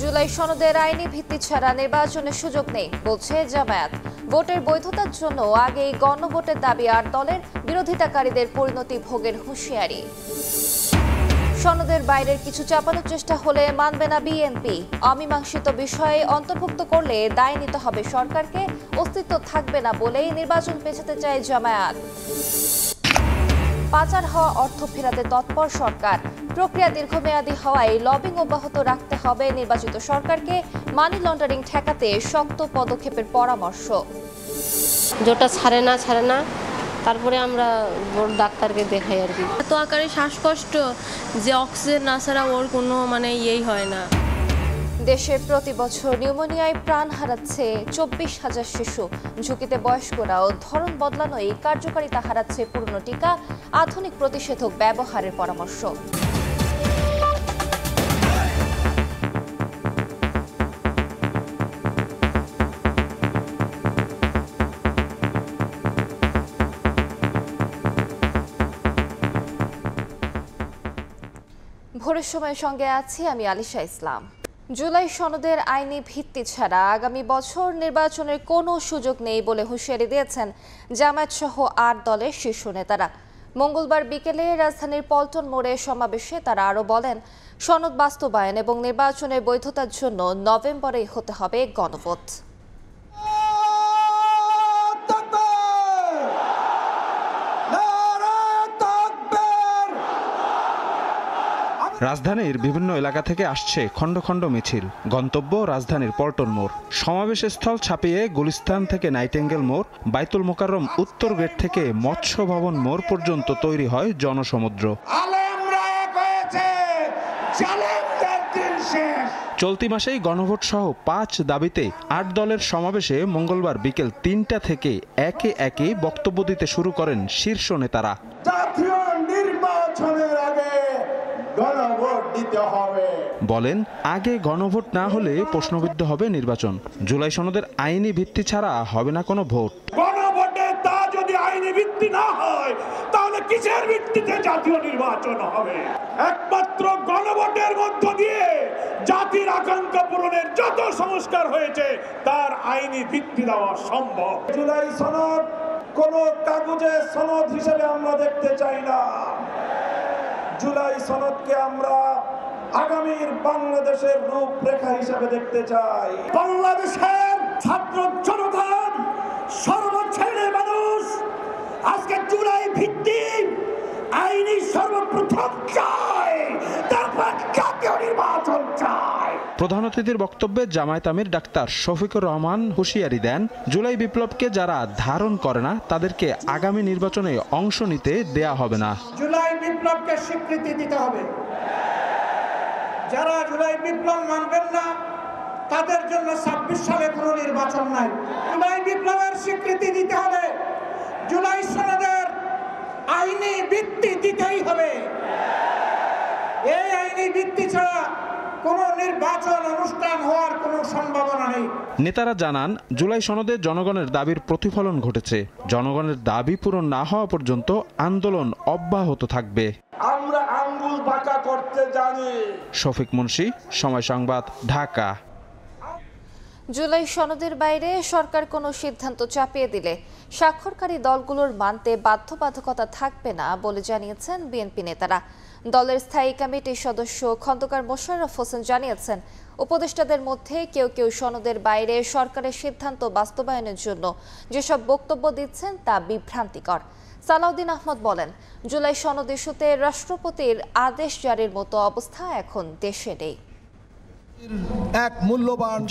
জুলাই সনদের আইনি ভিত্তি ছাড়া নির্বাচনের সুযোগ নেই বলছে জামায়াত। ভোটের বৈধতার জন্য আগেই গণভোটের দাবি আর দলের বিরোধিতাকারীদের পরিণতি ভোগের হুঁশিয়ারি। সনদের বাইরের কিছু চাপানোর চেষ্টা হলে মানবে না বিএনপি। অমীমাংসিত বিষয়ে অন্তর্ভুক্ত করলে দায় নিতে হবে সরকারকে, অস্তিত্ব থাকবে না বলেই নির্বাচন পেছাতে চায় জামায়াত। পাচার হওয়া অর্থ ফেরাতে তৎপর সরকার। প্রক্রিয়া দীর্ঘমেয়াদী হওয়ায় লবিং অব্যাহত রাখতে হবে নির্বাচিত সরকারকে। মানি লন্ডারিং ঠেকাতে শক্ত পদক্ষেপের পরামর্শ। যেটা ছাড়ে না তারপরে আমরা ডাক্তারকে দেখাই আর কি। এত আকারে শ্বাসকষ্ট যে অক্সিজেন না ছাড়া ওর কোনো ইয়েই হয় না। দেশে প্রতি বছর নিউমোনিয়ায় প্রাণ হারাচ্ছে 24,000 শিশু। ঝুঁকিতে বয়স্করাও। ধরন বদলানোই কার্যকারিতা হারাচ্ছে পুরনো টিকা। আধুনিক প্রতিষেধক ব্যবহারের পরামর্শ। ভোরের সময়ের সঙ্গে আছি আমি আলিশা ইসলাম। জুলাই সনদের আইনি ভিত্তি ছাড়া আগামী বছর নির্বাচনের কোনো সুযোগ নেই বলে হুঁশিয়ারি দিয়েছেন জামায়াত সহ 8 দলের শীর্ষ নেতারা। মঙ্গলবার বিকেলে রাজধানীর পল্টন মোড়ে সমাবেশে তারা আরও বলেন, সনদ বাস্তবায়ন এবং নির্বাচনের বৈধতার জন্য নভেম্বরেই হতে হবে গণভোট। রাজধানীর বিভিন্ন এলাকা থেকে আসছে খণ্ড খণ্ড মিছিল। গন্তব্য রাজধানীর পল্টন মোড়। সমাবেশ স্থল ছাপিয়ে গুলিস্তান থেকে নাইটেঙ্গেল মোড়, বাইতুল মোকাররম উত্তর গেট থেকে মৎস্য ভবন মোড় পর্যন্ত তৈরি হয় জনসমুদ্র। চলতি মাসেই গণভোট সহ 5 দাবিতে 8 দলের সমাবেশে মঙ্গলবার বিকেল 3টা থেকে একে একে বক্তব্য দিতে শুরু করেন শীর্ষ নেতারা। জাতীয় নির্বাচনের আগে গণভোট দিতে হবে বলেন, আগে গণভোট না হলে প্রশ্নবিদ্ধ হবে নির্বাচন। জুলাই সনদের আইনি ভিত্তি ছাড়া হবে না কোনো ভোট। গণভোটে তা যদি আইনি ভিত্তি না হয় তাহলে কিসের ভিত্তিতে জাতীয় নির্বাচন হবে? একমাত্র গণভোটের মধ্য দিয়ে জাতির আকাঙ্ক্ষা পূরণের যত সংস্কার হয়েছে তার আইনি ভিত্তি দেওয়া সম্ভব। জুলাই সনদ কোন কাগজের সনদ হিসেবে আমরা দেখতে চাই না। জুলাই সনদকে আমরা আগামীর বাংলাদেশের রূপরেখা হিসেবে দেখতে চাই। বাংলাদেশের ছাত্র জনতা, সর্বশ্রেণীর মানুষ আজকে জুলাই ভিত্তিক আইনি সর্বপ্রথম চায়, তারপর জাতীয় নির্বাচন চায়। প্রধান অতিথির বক্তব্যে জামায়াত আমির ডাক্তার শফিকুর রহমান হুঁশিয়ারি দেন, জুলাই বিপ্লবকে যারা ধারণ করে না তাদেরকে আগামী নির্বাচনে অংশ নিতে দেয়া হবে না। জুলাই বিপ্লবকে স্বীকৃতি দিতে হবে। যারা জুলাই বিপ্লব মানবেন না তাদের জন্য 26 সালে কোনো নির্বাচন নাই। জুলাই বিপ্লবের স্বীকৃতি দিতে হবে। জুলাই সনদের আইনি ভিত্তি দিতেই হবে। এই আইনি ভিত্তি ছাড়া কোনো নির্বাচন অনুষ্ঠান হওয়ার কোনো সম্ভাবনা নেই। নেতারা জানান, জুলাই সনদে জনগণের দাবির প্রতিফলন ঘটেছে। জনগণের দাবি পূরণ না হওয়া পর্যন্ত আন্দোলন অব্যাহত থাকবে। আমরা আঙ্গুল বাঁকা করতে জানি। শফিক মুন্সি, সময় সংবাদ, ঢাকা। জুলাই সনদের বাইরে সরকার কোনো সিদ্ধান্ত চাপিয়ে দিলে স্বাক্ষরকারী দলগুলোর মানতে বাধ্যবাধকতা থাকবে না বলে জানিয়েছেন বিএনপি নেতারা। দলের স্থায়ী কমিটির সদস্য খন্দকার মোশাররফ হোসেন জানিয়েছেন, উপদেষ্টাদের মধ্যে কেউ কেউ সনদের বাইরে সরকারের সিদ্ধান্ত বাস্তবায়নের জন্য যেসব বক্তব্য দিচ্ছেন তা বিভ্রান্তিকর। সালাউদ্দিন আহমদ বলেন, জুলাই সনদ ইস্যুতে রাষ্ট্রপতির আদেশ জারির মতো অবস্থা এখন দেশে নেই।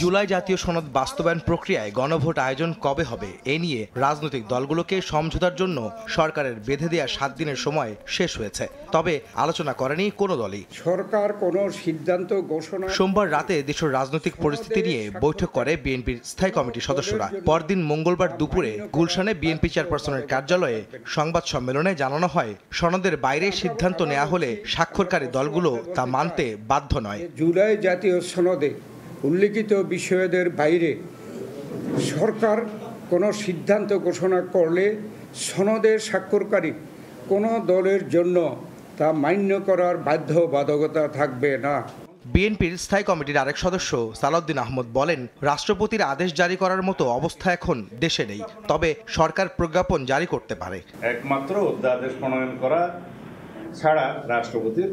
জুলাই জাতীয় সনদ বাস্তবায়ন প্রক্রিয়ায় গণভোট আয়োজন কবে হবে এ নিয়ে রাজনৈতিক দলগুলোকে সমঝোতার জন্য সরকারের বেঁধে দেওয়া 7 দিনের সময় শেষ হয়েছে। তবে আলোচনা করেনি কোনো দলই। সরকার কোনো সিদ্ধান্ত ঘোষণা। সোমবার রাতে দেশের রাজনৈতিক পরিস্থিতি নিয়ে বৈঠক করে বিএনপির স্থায়ী কমিটির সদস্যরা। পরদিন মঙ্গলবার দুপুরে গুলশানে বিএনপি চেয়ারপারসনের কার্যালয়ে সংবাদ সম্মেলনে জানানো হয়, সনদের বাইরে সিদ্ধান্ত নেওয়া হলে স্বাক্ষরকারী দলগুলো তা মানতে বাধ্য নয়। জুলাই জাতীয় সনদে উল্লিখিত বিষয়দের বাইরে সরকার কোনো সিদ্ধান্ত ঘোষণা করলে সনদের স্বাক্ষরকারী কোনো দলের জন্য তা মান্য করার বাধ্যবাধকতা থাকবে না। বিএনপির স্থায়ী কমিটির আরেক সদস্য সালাউদ্দিন আহমদ বলেন, রাষ্ট্রপতির আদেশ জারি করার মতো অবস্থা এখন দেশে নেই, তবে সরকার প্রজ্ঞাপন জারি করতে পারে। একমাত্র অধ্যাদেশ প্রণয়ন করা ছাড়া রাষ্ট্রপতির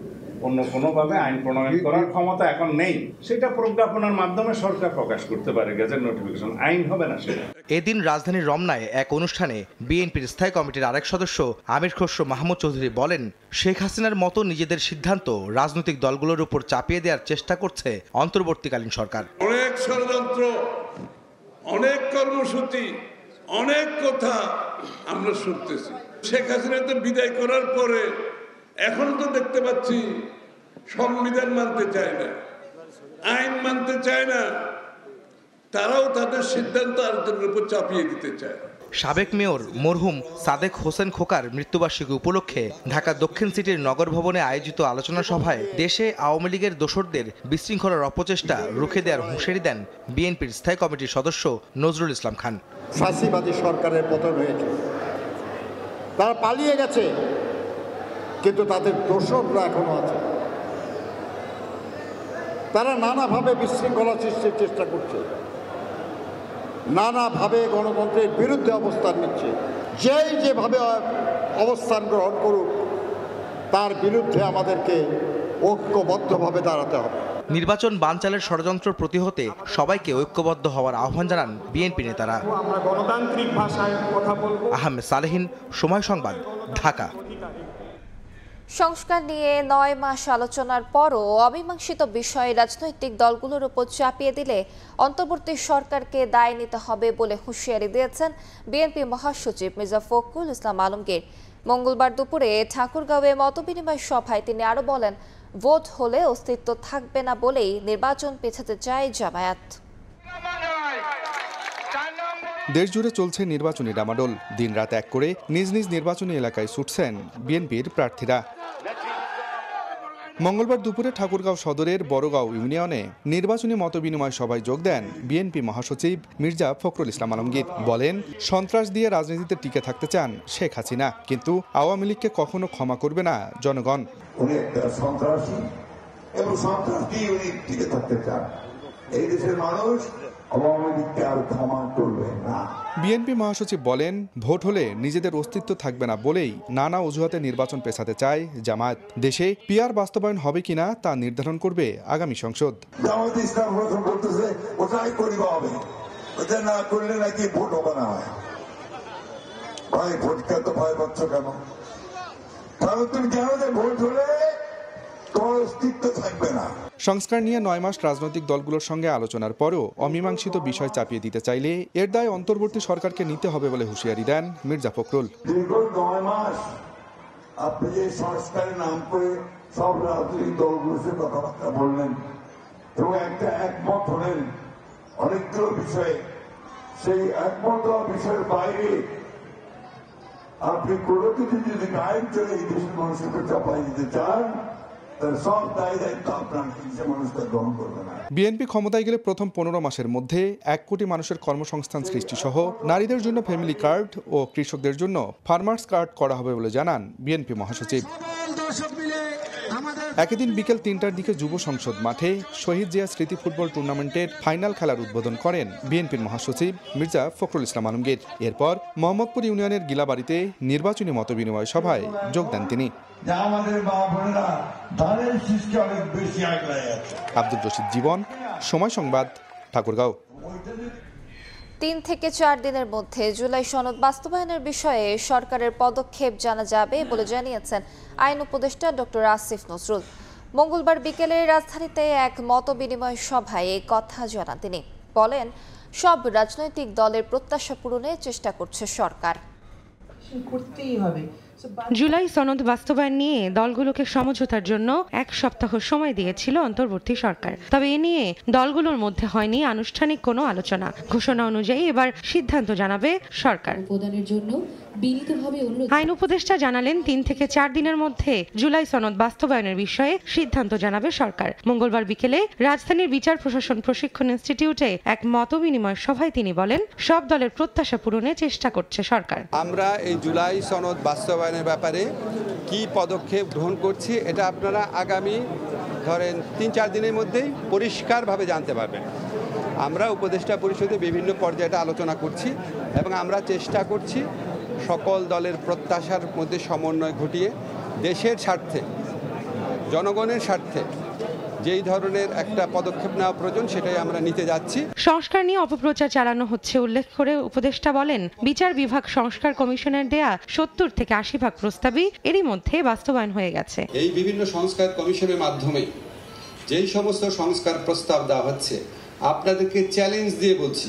অন্য কোনোভাবে আইন প্রণয়ন করার ক্ষমতা এখন নেই। সেটা প্রজ্ঞাপনের মাধ্যমে সরকার প্রকাশ করতে পারে, গেজেট নোটিফিকেশন, আইন হবে না সেটা। এদিন রাজধানীর রমনায় এক অনুষ্ঠানে বিএনপির স্থায়ী কমিটির আরেক সদস্য আমির খসরু মাহমুদ চৌধুরী বলেন, শেখ হাসিনার মতো নিজেদের সিদ্ধান্ত রাজনৈতিক দলগুলোর উপর চাপিয়ে দেওয়ার চেষ্টা করছে অন্তর্বর্তীকালীন সরকার। অনেক ষড়যন্ত্র, অনেক কর্মসূচি, অনেক কথা আমরা শুনতেছি। শেখ হাসিনাকে বিদায় করার পরে এখন তো দেখতে পাচ্ছি সংবিধান মানতে চায় না, আইন মানতে চায় না, তারাও তাদের সিদ্ধান্ত আরেকজনের উপর চাপিয়ে দিতে চায়। সাবেক মেয়র মরহুম সাদেক হোসেন খোকার মৃত্যুবার্ষিকী উপলক্ষে ঢাকা দক্ষিণ সিটির নগর ভবনে আয়োজিত আলোচনা সভায় দেশে আওয়ামী লীগের দোসরদের বিশৃঙ্খলার অপচেষ্টা রুখে দেওয়ার হুঁশিয়ারি দেন বিএনপির স্থায়ী কমিটির সদস্য নজরুল ইসলাম খান। ফাঁসিবাদী সরকারের পতন হয়েছে, তারা পালিয়ে গেছে, কিন্তু তাদের দোসররা এখনো আছে। তারা নানাভাবে বিশৃঙ্খলা সৃষ্টির চেষ্টা করছে, নানাভাবে গণতন্ত্রের বিরুদ্ধে অবস্থান নিচ্ছে। যেই যেভাবে অবস্থান গ্রহণ করুক, তার বিরুদ্ধে আমাদেরকে ঐক্যবদ্ধভাবে দাঁড়াতে হবে। নির্বাচন বানচালের ষড়যন্ত্র প্রতিহতে সবাইকে ঐক্যবদ্ধ হওয়ার আহ্বান জানান বিএনপি নেতারা। আমরা গণতান্ত্রিক ভাষায় কথা বলবো। আহমেদ সালেহীন, সময় সংবাদ, ঢাকা। সংস্কার নিয়ে 9 মাস আলোচনার পরও অমীমাংসিত বিষয়ে রাজনৈতিক দলগুলোর উপর চাপিয়ে দিলে অন্তর্বর্তী সরকারকে দায় নিতে হবে বলে হুঁশিয়ারি দিয়েছেন বিএনপি মহাসচিব মির্জা ফখরুল ইসলাম আলমগীর। মঙ্গলবার দুপুরে ঠাকুরগাঁওয়ে মতবিনিময় সভায় তিনি আরও বলেন, ভোট হলে অস্তিত্ব থাকবে না বলেই নির্বাচন পেছাতে চায় জামায়াত। দেশজুড়ে চলছে নির্বাচনী ডামাডোল। দিনরাত এক করে নিজ নিজ নির্বাচনী এলাকায় ছুটছেন বিএনপির প্রার্থীরা। মঙ্গলবার দুপুরে ঠাকুরগাঁও সদরের বড়গাঁও ইউনিয়নে নির্বাচনী মতবিনিময় সভায় যোগ দেন বিএনপি মহাসচিব মির্জা ফখরুল ইসলাম আলমগীর। বলেন, সন্ত্রাস দিয়ে রাজনীতিতে টিকে থাকতে চান শেখ হাসিনা, কিন্তু আওয়ামী লীগকে কখনো ক্ষমা করবে না জনগণ। উনি একটা সন্ত্রাসী এবং সন্ত্রাস দিয়ে উনি টিকে থাকতে চান। এই দেশের মানুষ আওয়ামী লীগকে আর ক্ষমা করবে না। বিএনপি মহাসচিব বলেন, ভোট হলে নিজেদের অস্তিত্ব থাকবে না বলেই নানা অজুহাতে নির্বাচন পেছাতে চায় জামায়াত। দেশে পিআর বাস্তবায়ন হবে কিনা তা নির্ধারণ করবে আগামী সংসদ। জামায়াত ইসলাম বলতেছে ওটাই করিবা হবে, ওটা না করলে নাকি ভোট হবে না। ভাই ভোটকে তো ভয় পাচ্ছ কেন? তাহলে তুমি জানো যে ভোট হলে তোমার অস্তিত্ব থাকবে না। সংস্কার নিয়ে 9 মাস রাজনৈতিক দলগুলোর সঙ্গে আলোচনার পরও অমীমাংসিত বিষয় চাপিয়ে দিতে চাইলে এর দায় অন্তর্বর্তী সরকারকে নিতে হবে বলে হুঁশিয়ারি দেন মির্জা ফখরুল। দীর্ঘ 9 মাস আপনি যে সংস্কারের নাম করে সব রাজনৈতিক দলগুলোর সাথে কথাবার্তা বললেন এবং একটা একমত হলেন অনেকগুলো বিষয়ে, সেই একমত বিষয়ের বাইরে আপনি কোনো কিছু যদি আইন চলে এই দেশের মানুষের উপর চাপাই দিতে চান, বিএনপি ক্ষমতায় গেলে প্রথম 15 মাসের মধ্যে 1 কোটি মানুষের কর্মসংস্থান সৃষ্টি সহ নারীদের জন্য ফ্যামিলি কার্ড ও কৃষকদের জন্য ফার্মার্স কার্ড করা হবে বলে জানান বিএনপি মহাসচিব। একই দিন বিকেল 3টার দিকে যুব সংসদ মাঠে শহীদ জিয়া স্মৃতি ফুটবল টুর্নামেন্টের ফাইনাল খেলার উদ্বোধন করেন বিএনপির মহাসচিব মির্জা ফখরুল ইসলাম আলমগীর। এরপর মোহাম্মদপুর ইউনিয়নের গিলাবাড়িতে নির্বাচনী মতবিনিময় সভায় যোগ দেন তিনি। আব্দুল রশিদ জীবন, সময় সংবাদ, ঠাকুরগাঁও। 3 থেকে 4 দিনের মধ্যে জুলাই সনদ বাস্তবায়নের বিষয়ে সরকারের পদক্ষেপ জানা যাবে বলে জানিয়েছেন আইন উপদেষ্টা ডক্টর আসিফ নজরুল। মঙ্গলবার বিকেলে রাজধানীতে এক মতবিনিময় সভায় এই কথা জানান তিনি। বলেন, সব রাজনৈতিক দলের প্রত্যাশা পূরণে চেষ্টা করছে সরকার। জুলাই সনদ বাস্তবায়ন নিয়ে দলগুলোকে সমঝোতার জন্য 1 সপ্তাহ সময় দিয়েছিল অন্তর্বর্তী সরকার। তবে এ নিয়ে দলগুলোর মধ্যে হয়নি আনুষ্ঠানিক কোনো আলোচনা। ঘোষণা অনুযায়ী এবার সিদ্ধান্ত জানাবে সরকার। আইন উপদেষ্টা জানালেন, 3 থেকে 4 দিনের মধ্যে জুলাই সনদ বাস্তবায়নের বিষয়ে সিদ্ধান্ত জানাবে সরকার। মঙ্গলবার বিকেলে রাজধানীর বিচার প্রশাসন প্রশিক্ষণ ইনস্টিটিউটে এক মতবিনিময় সভায় তিনি বলেন, সব দলের প্রত্যাশা পূরণে চেষ্টা করছে সরকার। আমরা এই জুলাই সনদ বাস্তবায়নের ব্যাপারে কি পদক্ষেপ গ্রহণ করছি এটা আপনারা আগামী ধরেন ৩-৪ দিনের মধ্যেই পরিষ্কারভাবে জানতে পারবেন। আমরা উপদেষ্টা পরিষদে বিভিন্ন পর্যায়ে আলোচনা করছি এবং আমরা চেষ্টা করছি সকল দলের প্রত্যাশার মধ্যে সমন্বয় ঘটিয়ে দেশের স্বার্থে, জনগণের স্বার্থে যেই ধরনের একটা পদক্ষেপ নেওয়া প্রয়োজন সেটাই আমরা নিতে যাচ্ছি। সংস্কার নিয়ে অপপ্রচার চালানো হচ্ছে উল্লেখ করে উপদেষ্টা বলেন, বিচার বিভাগ সংস্কার কমিশনের দেয়া ৭০ থেকে ৮০% প্রস্তাবই এরই মধ্যে বাস্তবায়ন হয়ে গেছে। এই বিভিন্ন সংস্কার কমিশনের মাধ্যমে যেই সমস্ত সংস্কার প্রস্তাব দেওয়া হচ্ছে, আপনাদেরকে চ্যালেঞ্জ দিয়ে বলছি,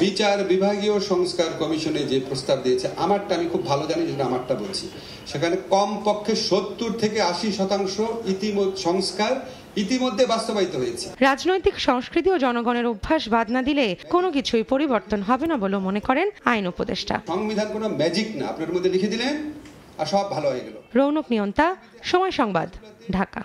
বিচার বিভাগীয় সংস্কার কমিশনে যে প্রস্তাব দিয়েছে, আমারটা আমি খুব ভালো জানি, যেটা আমারটা বলছি, সেখানে কমপক্ষে ৭০ থেকে ৮০% সংস্কার ইতিমধ্যে বাস্তবায়িত হয়েছে। রাজনৈতিক সংস্কৃতি ও জনগণের অভ্যাস বাদ না দিলে কোনো কিছুই পরিবর্তন হবে না বলে মনে করেন আইন উপদেষ্টা। সংবিধান কোনো ম্যাজিক না, আপনার মধ্যে লিখে দিলেন আর সব ভালো হয়ে গেল। রৌনক নিয়ন্তা, সময় সংবাদ, ঢাকা।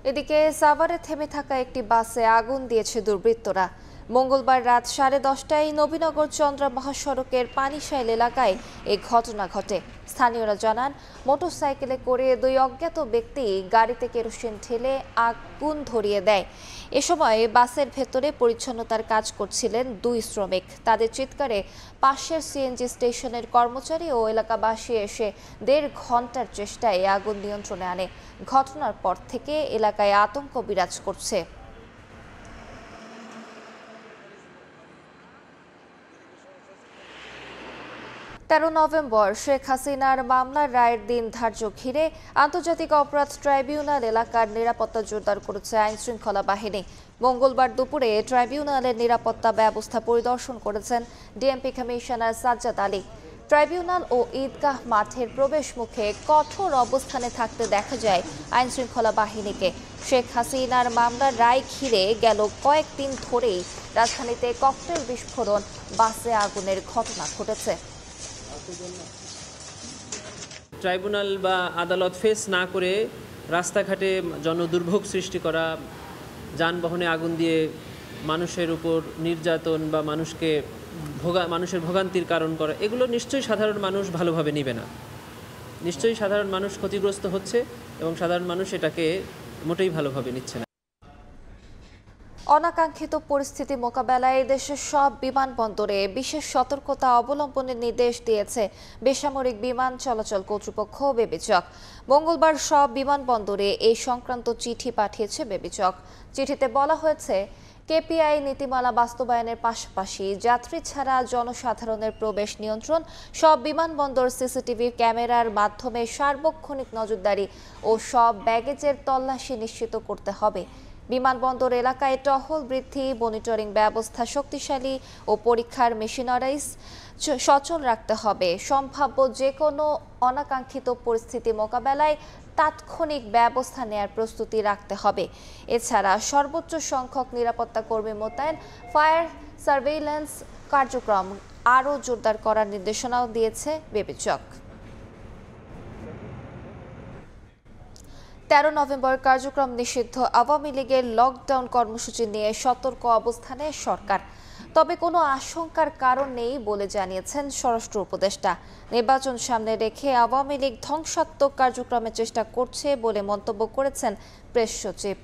এদিকে সাভারে থেমে থাকা একটি বাসে আগুন দিয়েছে দুর্বৃত্তরা। মঙ্গলবার রাত 10:30টায় নবীনগর চন্দ্রা মহাসড়কের পানিশাইল এলাকায় এই ঘটনা ঘটে। স্থানীয়রা জানান, মোটরসাইকেলে করে 2 অজ্ঞাত ব্যক্তি গাড়িতে কেরোসিন ঢেলে আগুন ধরিয়ে দেয়। এ সময় বাসের ভেতরে পরিচ্ছন্নতার কাজ করছিলেন 2 শ্রমিক। তাদের চিৎকারে পাশের সিএনজি স্টেশনের কর্মচারী ও এলাকাবাসী এসে 1.5 ঘন্টার চেষ্টায় আগুন নিয়ন্ত্রণে আনে। ঘটনার পর থেকে এলাকায় আতঙ্ক বিরাজ করছে। 13 নভেম্বর শেখ হাসিনার মামলার রায়ের দিন ধার্য ঘিরে আন্তর্জাতিক অপরাধ ট্রাইব্যুনাল এলাকার নিরাপত্তা জোরদার করেছে আইনশৃঙ্খলা বাহিনী। মঙ্গলবার দুপুরে ট্রাইব্যুনালের নিরাপত্তা ব্যবস্থা পরিদর্শন করেছেন DMP commissioner Sajjad Ali. Tribunal ও ঈদগাহ মাঠের প্রবেশ মুখে কঠোর অবস্থানে থাকতে দেখা যায় আইনশৃঙ্খলা বাহিনীকে। শেখ হাসিনার মামলার রায় ঘিরে গেল কয়েকদিন ধরেই রাজধানীতে ককটেল বিস্ফোরণ, বাসে আগুনের ঘটনা ঘটেছে। ট্রাইব্যুনাল বা আদালত ফেস না করে রাস্তাঘাটে জনদুর্ভোগ সৃষ্টি করা, যানবাহনে আগুন দিয়ে মানুষের উপর নির্যাতন বা মানুষের ভোগান্তির কারণ করা, এগুলো নিশ্চয়ই সাধারণ মানুষ ভালোভাবে নেবে না। নিশ্চয়ই সাধারণ মানুষ ক্ষতিগ্রস্ত হচ্ছে এবং সাধারণ মানুষ এটাকে মোটেই ভালোভাবে নিচ্ছে না। অনাকাঙ্ক্ষিত পরিস্থিতি মোকাবেলায় দেশের সব বিমানবন্দরে বিশেষ সতর্কতা অবলম্বনের নির্দেশ দিয়েছে বেসামরিক বিমান চলাচল কর্তৃপক্ষ বেবিচক। মঙ্গলবার সব বিমানবন্দরে এই সংক্রান্ত চিঠি পাঠিয়েছে বেবিচক। চিঠিতে বলা হয়েছে, কেপিআই নীতিমালা বাস্তবায়নের পাশাপাশি যাত্রী ছাড়া জনসাধারণের প্রবেশ নিয়ন্ত্রণ, সব বিমানবন্দর সিসিটিভি ক্যামেরার মাধ্যমে সার্বক্ষণিক নজরদারি ও সব ব্যাগেজের তল্লাশি নিশ্চিত করতে হবে। বিমানবন্দর এলাকায় টহল বৃদ্ধি, মনিটরিং ব্যবস্থা শক্তিশালী ও পরীক্ষার মেশিনারাইজ সচল রাখতে হবে। সম্ভাব্য যে কোনো অনাকাঙ্ক্ষিত পরিস্থিতি মোকাবেলায় তাৎক্ষণিক ব্যবস্থা নেয়ার প্রস্তুতি রাখতে হবে। এছাড়া সর্বোচ্চ সংখ্যক নিরাপত্তা কর্মী মোতায়েন, ফায়ার সার্ভেইল্যান্স কার্যক্রম আরও জোরদার করার নির্দেশনাও দিয়েছে বেবিচক। 13 নভেম্বর কার্যক্রম নিষিদ্ধ আওয়ামী লীগের লকডাউন কর্মসূচি নিয়ে সতর্ক অবস্থানে সরকার। তবে কোনো আশঙ্কার কারণ নেই বলে জানিয়েছেন স্বরাষ্ট্র উপদেষ্টা। নির্বাচন সামনে রেখে আওয়ামী লীগ ধ্বংসাত্মক কার্যক্রমের চেষ্টা করছে বলে মন্তব্য করেছেন প্রেস সচিব।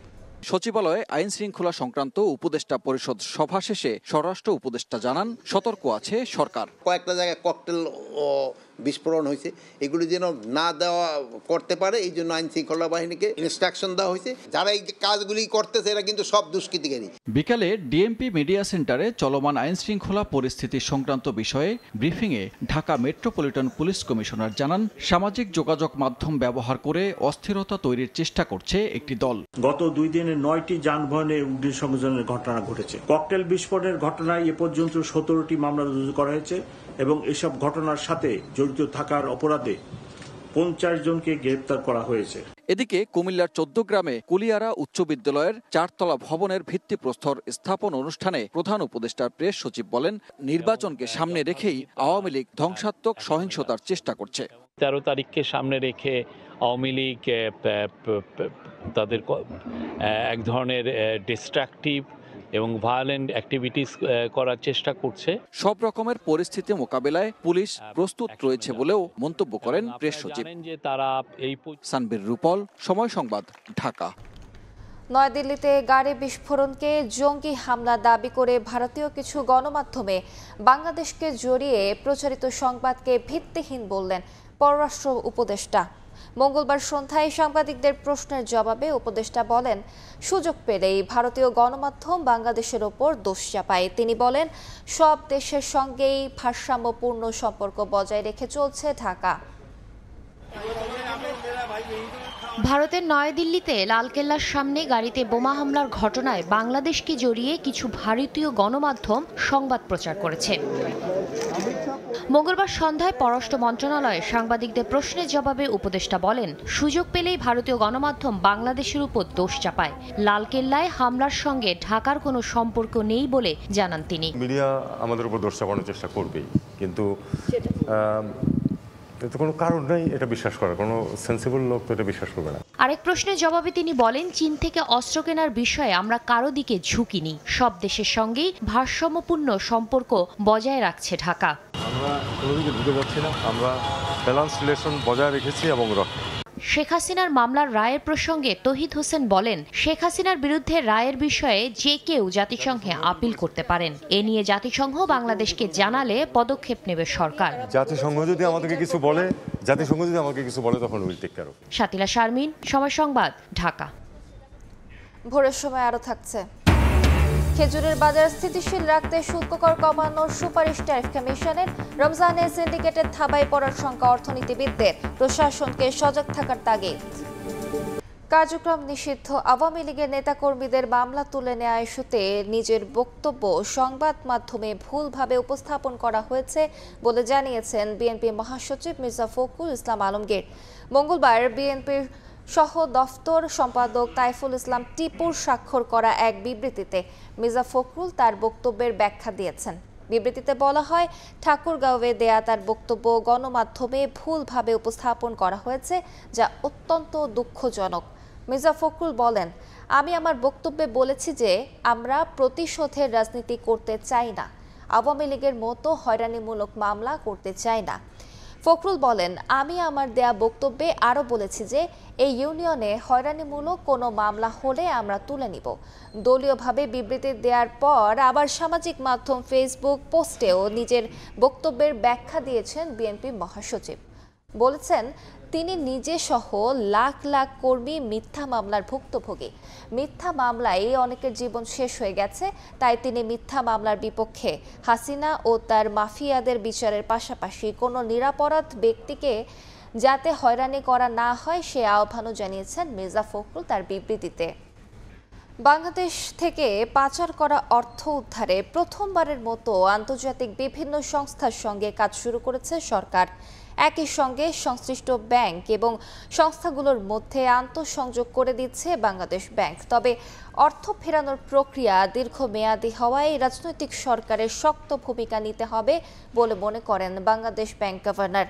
সচিবালয়ে আইন শৃঙ্খলা সংক্রান্ত উপদেষ্টা পরিষদ সভা শেষে স্বরাষ্ট্র উপদেষ্টা জানান, সতর্ক আছে সরকার। কয়েকটা জায়গায় ককটেল বিস্ফোরণ হয়েছে, এগুলি যেন না দেওয়া করতে পারে এই জন্য আইন শৃঙ্খলা বাহিনীকে ইনস্ট্রাকশন দেওয়া হয়েছে। যারা এই কাজগুলি করতেছে এরা কিন্তু সব দুষ্কৃতিকারী। বিকালে ডিএমপি মিডিয়া সেন্টারে চলমান আইন শৃঙ্খলা পরিস্থিতি সংক্রান্ত বিষয়ে ব্রিফিংয়ে ঢাকা মেট্রোপলিটন পুলিশ কমিশনার জানান, সামাজিক যোগাযোগ মাধ্যম ব্যবহার করে অস্থিরতা তৈরির চেষ্টা করছে একটি দল। গত 2 দিনে 9টি যানবাহনে অগ্নিসংযোগের ঘটনা ঘটেছে। ককটেল বিস্ফোরণের ঘটনায় এ পর্যন্ত 17টি মামলা রুজু করা হয়েছে এবং এসব ঘটনার সাথে জড়িত থাকার অপরাধে 50 জনকে গ্রেপ্তার করা হয়েছে। এদিকে কুমিল্লার 14 গ্রামে কুলিয়ারা উচ্চ বিদ্যালয়ের 4তলা ভবনের ভিত্তিপ্রস্তর স্থাপন অনুষ্ঠানে প্রধান উপদেষ্টার প্রেস সচিব বলেন, নির্বাচনকে সামনে রেখেই আওয়ামী লীগ ধ্বংসাত্মক সহিংসতার চেষ্টা করছে। 13 তারিখকে সামনে রেখে আওয়ামী লীগ তাদের এক ধরনের ডিস্ট্রাকটিভ এবং ভায়োলেন্ট অ্যাক্টিভিটিস করার চেষ্টা করছে। সব রকমের পরিস্থিতি মোকাবেলায় পুলিশ প্রস্তুত রয়েছে বলেও মন্তব্য করেন প্রেস সচিব। তারা এই সানবীর রূপল, সময় সংবাদ, ঢাকা। নয়াদিল্লিতে গাড়ি বিস্ফোরণকে জঙ্গি হামলা দাবি করে ভারতীয় কিছু গণমাধ্যমে বাংলাদেশকে জড়িয়ে প্রচারিত সংবাদকে ভিত্তিহীন বললেন পররাষ্ট্র উপদেষ্টা। মঙ্গলবার সন্ধ্যায় সাংবাদিকদের প্রশ্নের জবাবে উপদেষ্টা বলেন, সুযোগ পেলেই ভারতীয় গণমাধ্যম বাংলাদেশের ওপর দোষ চাপায়। তিনি বলেন, সব দেশের সঙ্গেই ভারসাম্যপূর্ণ সম্পর্ক বজায় রেখে চলছে ঢাকা। ভারতের নয়াদিল্লিতে লালকেল্লার সামনে গাড়িতে বোমা হামলার ঘটনায় বাংলাদেশকে জড়িয়ে কিছু ভারতীয় গণমাধ্যম সংবাদ প্রচার করেছে। মঙ্গলবার সন্ধ্যায় পররাষ্ট্র মন্ত্রণালয়ে সাংবাদিকদের প্রশ্নের জবাবে উপদেষ্টা বলেন, সুযোগ পেলেই ভারতীয় গণমাধ্যম বাংলাদেশের উপর দোষ চাপায়। লালকেল্লায় হামলার সঙ্গে ঢাকার কোনো সম্পর্ক নেই বলে জানান তিনি। মিডিয়া আমাদের উপর দোষ চাপানোর চেষ্টা করবেই, কিন্তু এতে কোনো কারণ নেই এটা বিশ্বাস করার, কোনো সেন্সিবল লোক তো এটা বিশ্বাস করবে না। আরেক প্রশ্নের জবাবে তিনি বলেন, চীন থেকে অস্ত্র কেনার বিষয়ে আমরা কারো দিকে ঝুঁকিনি। সব দেশের সঙ্গেই ভারসাম্যপূর্ণ সম্পর্ক বজায় রাখছে ঢাকা। আমরা কোনো দিকে ঢুকে যাচ্ছি না, আমরা ব্যালান্স রিলেশন বজায় রেখেছি এবং রাখি। শেখ হাসিনার মামলার রায়ের প্রসঙ্গে তৌহিদ হোসেন বলেন, শেখ হাসিনার বিরুদ্ধে রায়ের বিষয়ে যে কেউ জাতিসংঘে আপিল করতে পারেন। এ নিয়ে জাতিসংঘ বাংলাদেশকে জানালে পদক্ষেপ নেবে সরকার। জাতিসংঘ যদি আমাদেরকে কিছু বলে, জাতিসংঘ যদি আমাকে কিছু বলে, তখন will take care of. Shatila Sharmin, Somoy Sangbad, Dhaka. ভোরের সময় আরো থাকছে। খেজুরের বাজার স্থিতিশীল রাখতে শুল্ক কর কমানোর সুপারিশ ট্যারিফ কমিশনের। রমজানে সিন্ডিকেটের থাবায় পড়ার সংখ্যা অর্থনীতিবিদদের, প্রশাসনকে সজাগ থাকার তাগিদ। কার্যক্রম নিষিদ্ধ আওয়ামী লীগের নেতাকর্মীদের মামলা তুলে নেওয়া ইস্যুতে নিজের বক্তব্য সংবাদ মাধ্যমে ভুলভাবে উপস্থাপন করা হয়েছে বলে জানিয়েছেন বিএনপি মহাসচিব মির্জা ফখরুল ইসলাম আলমগীর। মঙ্গলবার বিএনপির সহ দফতর সম্পাদক তাইফুল ইসলাম টিপুর স্বাক্ষর করা এক বিবৃতিতে মির্জা ফখরুল তার বক্তব্যের ব্যাখ্যা দিয়েছেন। বিবৃতিতে বলা হয়, ঠাকুরগাঁওয়ে দেয়া তার বক্তব্য গণমাধ্যমে ভুলভাবে উপস্থাপন করা হয়েছে, যা অত্যন্ত দুঃখজনক। মির্জা ফখরুল বলেন, আমি আমার বক্তব্যে বলেছি যে আমরা প্রতিশোধের রাজনীতি করতে চাই না, আওয়ামী লীগের মতো হয়রানিমূলক মামলা করতে চাই না। ফখরুল বলেন, আমি আমার দেয়া বক্তব্যে আরও বলেছি যে এই ইউনিয়নে হয়রানিমূলক কোনো মামলা হলে আমরা তুলে নিব। দলীয়ভাবে বিবৃতি দেওয়ার পর আবার সামাজিক মাধ্যম ফেসবুক পোস্টেও নিজের বক্তব্যের ব্যাখ্যা দিয়েছেন বিএনপি মহাসচিব। বলেছেন, তিনি নিজে সহ লাখ লাখ কর্মী মিথ্যা মামলার ভুক্তভোগী। মিথ্যা মামলায় অনেকের জীবন শেষ হয়ে গেছে, তাই তিনি মিথ্যা মামলার বিপক্ষে। হাসিনা ও তার মাফিয়াদের বিচারের পাশাপাশি কোনো নিরপরাধ ব্যক্তিকে যাতে হয়রানি করা না হয় সে আহ্বানও জানিয়েছেন মির্জা ফখরুল তার বিবৃতিতে। বাংলাদেশ থেকে পাচার করা অর্থ উদ্ধারে প্রথমবারের মতো আন্তর্জাতিক বিভিন্ন সংস্থার সঙ্গে কাজ শুরু করেছে সরকার। একই সঙ্গে সংশ্লিষ্ট ব্যাংক এবং সংস্থাগুলোর মধ্যে আন্তঃসংযোগ করে দিচ্ছে বাংলাদেশ ব্যাংক। তবে অর্থ ফেরানোর প্রক্রিয়া দীর্ঘমেয়াদী হওয়ায় রাজনৈতিক সরকারের শক্ত ভূমিকা নিতে হবে বলে মনে করেন বাংলাদেশ ব্যাংক গভর্নর।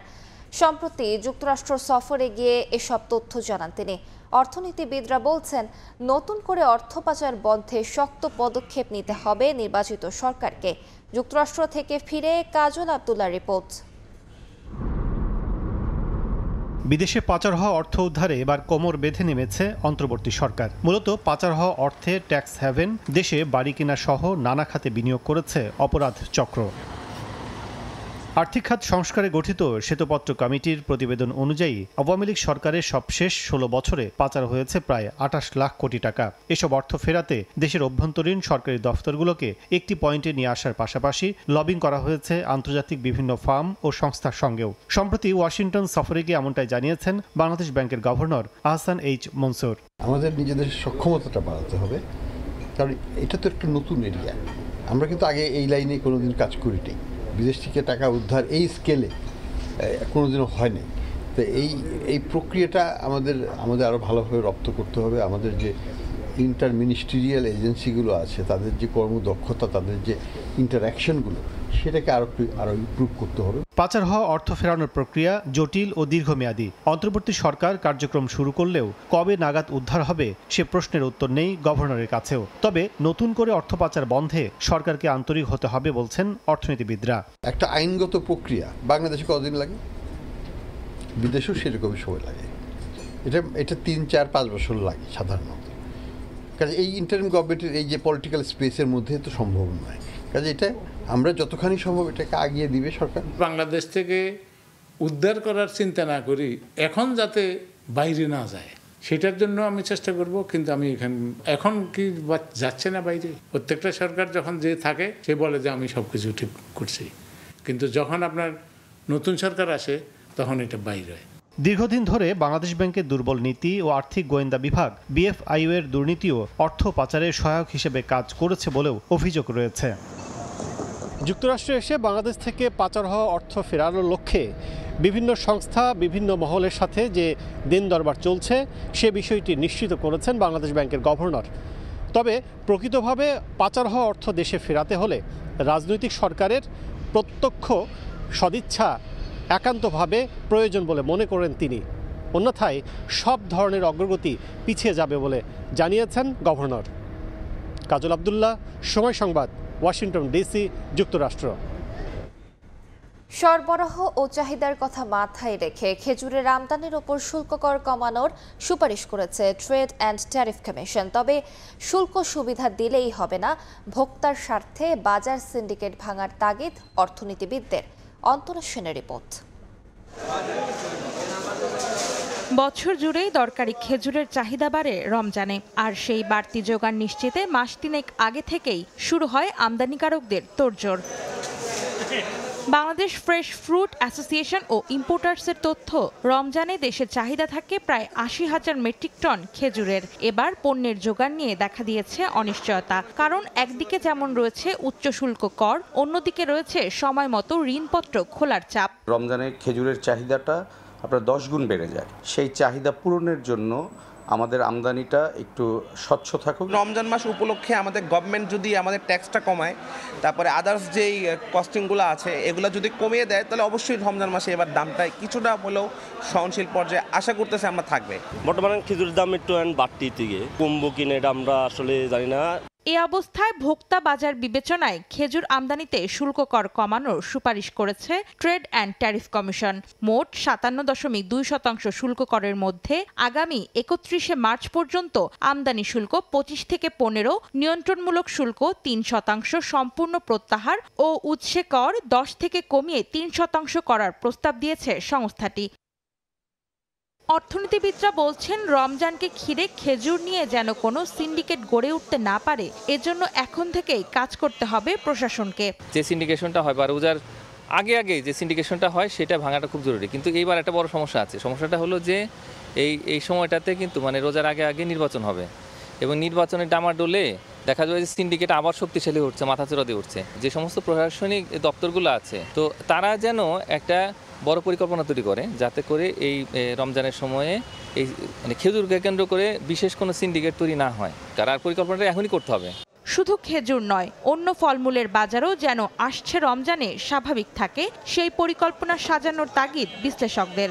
সম্প্রতি যুক্তরাষ্ট্র সফরে গিয়ে এসব তথ্য জানান তিনি। অর্থনীতিবিদরা বলছেন, নতুন করে অর্থ পাচার বন্ধে শক্ত পদক্ষেপ নিতে হবে নির্বাচিত সরকারকে। যুক্তরাষ্ট্র থেকে ফিরে কাজল আব্দুল্লাহ রিপোর্ট। বিদেশে পাচার হওয়া অর্থ উদ্ধারে এবার কোমর বেঁধে নেমেছে অন্তর্বর্তী সরকার। মূলত পাচার হওয়া অর্থে ট্যাক্স হ্যাভেন, দেশে বাড়ি কেনা সহ নানা খাতে বিনিয়োগ করেছে অপরাধ চক্র। আর্থিক খাত সংস্কারে গঠিত শ্বেতপত্র কমিটির প্রতিবেদন অনুযায়ী আওয়ামী লীগ সরকারের সবশেষ 16 বছরে পাচার হয়েছে প্রায় 28 লাখ কোটি টাকা। এসব অর্থ ফেরাতে দেশের অভ্যন্তরীণ সরকারি দফতরগুলোকে একটি পয়েন্টে নিয়ে আসার পাশাপাশি লবিং করা হয়েছে আন্তর্জাতিক বিভিন্ন ফার্ম ও সংস্থার সঙ্গেও। সম্প্রতি ওয়াশিংটন সফরে গিয়ে এমনটাই জানিয়েছেন বাংলাদেশ ব্যাংকের গভর্নর আহসান এইচ মনসুর। আমাদের নিজেদের সক্ষমতাটা বাড়াতে হবে, কারণ এটা তো একটা নতুন এরিয়া। আমরা কিন্তু আগে এই লাইনে কোনোদিন কাজ করিনি। বিদেশ থেকে টাকা উদ্ধার এই স্কেলে কোনোদিনও হয়নি। তো এই প্রক্রিয়াটা আমাদের আরও ভালোভাবে রপ্ত করতে হবে। আমাদের যে ইন্টার মিনিস্ট্রিয়াল এজেন্সিগুলো আছে, তাদের যে কর্মদক্ষতা, তাদের যে ইন্টারঅ্যাকশনগুলো, সেটাকে আরও ইমপ্রুভ করতে হবে। পাচার হওয়া অর্থ ফেরানোর প্রক্রিয়া জটিল ও দীর্ঘমেয়াদী। অন্তর্বর্তী সরকার কার্যক্রম শুরু করলেও কবে নাগাদ উদ্ধার হবে সে প্রশ্নের উত্তর নেই গভর্নরের কাছেও। তবে নতুন করে অর্থ পাচার বন্ধে সরকারকে আন্তরিক হতে হবে বলছেন অর্থনীতিবিদরা। একটা আইনগত প্রক্রিয়া বাংলাদেশে কতদিন লাগে, বিদেশেও সেরকমই সময় লাগে। এটা 3, 4, 5 বছর লাগে সাধারণত। কাজে এই ইন্টারিম গভর্নমেন্টের এই যে পলিটিক্যাল স্পেসের মধ্যে তো সম্ভব নয়, কাজে এটা আমরা যতখানি সম্ভব এটাকে আগিয়ে দিবে সরকার। বাংলাদেশ থেকে উদ্ধার করার চিন্তা না করি, এখন যাতে বাইরে না যায় সেটার জন্য আমি চেষ্টা করব। কিন্তু আমি এখন কি যাচ্ছে না বাইরে? প্রত্যেকটা সরকার যখন যে থাকে সে বলে যে আমি সব কিছু ঠিক করছি, কিন্তু যখন আপনার নতুন সরকার আসে তখন এটা বাইরে হয়। দীর্ঘদিন ধরে বাংলাদেশ ব্যাংকের দুর্বল নীতি ও আর্থিক গোয়েন্দা বিভাগ বিএফআইইউ এর দুর্নীতিও অর্থ পাচারের সহায়ক হিসেবে কাজ করেছে বলেও অভিযোগ রয়েছে। যুক্তরাষ্ট্রে এসে বাংলাদেশ থেকে পাচার হওয়া অর্থ ফেরানোর লক্ষ্যে বিভিন্ন সংস্থা বিভিন্ন মহলের সাথে যে দিন দরবার চলছে সে বিষয়টি নিশ্চিত করেছেন বাংলাদেশ ব্যাংকের গভর্নর। তবে প্রকৃতভাবে পাচার হওয়া অর্থ দেশে ফেরাতে হলে রাজনৈতিক সরকারের প্রত্যক্ষ সদিচ্ছা একান্তভাবে প্রয়োজন বলে মনে করেন তিনি, অন্যথায় সব ধরনের অগ্রগতি পিছিয়ে যাবে বলে জানিয়েছেন গভর্নর। কাজল আব্দুল্লাহ, সময় সংবাদ, ওয়াশিংটন ডিসি, যুক্তরাষ্ট্র। সরবরাহ ও চাহিদার কথা মাথায় রেখে খেজুরের আমদানির ওপর শুল্ক কর কমানোর সুপারিশ করেছে ট্রেড অ্যান্ড ট্যারিফ কমিশন। তবে শুল্ক সুবিধা দিলেই হবে না, ভোক্তার স্বার্থে বাজার সিন্ডিকেট ভাঙার তাগিদ অর্থনীতিবিদদের। অন্তরা সেনের রিপোর্ট। বছর জুড়েই দরকারি খেজুরের চাহিদা বাড়ে রমজানে, আর সেই বাড়তি যোগান নিশ্চিতে মাস তিনেক আগে থেকেই শুরু হয় আমদানিকারকদের তোড়জোড়। বাংলাদেশ ফ্রেশ ফ্রুট অ্যাসোসিয়েশন ও ইম্পোর্টার্সের তথ্য, রমজানে দেশের চাহিদা থাকে প্রায় ৮০,০০০ মেট্রিক টন খেজুরের। এবার পণ্যের যোগান নিয়ে দেখা দিয়েছে অনিশ্চয়তা, কারণ একদিকে যেমন রয়েছে উচ্চ শুল্ক কর, অন্যদিকে রয়েছে সময় মতো ঋণপত্র খোলার চাপ। রমজানে খেজুরের চাহিদাটা আপনার 10 গুণ বেড়ে যায়। সেই চাহিদা পূরণের জন্য আমাদের আমদানিটা একটু স্বচ্ছ থাকুক। রমজান মাস উপলক্ষে আমাদের গভর্নমেন্ট যদি আমাদের ট্যাক্সটা কমায়, তারপরে আদার্স যেই কস্টিংগুলো আছে এগুলো যদি কমিয়ে দেয়, তাহলে অবশ্যই রমজান মাসে এবার দামটা কিছুটা হলেও সহনশীল পর্যায়ে আশা করতেছে আমরা থাকবে। বর্তমানে খেজুরের দাম একটু বাড়তি থেকে কমবো কিনে এটা আমরা আসলে জানি না। এ অবস্থায় ভোক্তা বাজার বিবেচনায় খেজুর আমদানিতে শুল্ক কর কমানোর সুপারিশ করেছে ট্রেড অ্যান্ড ট্যারিফ কমিশন। মোট ৫৭.২% শুল্ক করের মধ্যে আগামী ৩১শে মার্চ পর্যন্ত আমদানি শুল্ক ২৫ থেকে ১৫, নিয়ন্ত্রণমূলক শুল্ক ৩% সম্পূর্ণ প্রত্যাহার ও উৎসে কর ১০ থেকে কমিয়ে ৩% করার প্রস্তাব দিয়েছে সংস্থাটি। অর্থনীতিবিদরা বলছেন, রমজানকে ঘিরে খেজুর নিয়ে যেন কোনো সিন্ডিকেট গড়ে উঠতে না পারে, এজন্য এখন থেকেই কাজ করতে হবে প্রশাসনকে। যে সিন্ডিকেশনটা হয় বা রোজার আগে যে সিন্ডিকেশনটা হয় সেটা ভাঙাটা খুব জরুরি। কিন্তু এইবার একটা বড় সমস্যা আছে। সমস্যাটা হলো যে এই সময়টাতে কিন্তু রোজার আগে নির্বাচন হবে, এবং নির্বাচনের ডামাডোলে দেখা যায় যে সিন্ডিকেট আবার শক্তিশালী হচ্ছে, মাথাচড়া দিয়ে উঠছে। যে সমস্ত প্রশাসনিক দপ্তরগুলো আছে, তো তারা যেন একটা বড় পরিকল্পনা তৈরি করে, যাতে করে এই রমজানের সময়ে এই খেজুরকে কেন্দ্র করে বিশেষ কোনো সিন্ডিকেট তৈরি না হয়। কারণ পরিকল্পনাটা এখনই করতে হবে। শুধু খেজুর নয়, অন্য ফলমূলের বাজারও যেন আসছে রমজানে স্বাভাবিক থাকে, সেই পরিকল্পনা সাজানোর তাগিদ বিশ্লেষকদের।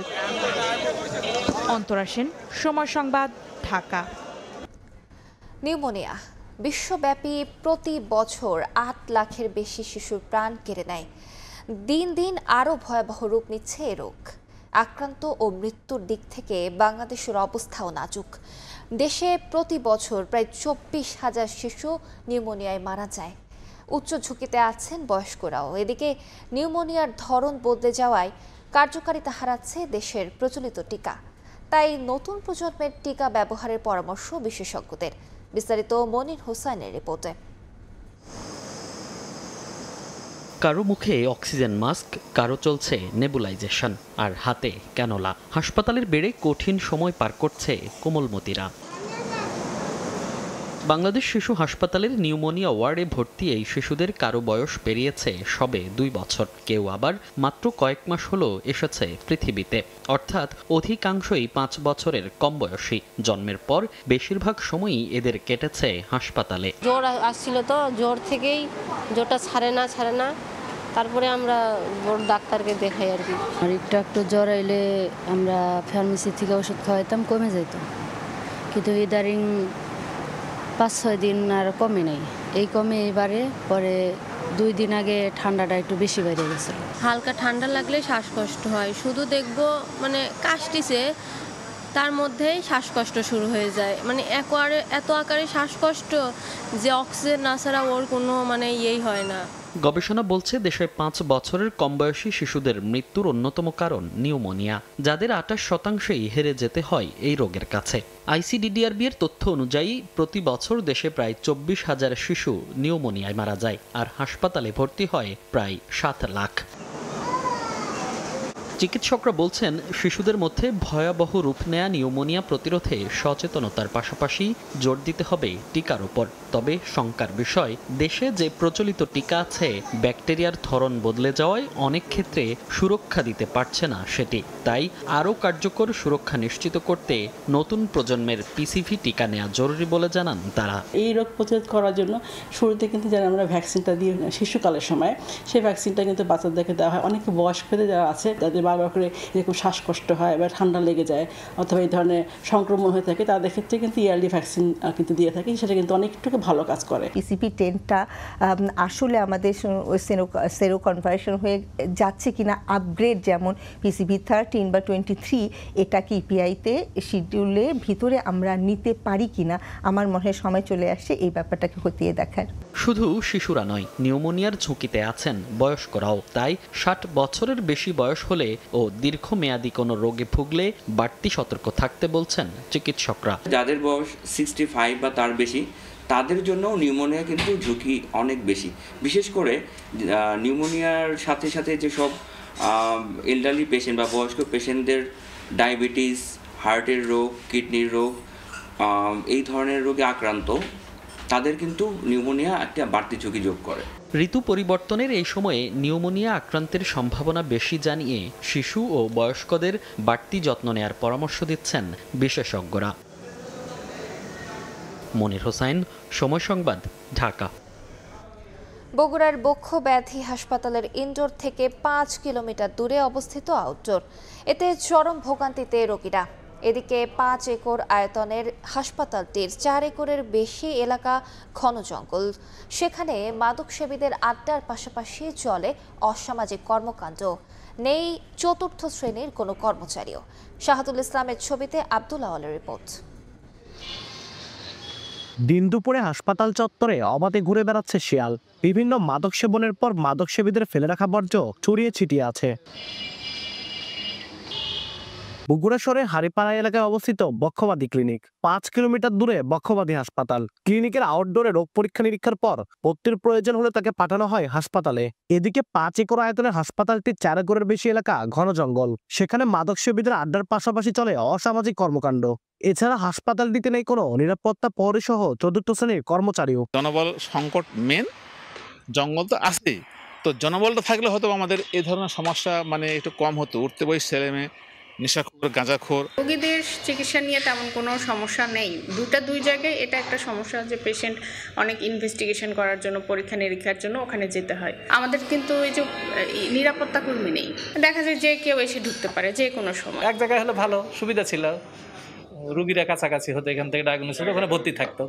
অন্তরা সেন, সময় সংবাদ, ঢাকা। নিউমোনিয়া বিশ্বব্যাপী প্রতি বছর ৮ লাখের বেশি শিশুর প্রাণ কেড়ে নেয়। দিন দিন আরও ভয়াবহ রূপ নিচ্ছে এ রোগ। আক্রান্ত ও মৃত্যুর দিক থেকে বাংলাদেশের অবস্থাও নাজুক। দেশে প্রতি বছর প্রায় ২৪,০০০ শিশু নিউমোনিয়ায় মারা যায়। উচ্চ ঝুঁকিতে আছেন বয়স্করাও। এদিকে নিউমোনিয়ার ধরন বদলে যাওয়ায় কার্যকারিতা হারাচ্ছে দেশের প্রচলিত টিকা। তাই নতুন প্রজন্মের টিকা ব্যবহারের পরামর্শ বিশেষজ্ঞদের। বিস্তারিত মনির হোসেনের রিপোর্টে। কারো মুখে অক্সিজেন মাস্ক, কারো চলছে নেবুলাইজেশন, আর হাতে ক্যানোলা। হাসপাতালের বেড়ে কঠিন সময় পার করছে কোমলমতিরা। বাংলাদেশ শিশু হাসপাতালের নিউমোনিয়া ওয়ার্ডে ভর্তি এই শিশুদের কারো বয়স পেরিয়েছে সবে 2 বছর, কেউ আবার মাত্র কয়েক মাস হলো এসেছে পৃথিবীতে। অর্থাৎ অধিকাংশই 5 বছরের কম বয়সী। জন্মের পর বেশিরভাগ সময়ই এদের কেটেছে হাসপাতালে। জ্বর আসছিল, তো জ্বর থেকেই জ্বরটা ছাড়ে না, তারপরে আমরা ডাক্তারকে দেখাই আর কি। আর একটু জ্বর এলে আমরা ফার্মেসি থেকে ওষুধ খাওয়াইতাম, কমে যেত, কিন্তু ইদারিং 5-6 দিন আর কমে নাই। এই কমে এবারে পরে 2 দিন আগে ঠান্ডাটা একটু বেশি বেড়ে গেছে। হালকা ঠান্ডা লাগলে শ্বাসকষ্ট হয়, শুধু দেখবো কাশটিছে, তার মধ্যেই শ্বাসকষ্ট শুরু হয়ে যায়, মানে এত আকারে শ্বাসকষ্ট যে অক্সিজেন না ছাড়া ওর কোনো মানে ইয়েই হয় না। গবেষণা বলছে দেশে 5 বছরের কম বয়সী শিশুদের মৃত্যুর অন্যতম কারণ নিউমোনিয়া, যাদের 28%ই হেরে যেতে হয় এই রোগের কাছে। ICDDRB এর তথ্য অনুযায়ী প্রতি বছর দেশে প্রায় 24,000 শিশু নিউমোনিয়ায় মারা যায়, আর হাসপাতালে ভর্তি হয় প্রায় 7 লাখ। চিকিৎসকরা বলছেন শিশুদের মধ্যে ভয়াবহ রূপ নেয়া নিউমোনিয়া প্রতিরোধে সচেতনতার পাশাপাশি জোর দিতে হবে টিকার উপর। তবে শঙ্কার বিষয়, দেশে যে প্রচলিত টিকা আছে ব্যাকটেরিয়ার ধরন বদলে যাওয়ায় অনেক ক্ষেত্রে সুরক্ষা দিতে পারছে না সেটি। তাই আরও কার্যকর সুরক্ষা নিশ্চিত করতে নতুন প্রজন্মের PCV টিকা নেওয়া জরুরি বলে জানান তারা। এই রোগ প্রতিরোধ করার জন্য শুরুতে কিন্তু যারা আমরা ভ্যাকসিনটা দিই শিশুকালের সময়, সেই ভ্যাকসিনটা কিন্তু বাচ্চাদেরকে দেওয়া হয়। অনেক বয়স্কদের যারা আছে তাদের বারবার করে এরকম শ্বাসকষ্ট হয় বা ঠান্ডা লেগে যায় অথবা এই ধরনের সংক্রমণ হয়ে থাকে, তাদের ক্ষেত্রে কিন্তু ইয়ারলি ভ্যাকসিন কিন্তু দিয়ে থাকি, সেটা কিন্তু অনেকটুকু ভালো কাজ করে। PCV10টা আসলে আমাদের সেরো কনভার্সন হয়ে যাচ্ছে কিনা, আপগ্রেড যেমন PCV13 বা 23 এটা কি EPI-তে শিডিউলের ভিতরে আমরা নিতে পারি কিনা, আমার মনে হয় সময় চলে আসছে এই ব্যাপারটাকে খতিয়ে দেখার। শুধু শিশুরা নয়, নিউমোনিয়ার ঝুঁকিতে আছেন বয়স্করাও। তাই 60 বছরের বেশি বয়স হলে ও দীর্ঘমেয়াদী কোনো রোগে ভুগলে বাড়তি সতর্ক থাকতে বলছেন চিকিৎসকরা। যাদের বয়স 65 বা তার বেশি, তাদের জন্য নিউমোনিয়া কিন্তু ঝুঁকি অনেক বেশি। বিশেষ করে নিউমোনিয়ার সাথে সাথে যেসব এলডারলি পেশেন্ট বা বয়স্ক পেশেন্টদের ডায়াবেটিস, হার্টের রোগ, কিডনির রোগ, এই ধরনের রোগে আক্রান্ত, তাদের কিন্তু নিউমোনিয়া একটা বাড়তি ঝুঁকি যোগ করে। ঋতু পরিবর্তনের এই সময়ে নিউমোনিয়া আক্রান্তের সম্ভাবনা বেশি জানিয়ে শিশু ও বয়স্কদের বাড়তি যত্ন নেয়ার পরামর্শ দিচ্ছেন বিশেষজ্ঞরা। মনির হোসেন, সময় সংবাদ, ঢাকা। বগুড়ার বক্ষ ব্যাধি হাসপাতালের ইনডোর থেকে 5 কিলোমিটার দূরে অবস্থিত আউটডোর, এতে চরম ভোগান্তিতে রোগীরা। এদিকে 5 একর আয়তনের হাসপাতালটির 4 একরের বেশি এলাকা ঘন জঙ্গল। সেখানে মাদকসেবীদের আড্ডার পাশাপাশি চলে অসামাজিক কর্মকাণ্ড। নেই চতুর্থ শ্রেণীর কোনো কর্মচারীও। শাহাদুল ইসলামের ছবিতে আব্দুল আওয়ালের রিপোর্ট। দিন দুপুরে হাসপাতাল চত্বরে অবাধে ঘুরে বেড়াচ্ছে শিয়াল। বিভিন্ন মাদক সেবনের পর মাদক সেবীদের ফেলে রাখা বর্জ্য ছড়িয়ে ছিটিয়ে আছে। বগুড়া শহরের হারিপাড়া এলাকায় অবস্থিত বক্ষবাদী ক্লিনিক। 5 কিলোমিটার দূরে বক্ষবাদী হাসপাতাল। ক্লিনিকের আউটডোরে রোগ পরীক্ষা নিরীক্ষার পর ভর্তির প্রয়োজন হলে তাকে পাঠানো হয় হাসপাতালে। এদিকে 5 একর আয়তনের হাসপাতালটির 4 একরের বেশি এলাকা ঘন জঙ্গল। সেখানে মাদক সেবীদের আড্ডার পাশাপাশি চলে অসামাজিক কর্মকাণ্ড। এছাড়া হাসপাতালটিতে নেই কোনো নিরাপত্তা প্রহরী সহ চতুর্থ শ্রেণীর কর্মচারীও। জনবল সংকট মেন, জঙ্গল তো আছেই, তো জনবলটা থাকলে হয়তো আমাদের এই ধরনের সমস্যা মানে একটু কম হতো। উঠতে বয়স ছেলে মেয়ে, নেশাখোর, গাঁজাখোর। রোগীদের চিকিৎসা নিয়ে তেমন কোনো সমস্যা নেই। দুই জায়গায় এটা একটা সমস্যা যে পেশেন্ট অনেক ইনভেস্টিগেশন করার জন্য, পরীক্ষা নিরীক্ষার জন্য ওখানে যেতে হয়। আমাদের কিন্তু এই যে নিরাপত্তা কর্মী নেই, দেখা যায় যে কেউ এসে ঢুকতে পারে যে কোনো সময়। এক জায়গায় হলে ভালো সুবিধা ছিল, রুগীরা কাছাকাছি হতো, এখান থেকে ডায়াগনোসিস হতো, ওখানে ভর্তি থাকতো,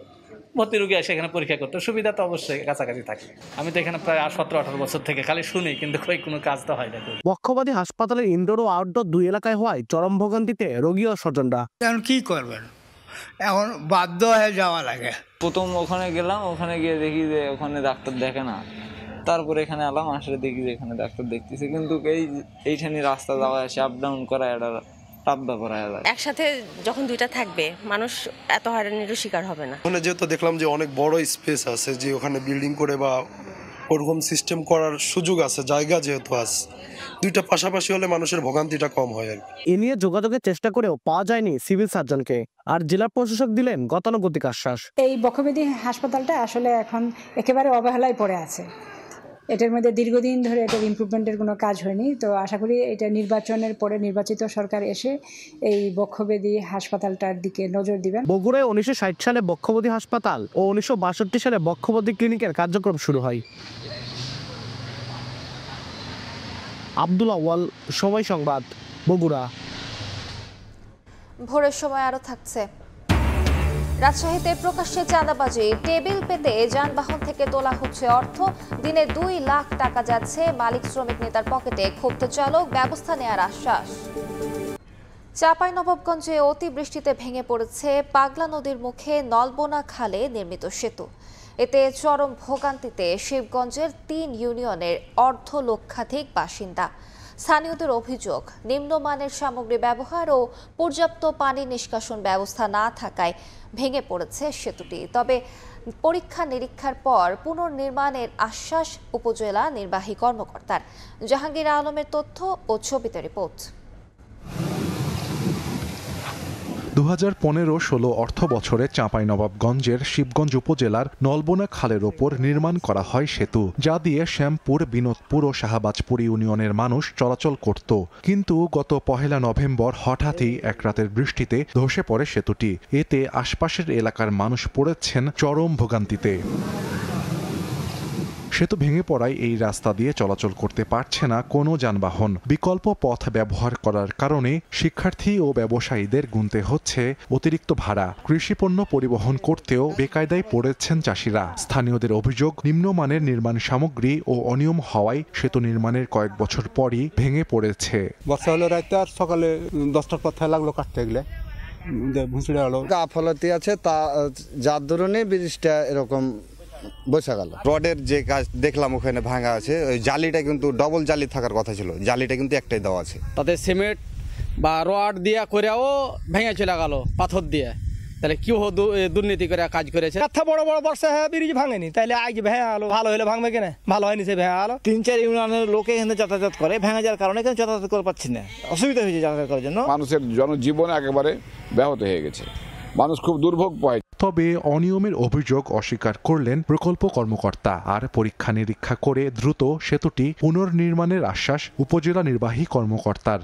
ভর্তি রুগী এসে এখানে পরীক্ষা করতো। সুবিধা তো অবশ্যই কাছাকাছি থাকে। আমি তো এখানে প্রায় 17-18 বছর থেকে খালি শুনি, কিন্তু কোনো কাজ তো হয় না। বক্ষবাদী হাসপাতালের ইনডোর ও আউটডোর 2 এলাকায় হওয়ায় চরম ভোগান্তিতে রোগী ও স্বজনরা। এখন কি করবেন, এখন বাধ্য হয়ে যাওয়া লাগে। প্রথম ওখানে গেলাম, ওখানে গিয়ে দেখি যে ওখানে ডাক্তার দেখে না। তারপরে এখানে এলাম, আসলে দেখি যে এখানে ডাক্তার দেখতেছে, কিন্তু এইখানে রাস্তা যাওয়া আসে আপ ডাউন করা এটা একসাথে যখন দুইটা থাকবে মানুষ এত হয়রানির শিকার হবে না। ওখানে যেহেতু দেখলাম যে অনেক বড় স্পেস আছে, যে ওখানে বিল্ডিং করে বা ওরকম সিস্টেম করার সুযোগ আছে, জায়গা যেহেতু আছে, দুইটা পাশাপাশি হলে মানুষের ভোগান্তিটা কম হয় আর কি। এ নিয়ে যোগাযোগের চেষ্টা করেও পাওয়া যায়নি সিভিল সার্জনকে, আর জেলা প্রশাসক দিলেন গতানুগতিক আশ্বাস। এই বক্ষব্যাধি হাসপাতালটা আসলে এখন একেবারে অবহেলায় পড়ে আছে। এটার মধ্যে দীর্ঘদিন ধরে এটার ইমপ্রুভমেন্টের কোনো কাজ হয়নি। তো আশা করি এটা নির্বাচনের পরে নির্বাচিত সরকার এসে এই বক্ষব্যাধি হাসপাতালটার দিকে নজর দিবেন। বগুড়ায় 1960 সালে বক্ষব্যাধি হাসপাতাল ও 1962 সালে বক্ষব্যাধি ক্লিনিকের কার্যক্রম শুরু হয়। আব্দুল আওয়াল, সময় সংবাদ, বগুড়া। ভোরের সময় আরো থাকছে। রাজশাহীতে প্রকাশ্যে চাঁদাবাজি, টেবিল পেতে যানবাহন থেকে তোলা হচ্ছে অর্থ। দিনে 2 লাখ টাকা যাচ্ছে মালিক শ্রমিক নেতার পকেটে। ক্ষুব্ধ চালক, ব্যবস্থা নেয়ার আশ্বাস। চাঁপাইনবাবগঞ্জে অতিবৃষ্টিতে ভেঙে পড়েছে পাগলা নদীর মুখে নলবোনা খালে নির্মিত সেতু। এতে চরম ভোগান্তিতে শিবগঞ্জের ৩ ইউনিয়নের অর্ধলক্ষাধিক বাসিন্দা। স্থানীয়দের অভিযোগ, নিম্নমানের সামগ্রী ব্যবহার ও পর্যাপ্ত পানি নিষ্কাশন ব্যবস্থা না থাকায় ভেঙে পড়েছে সেতুটি। তবে পরীক্ষা নিরীক্ষার পর পুনর্নির্মাণের আশ্বাস উপজেলা নির্বাহী কর্মকর্তার। জাহাঙ্গীর আলমের তথ্য ও ছবিতে রিপোর্ট। 2015-16 অর্থ বছরে চাঁপাইনবাবগঞ্জের শিবগঞ্জ উপজেলার নলবোনা খালের ওপর নির্মাণ করা হয় সেতু, যা দিয়ে শ্যামপুর, বিনোদপুর ও শাহবাজপুর ইউনিয়নের মানুষ চলাচল করত। কিন্তু গত 1 নভেম্বর হঠাৎই এক রাতের বৃষ্টিতে ধসে পড়ে সেতুটি। এতে আশপাশের এলাকার মানুষ পড়েছেন চরম ভোগান্তিতে। সেতু ভেঙে পড়ায় এই রাস্তা দিয়ে চলাচল করতে পারছে না কোনো যানবাহন। বিকল্প পথ ব্যবহার করার কারণে শিক্ষার্থী ও ব্যবসায়ীদের গুনতে হচ্ছে অতিরিক্ত ভাড়া। কৃষিপণ্য পরিবহন করতেও বেকায়দায় পড়েছেন চাষিরা। স্থানীয়দের অভিযোগ, নিম্নমানের নির্মাণ সামগ্রী ও অনিয়ম হওয়ায় সেতু নির্মাণের কয়েক বছর পরই ভেঙে পড়েছে। বর্ষা হলো রাতে, আর সকালে 10টার পর লাগলো কাটতে গেলে ভুঁসড়ে হলো গাফলতি আছে, তা যার ধরনের ব্রিজটা এরকম বসে গেল। রডের যে কাজ দেখলাম ওখানে ভাঙা আছে, ওই জালিটা কিন্তু ডবল জালি থাকার কথা ছিল, জালিটা কিন্তু একটাই দেওয়া আছে। তাতে সিমেন্ট বা রড দিয়া করেও ভেঙে চলে গেল পাথর দিয়ে। তাহলে কি দুর্নীতি করে কাজ করেছে। এত বড় বড় বর্ষা ব্রিজ ভাঙেনি, তাহলে আজ ভেঙে গেলো। ভালো হলে ভাঙবে কেন? ভালো হয়নি, সে ভেঙে গেলো। 3-4 ইউনিয়নের লোকে এখানে যাতায়াত করে, ভেঙে যাওয়ার কারণে এখানে যাতায়াত করতে পারছি না, অসুবিধা হয়েছে যাতায়াত করার জন্য। মানুষের জনজীবন একেবারে ব্যাহত হয়ে গেছে, মানুষ খুব দুর্ভোগ পায়। তবে অনিয়মের অভিযোগ অস্বীকার করলেন প্রকল্প কর্মকর্তা, আর পরীক্ষা নিরীক্ষা করে দ্রুত সেতুটি পুনর্নির্মাণের আশ্বাস উপজেলা নির্বাহী কর্মকর্তার।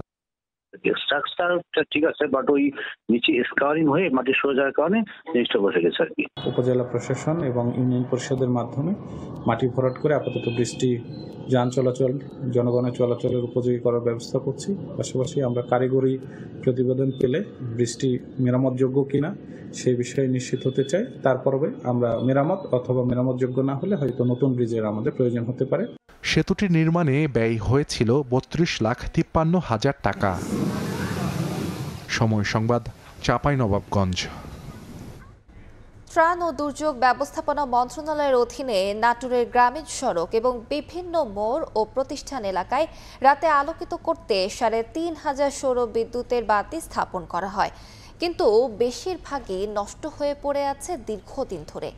স্ট্রাকচারটা ঠিক আছে, বাট ওই নিচে স্কারিং হয়ে মাটি সরে যাওয়ার কারণে জিনিসটা বসে গেছে আর কি। উপজেলা প্রশাসন এবং ইউনিয়ন পরিষদের মাধ্যমে মাটি ভরাট করে আপাতত বৃষ্টি যান চলাচল, জনগণের চলাচলের উপযোগী করার ব্যবস্থা করছি। পাশাপাশি আমরা কারিগরি প্রতিবেদন পেলে বৃষ্টি মেরামতযোগ্য কিনা সেই বিষয়ে নিশ্চিত হতে চাই। তারপরে আমরা মেরামত অথবা মেরামতযোগ্য না হলে হয়তো নতুন ব্রিজের আমাদের প্রয়োজন হতে পারে। সেতুটি নির্মাণে ব্যয় হয়েছিল 32,53,000 টাকা। সময় সংবাদ, চাঁপাইনবাবগঞ্জ। ত্রাণ ও দুর্যোগ ব্যবস্থাপনা মন্ত্রণালয়ের অধীনে নাটোরের গ্রামীণ সড়ক এবং বিভিন্ন মোড় ও প্রতিষ্ঠান এলাকায় রাতে আলোকিত করতে 3,500 সৌর বিদ্যুতের বাতি স্থাপন করা হয়, কিন্তু বেশিরভাগই নষ্ট হয়ে পড়ে আছে দীর্ঘদিন ধরে।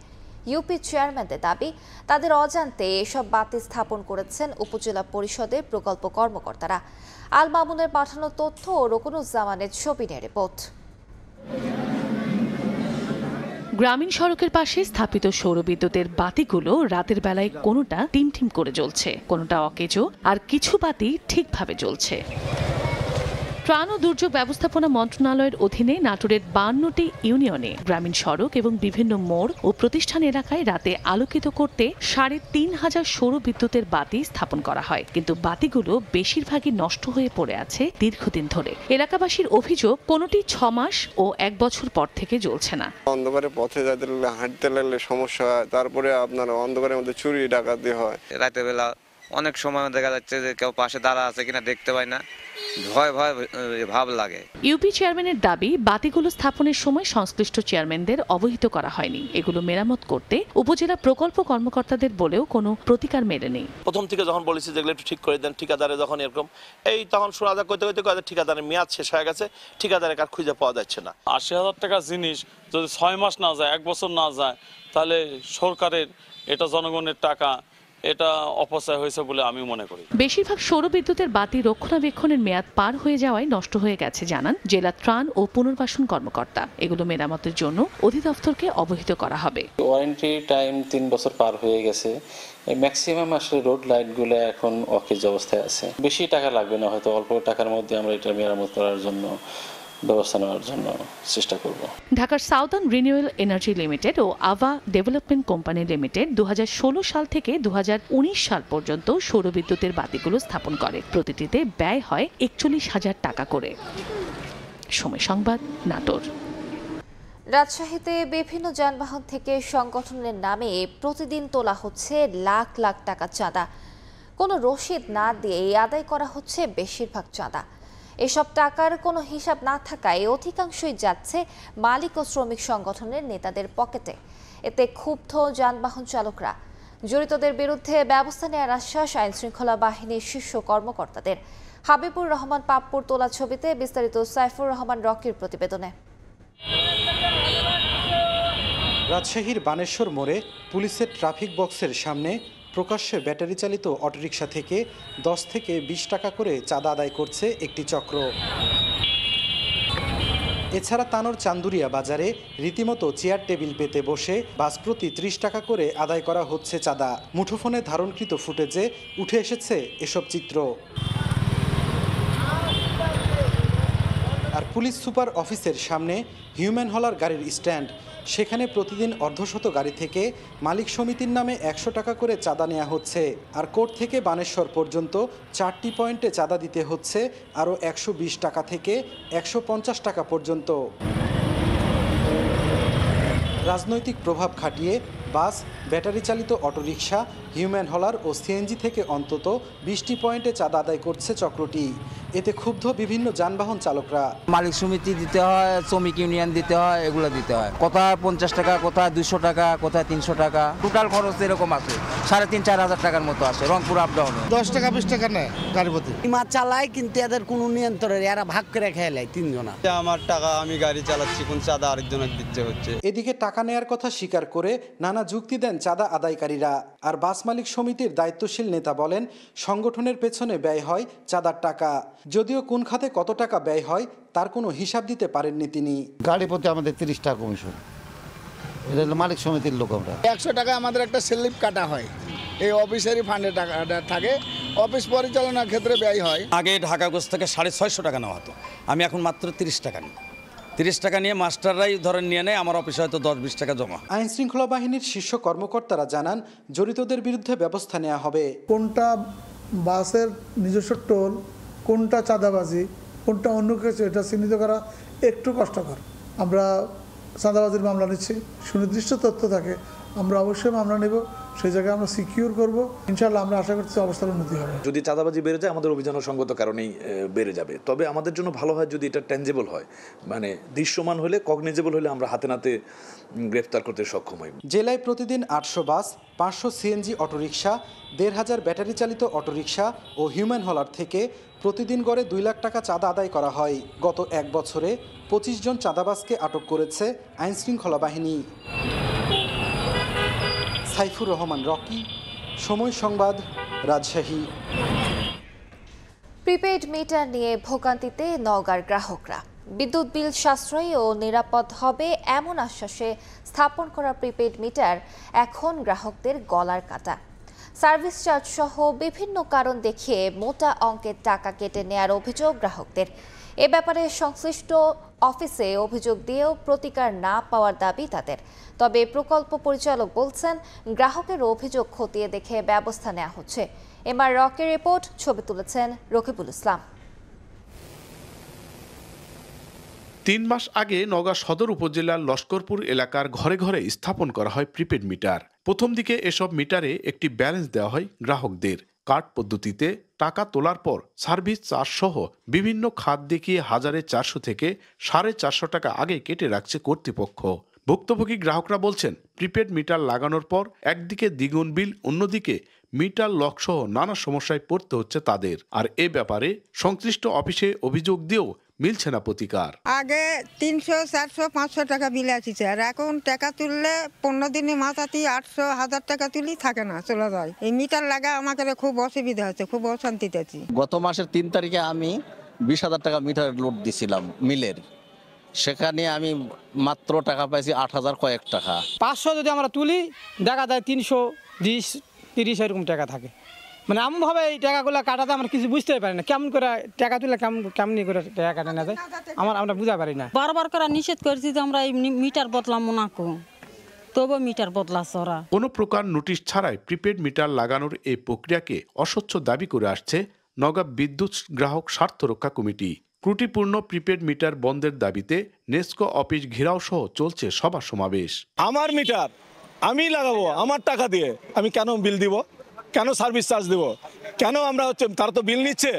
ইউপি চেয়ারম্যানদের দাবি, তাদের অজান্তে এসব বাতি স্থাপন করেছেন উপজেলা পরিষদের প্রকল্প কর্মকর্তারা। আল মামুনের পাঠানো তথ্য ও রকুনুজ্জামানের ছবি নিয়ে রিপোর্ট। গ্রামীণ সড়কের পাশে স্থাপিত সৌরবিদ্যুতের বাতিগুলো রাতের বেলায় কোনোটা টিমটিম করে জ্বলছে, কোনোটা অকেজো, আর কিছু বাতি ঠিকভাবে জ্বলছে। ত্রাণ ও দুর্যোগ ব্যবস্থাপনা মন্ত্রণালয়ের অধীনে নাটোরের 52টি ইউনিয়নে গ্রামীণ সড়ক এবং বিভিন্ন মোড় ও প্রতিষ্ঠান এলাকায় রাতে আলোকিত করতে 3,500 সৌর বিদ্যুতের বাতি স্থাপন করা হয়, কিন্তু বাতিগুলো বেশিরভাগই নষ্ট হয়ে পড়ে আছে দীর্ঘদিন ধরে। এলাকাবাসীর অভিযোগ, কোনোটি 6 মাস ও 1 বছর পর থেকে জ্বলছে না। অন্ধকারে পথে যাইতে লাগলে, হাঁটতে লাগলে সমস্যা হয়, তারপরে আপনার অন্ধকারের মধ্যে চুরি ডাকাতি হয়। রাতের বেলা অনেক সময় দেখা যাচ্ছে যে কেউ পাশে দাঁড়া আছে কিনা দেখতে পায় না, ভয় ভয় ভাব লাগে। ইউপি চেয়ারম্যানের দাবি, বাতিগুলো স্থাপনের সময় সংশ্লিষ্ট চেয়ারম্যানদের অবহিত করা হয়নি। এগুলো মেরামত করতে উপজেলা প্রকল্প কর্মকর্তাদের বলেও কোনো প্রতিকার মেলেনি। প্রথম থেকে যখন বলেছি যেগুলো একটু ঠিক করে দেন, ঠিকাদারে যখন এরকম তখন শোনা যায় কইতে ঠিকাদারের মেয়াদ শেষ হয়ে গেছে, ঠিকাদারের কার খুঁজে পাওয়া যাচ্ছে না। 80,000 টাকা জিনিস যদি 6 মাস না যায়, 1 বছর না যায়, তাহলে সরকারের এটা জনগণের টাকা, এটা অপচয় হয়েছে বলে আমি মনে করি। বেশিরভাগ সৌর বিদ্যুতের বাতি রক্ষণাবেক্ষণের মেয়াদ পার হয়ে যাওয়ায় নষ্ট হয়ে গেছে জানান জেলা ত্রাণ ও পুনর্বাসন কর্মকর্তা। এগুলো মেরামতের জন্য অধিদপ্তরকে অবহিত করা হবে। ওয়ারেন্টি টাইম 3 বছর পার হয়ে গেছে। ম্যাক্সিমাম আসলে রোড লাইটগুলো এখন অকেজ অবস্থায় আছে। বেশি টাকা লাগবে না, হয়তো অল্প টাকার মধ্যে আমরা এটা মেরামত করার জন্য ব্যবস্থা নেওয়ার জন্য চেষ্টা করব। ঢাকার সাউদার্ন রিনিউয়েবল এনার্জি লিমিটেড ও আভা ডেভেলপমেন্ট কোম্পানি লিমিটেড 2016 সাল থেকে 2019 সাল পর্যন্ত সৌরবিদ্যুতের বাতিগুলো স্থাপন করে। প্রতিটিতে ব্যয় হয় 41,000 টাকা করে। সময় সংবাদ, নাটোর। রাজশাহীতে বিভিন্ন যানবাহন থেকে সংগঠনের নামে প্রতিদিন তোলা হচ্ছে লাখ লাখ টাকা চাঁদা। কোনো রসিদ না দিয়ে আদায় করা হচ্ছে বেশিরভাগ চাঁদা। এসব টাকার কোনো হিসাব না থাকায় অধিকাংশই যাচ্ছে মালিক ও শ্রমিক সংগঠনের নেতাদের পকেটে। এতে ক্ষুব্ধ যানবাহন চালকরা। জড়িতদের বিরুদ্ধে ব্যবস্থা নেওয়ার আশ্বাস আইনশৃঙ্খলা বাহিনীর শীর্ষ কর্মকর্তাদের। হাবিবুর রহমান পাপ্পুর তোলা ছবিতে বিস্তারিত সাইফুর রহমান রকির প্রতিবেদনে। রাজশাহীর বানেশ্বর মোড়ে পুলিশের ট্রাফিক বক্সের সামনে প্রকাশ্যে ব্যাটারি চালিত অটোরিকশা থেকে 10 থেকে 20 টাকা করে চাঁদা আদায় করছে একটি চক্র। এছাড়া তানোর চান্দুরিয়া বাজারে রীতিমতো চেয়ার টেবিল পেতে বসে বাস প্রতি 30 টাকা করে আদায় করা হচ্ছে চাঁদা। মুঠোফোনে ধারণকৃত ফুটেজে উঠে এসেছে এসব চিত্র। আর পুলিশ সুপার অফিসের সামনে হিউম্যান হলার গাড়ির স্ট্যান্ড, সেখানে প্রতিদিন অর্ধশত গাড়ি থেকে মালিক সমিতির নামে 100 টাকা করে চাঁদা নেওয়া হচ্ছে। আর কোর্ট থেকে বানেশ্বর পর্যন্ত 4টি পয়েন্টে চাঁদা দিতে হচ্ছে আরও 120 টাকা থেকে 150 টাকা পর্যন্ত। রাজনৈতিক প্রভাব খাটিয়ে বাস, ব্যাটারি চালিত অটোরিকশা, হিউম্যান হলার ও সিএনজি থেকে অন্তত 20টি পয়েন্টে চাঁদা আদায় করছে চক্রটি। এতে ক্ষুব্ধ বিভিন্ন যানবাহন চালকরা। মালিক সমিতি দিতে হয়, শ্রমিক ইউনিয়ন দিতে হয়, এগুলো দিতে হয়। কোথায় 50 টাকা, কোথায় 200 টাকা, কোথায় 300 টাকা, টোটাল খরচ এরকম আছে 3,500-4 হাজার টাকার মতো আসে রংপুর আপ ডাউনে। 10 টাকা 20 টাকা নেয় গাড়ি প্রতি। মাছ চালায় কিন্তু এদের কোনো নিয়ন্ত্রণ, এরা ভাগ করে খেয়ে নেয় তিনজনা। আমার টাকা, আমি গাড়ি চালাচ্ছি, কোন চাঁদা আরেকজনের দিতে হচ্ছে। এদিকে টাকা নেয়ার কথা স্বীকার করে নানা যুক্তি দেন চাঁদা আদায়কারীরা। আর বাস মালিক সমিতির দায়িত্বশীল নেতা বলেন, সংগঠনের পেছনে ব্যয় হয় চাঁদার টাকা। যদিও কোন খাতে কত টাকা ব্যয় হয় তার কোনো হিসাব দিতে পারেননি তিনি। গাড়ি প্রতি আমাদের 30 টাকা কমিশন, এটা হলো মালিক সমিতির লোক। আমরা 100 টাকা আমাদের একটা স্লিপ কাটা হয়, এই অফিসারি ফান্ডে টাকাটা থাকে, অফিস পরিচালনার ক্ষেত্রে ব্যয় হয়। আগে ঢাকাগঞ্জ থেকে 650 টাকা নেওয়া হতো, আমি এখন মাত্র 30 টাকা নিই। 30 টাকা নিয়ে মাস্টাররাই ধরেন নিয়ে নেয়, আমার অফিসে হয়তো 10-20 টাকা জমা। আইন শৃঙ্খলা বাহিনীর শীর্ষ কর্মকর্তারা জানান, জড়িতদের বিরুদ্ধে ব্যবস্থা নেওয়া হবে। কোনটা বাসের নিজস্ব টোল, কোনটা চাঁদাবাজি, কোনটা অন্য কিছু, এটা চিহ্নিত করা একটু কষ্টকর। আমরা চাঁদাবাজির মামলা নিচ্ছি, সুনির্দিষ্ট তথ্য থাকে আমরা অবশ্যই মামলা নেব, সেই জায়গায় আমরা সিকিউর করব। ইনশাআল্লাহ আমরা আশা করছি অবস্থার উন্নতি হবে। যদি চাঁদাবাজি বেড়ে যায় আমাদের অভিযান সঙ্গত কারণেই বেড়ে যাবে। তবে আমাদের জন্য ভালো হয় যদি এটা ট্যাঞ্জেবল হয়, মানে দৃশ্যমান হলে, কগনিজেবল হলে আমরা হাতে নাতে গ্রেফতার করতে সক্ষম হই। জেলায় প্রতিদিন 800 বাস, 500 সিএনজি অটোরিকশা, 1,500 ব্যাটারি চালিত অটোরিকশা ও হিউম্যান হলার থেকে প্রতিদিন গড়ে 2 লাখ টাকা চাঁদা আদায় করা হয়। গত 1 বছরে 25 জন চাঁদাবাজকে আটক করেছে আইন শৃঙ্খলা বাহিনী। সাইফুর রহমান রকি, সময় সংবাদ, রাজশাহী। প্রিপেইড মিটার নিয়ে ভোগান্তিতে নওগাঁর গ্রাহকরা। বিদ্যুৎ বিল সাশ্রয়ী ও নিরাপদ হবে এমন আশ্বাসে স্থাপন করা প্রিপেইড মিটার এখন গ্রাহকদের গলার কাটা। সার্ভিস চার্জ সহ বিভিন্ন কারণ দেখিয়ে মোটা অঙ্কের টাকা কেটে নেয়ার অভিযোগ গ্রাহকদের। এ ব্যাপারে সংশ্লিষ্ট অফিসে অভিযোগ দিয়েও প্রতিকার না পাওয়ার দাবি তাদের। তবে প্রকল্প পরিচালক বলছেন, গ্রাহকের অভিযোগ খতিয়ে দেখে ব্যবস্থা নেওয়া হচ্ছে। এমআর রকের রিপোর্ট, ছবি তুলেছেন রকিবুল ইসলাম। 3 মাস আগে নওগাঁ সদর উপজেলার লস্করপুর এলাকার ঘরে ঘরে স্থাপন করা হয় প্রিপেড মিটার। প্রথম দিকে এসব মিটারে একটি ব্যালেন্স দেওয়া হয় গ্রাহকদের। কার্ড পদ্ধতিতে টাকা তোলার পর সার্ভিস চার্জ সহ বিভিন্ন খাত দেখিয়ে 1,400 থেকে 450 টাকা আগে কেটে রাখছে কর্তৃপক্ষ। ভুক্তভোগী গ্রাহকরা বলছেন, প্রিপেড মিটার লাগানোর পর একদিকে দ্বিগুণ বিল, অন্যদিকে মিটার লক সহ নানা সমস্যায় পড়তে হচ্ছে তাদের। আর এ ব্যাপারে সংশ্লিষ্ট অফিসে অভিযোগ দিয়েও মিলছে না প্রতিকার। আগে 300, 400, 500 টাকা বিল আসছে, আর এখন টাকা তুললে 15 দিনে মাথাতে 800, 1000 টাকা তুলি থাকে না, চলে যায়। এই মিটার লাগা আমাকে খুব অসুবিধা হচ্ছে, খুব অশান্তিতে আছি। গত মাসের 3 তারিখে আমি 20,000 টাকা মিটার লোড দিছিলাম মিলের, সেখানে আমি মাত্র টাকা পাইছি 8,000 কয়েক টাকা। 500 যদি আমরা তুলি দেখা যায় 320, 30 এরকম টাকা থাকে। মানে এমনভাবে এই টাকাগুলো কাটাতে আমরা কিছু বুঝতেই পারি না, কেমন করে টাকা তুলে কেমনি করে টাকা কাটা না যায় আমরা বুঝতে পারি না। বারবার করে নিষেধ করেছি যে আমরা এই মিটার বদলাম না, তবু মিটার বদলাচ্ছে ওরা। কোনো প্রকার নোটিশ ছাড়াই প্রিপেড মিটার লাগানোর এই প্রক্রিয়াকে অস্বচ্ছ দাবি করে আসছে নওগাঁ বিদ্যুৎ গ্রাহক স্বার্থ রক্ষা কমিটি। ত্রুটিপূর্ণ প্রিপেড মিটার বন্ধের দাবিতে নেস্কো অফিস ঘেরাও সহ চলছে সভা সমাবেশ। আমার মিটার আমি লাগাবো আমার টাকা দিয়ে, আমি কেন বিল দিব, কেন সার্ভিস চার্জ দেব, কেন আমরা তারা তো বিল নিচ্ছে,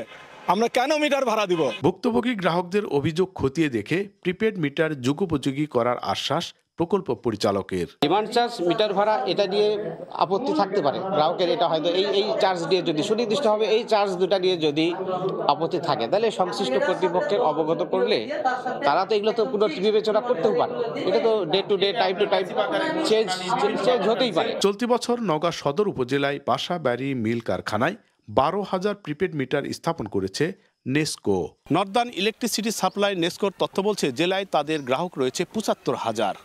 আমরা কেন মিটার ভাড়া দিব? ভুক্তভোগী গ্রাহকদের অভিযোগ খতিয়ে দেখে প্রিপেড মিটার যুগোপযোগী করার আশ্বাস প্রকল্প পরিচালকের। ডিমান্ড চার্জ, মিটার ভাড়া এটা দিয়ে আপত্তি থাকতে পারে গ্রাহকের, এটা হয়তো এই চার্জ দিয়ে যদি সুনির্দিষ্টভাবে এই চার্জ দুটা দিয়ে যদি আপত্তি থাকে তাহলে সংশ্লিষ্ট কর্তৃপক্ষের অবগত করলে তারা তো এগুলো তো পুনর্বিবেচনা করতেও পারে। এটা তো day to day, time to time change হতেই পারে। চলতি বছর নওগাঁ সদর উপজেলায় বাসাবাড়ি মিল কারখানায় 12,000 প্রিপেড মিটার স্থাপন করেছে নেসকো। নর্দার্ন ইলেকট্রিসিটি সাপ্লাই নেসকোর তথ্য বলছে জেলায় তাদের গ্রাহক রয়েছে 75,000।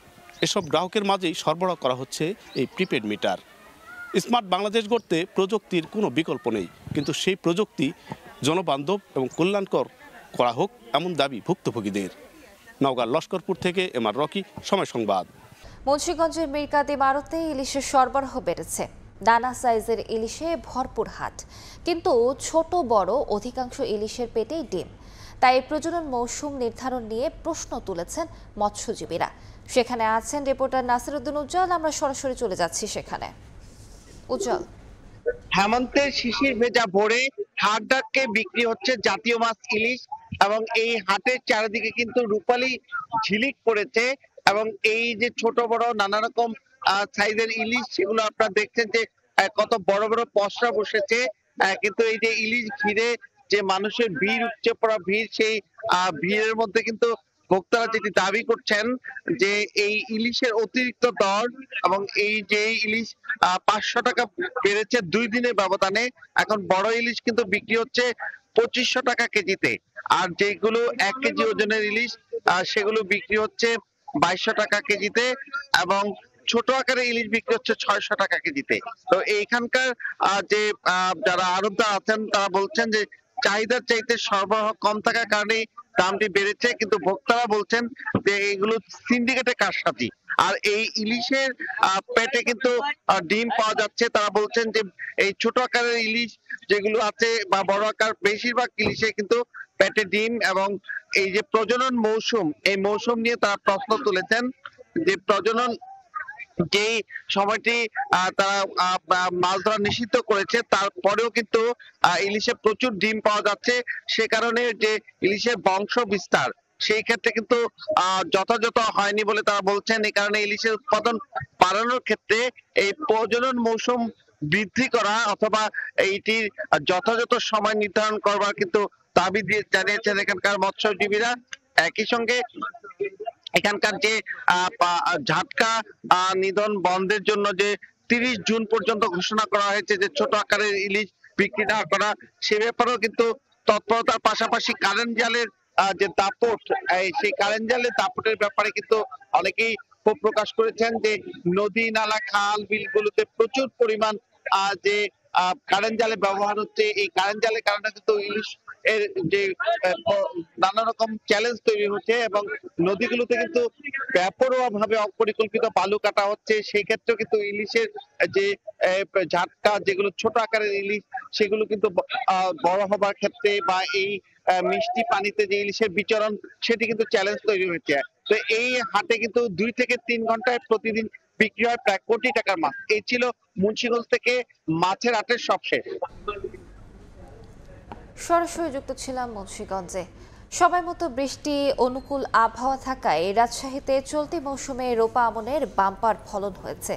এসব গ্রাহকের মাঝেই সরবরাহ করা হচ্ছে এই প্রিপেড মিটার। স্মার্ট বাংলাদেশ গড়তে প্রযুক্তির কোনো বিকল্প নেই, কিন্তু সেই প্রযুক্তি জনবান্ধব এবং কল্যাণকর করা হোক এমন দাবি ভুক্তভোগীদের। নওগাঁ লস্করপুর থেকে এমআর রকি, সময় সংবাদ। মুন্সিগঞ্জের মিরকাদিম আড়তে ইলিশের সরবরাহ বেড়েছে। নানা সাইজের ইলিশে ভরপুর হাট, কিন্তু ছোট বড় অধিকাংশ ইলিশের পেটেই ডিম। তাই প্রজনন মৌসুম নির্ধারণ নিয়ে প্রশ্ন তুলেছেন মৎস্যজীবীরা। সেখানে আছেন রিপোর্টার নাসিরউদ্দিন উজ্জ্বল। আমরা সরাসরি চলে যাচ্ছি সেখানে। উজ্জ্বল, হেমন্তের শিশির ভেজা ভোরে হাট ডাককে বিক্রি হচ্ছে জাতীয় মাছ ইলিশ, এবং এই হাটের চারিদিকে কিন্তু রূপালী ঝিলিক পড়েছে। এবং এই যে ছোট বড় নানা রকম সাইজের ইলিশ, সেগুলো আপনারা দেখছেন যে কত বড় বড় পসরা বসেছে। কিন্তু এই যে ইলিশ ঘিরে যে মানুষের ভিড়, উপচে পড়া ভিড়, সেই ভিড়ের মধ্যে কিন্তু ভোক্তারা যেটি দাবি করছেন যে এই ইলিশের অতিরিক্ত দর, এবং এই যে ইলিশ 500 টাকা বেড়েছে 2 দিনের ব্যবধানে। এখন বড় ইলিশ কিন্তু বিক্রি হচ্ছে 2500 টাকা কেজিতে, আর যেগুলো 1 কেজি ওজনের ইলিশ সেগুলো বিক্রি হচ্ছে 2200 টাকা কেজিতে, এবং ছোট আকারে ইলিশ বিক্রি হচ্ছে 600 টাকা কেজিতে। তো এইখানকার যে যারা আড়তদার আছেন তারা বলছেন যে চাহিদার চাইতে সরবরাহ কম থাকার কারণে দামটি বেড়েছে, কিন্তু ভোক্তারা বলছেন যে এগুলো সিন্ডিকেটের কারসাজি। আর এই ইলিশের পেটে কিন্তু ডিম পাওয়া যাচ্ছে। তারা বলছেন যে এই ছোট আকারের ইলিশ যেগুলো আছে বা বড় আকার, বেশিরভাগ ইলিশে কিন্তু পেটে ডিম, এবং এই যে প্রজনন মৌসুম, এই মৌসুম নিয়ে তারা প্রশ্ন তুলেছেন যে প্রজনন যে সময়টি তারা মাছ ধরা নিষিদ্ধ করেছে, তারপরেও কিন্তু ইলিশে প্রচুর ডিম পাওয়া যাচ্ছে। সে কারণে যে ইলিশের বংশ বিস্তার, সেই ক্ষেত্রে কিন্তু যথাযথ হয়নি বলে তারা বলছেন। এই কারণে ইলিশের উৎপাদন বাড়ানোর ক্ষেত্রে এই প্রজনন মৌসুম বৃদ্ধি করা অথবা এইটির যথাযথ সময় নির্ধারণ করবার কিন্তু দাবি দিয়ে জানিয়েছেন এখানকার মৎস্যজীবীরা। একই সঙ্গে এখানকার যে ঝাটকা নিধন বন্ধের জন্য যে 30 জুন পর্যন্ত ঘোষণা করা হয়েছে যে ছোট আকারের ইলিশ বিক্রি না করা, সে ব্যাপারেও কিন্তু তৎপরতার পাশাপাশি কারেন্ট জালের যে দাপট, সেই কারেন্ট জালের দাপটের ব্যাপারে কিন্তু অনেকেই ক্ষোভ প্রকাশ করেছেন যে নদী নালা খাল বিলগুলোতে প্রচুর পরিমাণ যে কারেন্ট জালে ব্যবহার হচ্ছে। এই কারেন্ট জালের কারণে কিন্তু ইলিশ এর যে নানা রকম চ্যালেঞ্জ তৈরি হচ্ছে, এবং নদীগুলোতে কিন্তু বেপরোয়া ভাবে অপরিকল্পিত বালু কাটা হচ্ছে। সেই ক্ষেত্রেও কিন্তু ইলিশের যে ঝাটকা, যেগুলো ছোট আকারের ইলিশ, সেগুলো কিন্তু বড় হবার ক্ষেত্রে বা এই মিষ্টি পানিতে যে ইলিশের বিচরণ, সেটি কিন্তু চ্যালেঞ্জ তৈরি হচ্ছে। তো এই হাটে কিন্তু 2 থেকে 3 ঘন্টায় প্রতিদিন বিক্রি হয় প্রায় কোটি টাকার মাছ। এই ছিল মুন্সিগঞ্জ থেকে মাছের হাটের সবশেষ। সরাসরি যুক্ত ছিলাম মুন্সিগঞ্জে। সময় মতো বৃষ্টি, অনুকূল আবহাওয়া থাকায় রাজশাহীতে চলতি মৌসুমে রোপা আমনের বাম্পার ফলন হয়েছে।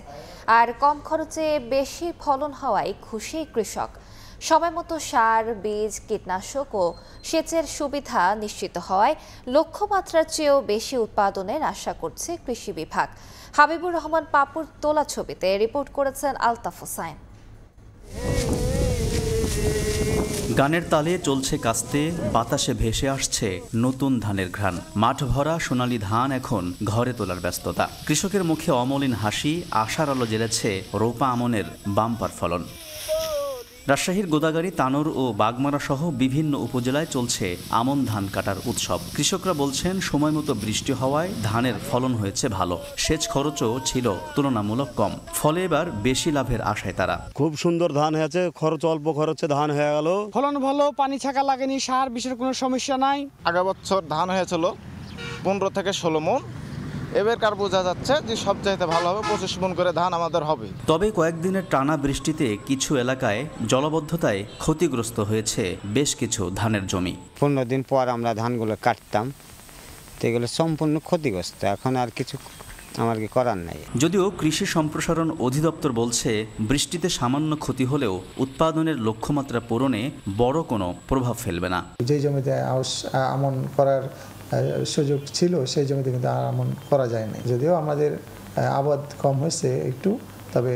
আর কম খরচে বেশি ফলন হওয়ায় খুশি কৃষক। সময় মতো সার, বীজ, কীটনাশক ও সেচের সুবিধা নিশ্চিত হওয়ায় লক্ষ্যমাত্রার চেয়েও বেশি উৎপাদনের আশা করছে কৃষি বিভাগ। হাবিবুর রহমান পাপুর তোলা ছবিতে রিপোর্ট করেছেন আলতাফ হোসাইন। গানের তালে চলছে কাস্তে, বাতাসে ভেসে আসছে নতুন ধানের ঘ্রাণ। মাঠ ভরা সোনালী ধান এখন ঘরে তোলার ব্যস্ততা। কৃষকের মুখে অমলিন হাসি, আশার আলো জ্বেলেছে রোপা আমনের বাম্পার ফলন। রাজশাহীর গোদাগাড়ী, তানোর ও বাগমারা সহ বিভিন্ন উপজেলায় চলছে আমন ধান কাটার উৎসব। কৃষকরা বলছেন সময় মতো বৃষ্টি হওয়ায় ধানের ফলন হয়েছে ভালো। সেচ খরচও ছিল তুলনামূলক কম, ফলে এবার বেশি লাভের আশায় তারা। খুব সুন্দর ধান হয়েছে, খরচ অল্প খরচে ধান হয়ে গেল। ফলন ভালো, পানি ছাকা লাগেনি, সার বিষের কোনো সমস্যা নাই। আগের বছর ধান হয়েছিল 15 থেকে 16 মণ, এবারকার বোঝা যাচ্ছে যে সব চাইতে ভালো হবে, 25 মণ করে ধান আমাদের হবে। তবে কয়েকদিনের টানা বৃষ্টিতে কিছু এলাকায় জলাবদ্ধতায় ক্ষতিগ্রস্ত হয়েছে বেশ কিছু ধানের জমি। 15 দিন পর আমরা ধানগুলো কাটতাম, তো এগুলো সম্পূর্ণ ক্ষতিগ্রস্ত, এখন আর কিছু আমার কি করার নাই। যদিও কৃষি সম্প্রসারণ অধিদপ্তর বলছে বৃষ্টিতে সামান্য ক্ষতি হলেও উৎপাদনের লক্ষ্যমাত্রা পূরণে বড় কোনো প্রভাব ফেলবে না। যে জমিতে আমন করার সুযোগ ছিল সেই জমিতে কিন্তু আর আমন করা যায়নি। যদিও আমাদের আবাদ কম হয়েছে একটু, তবে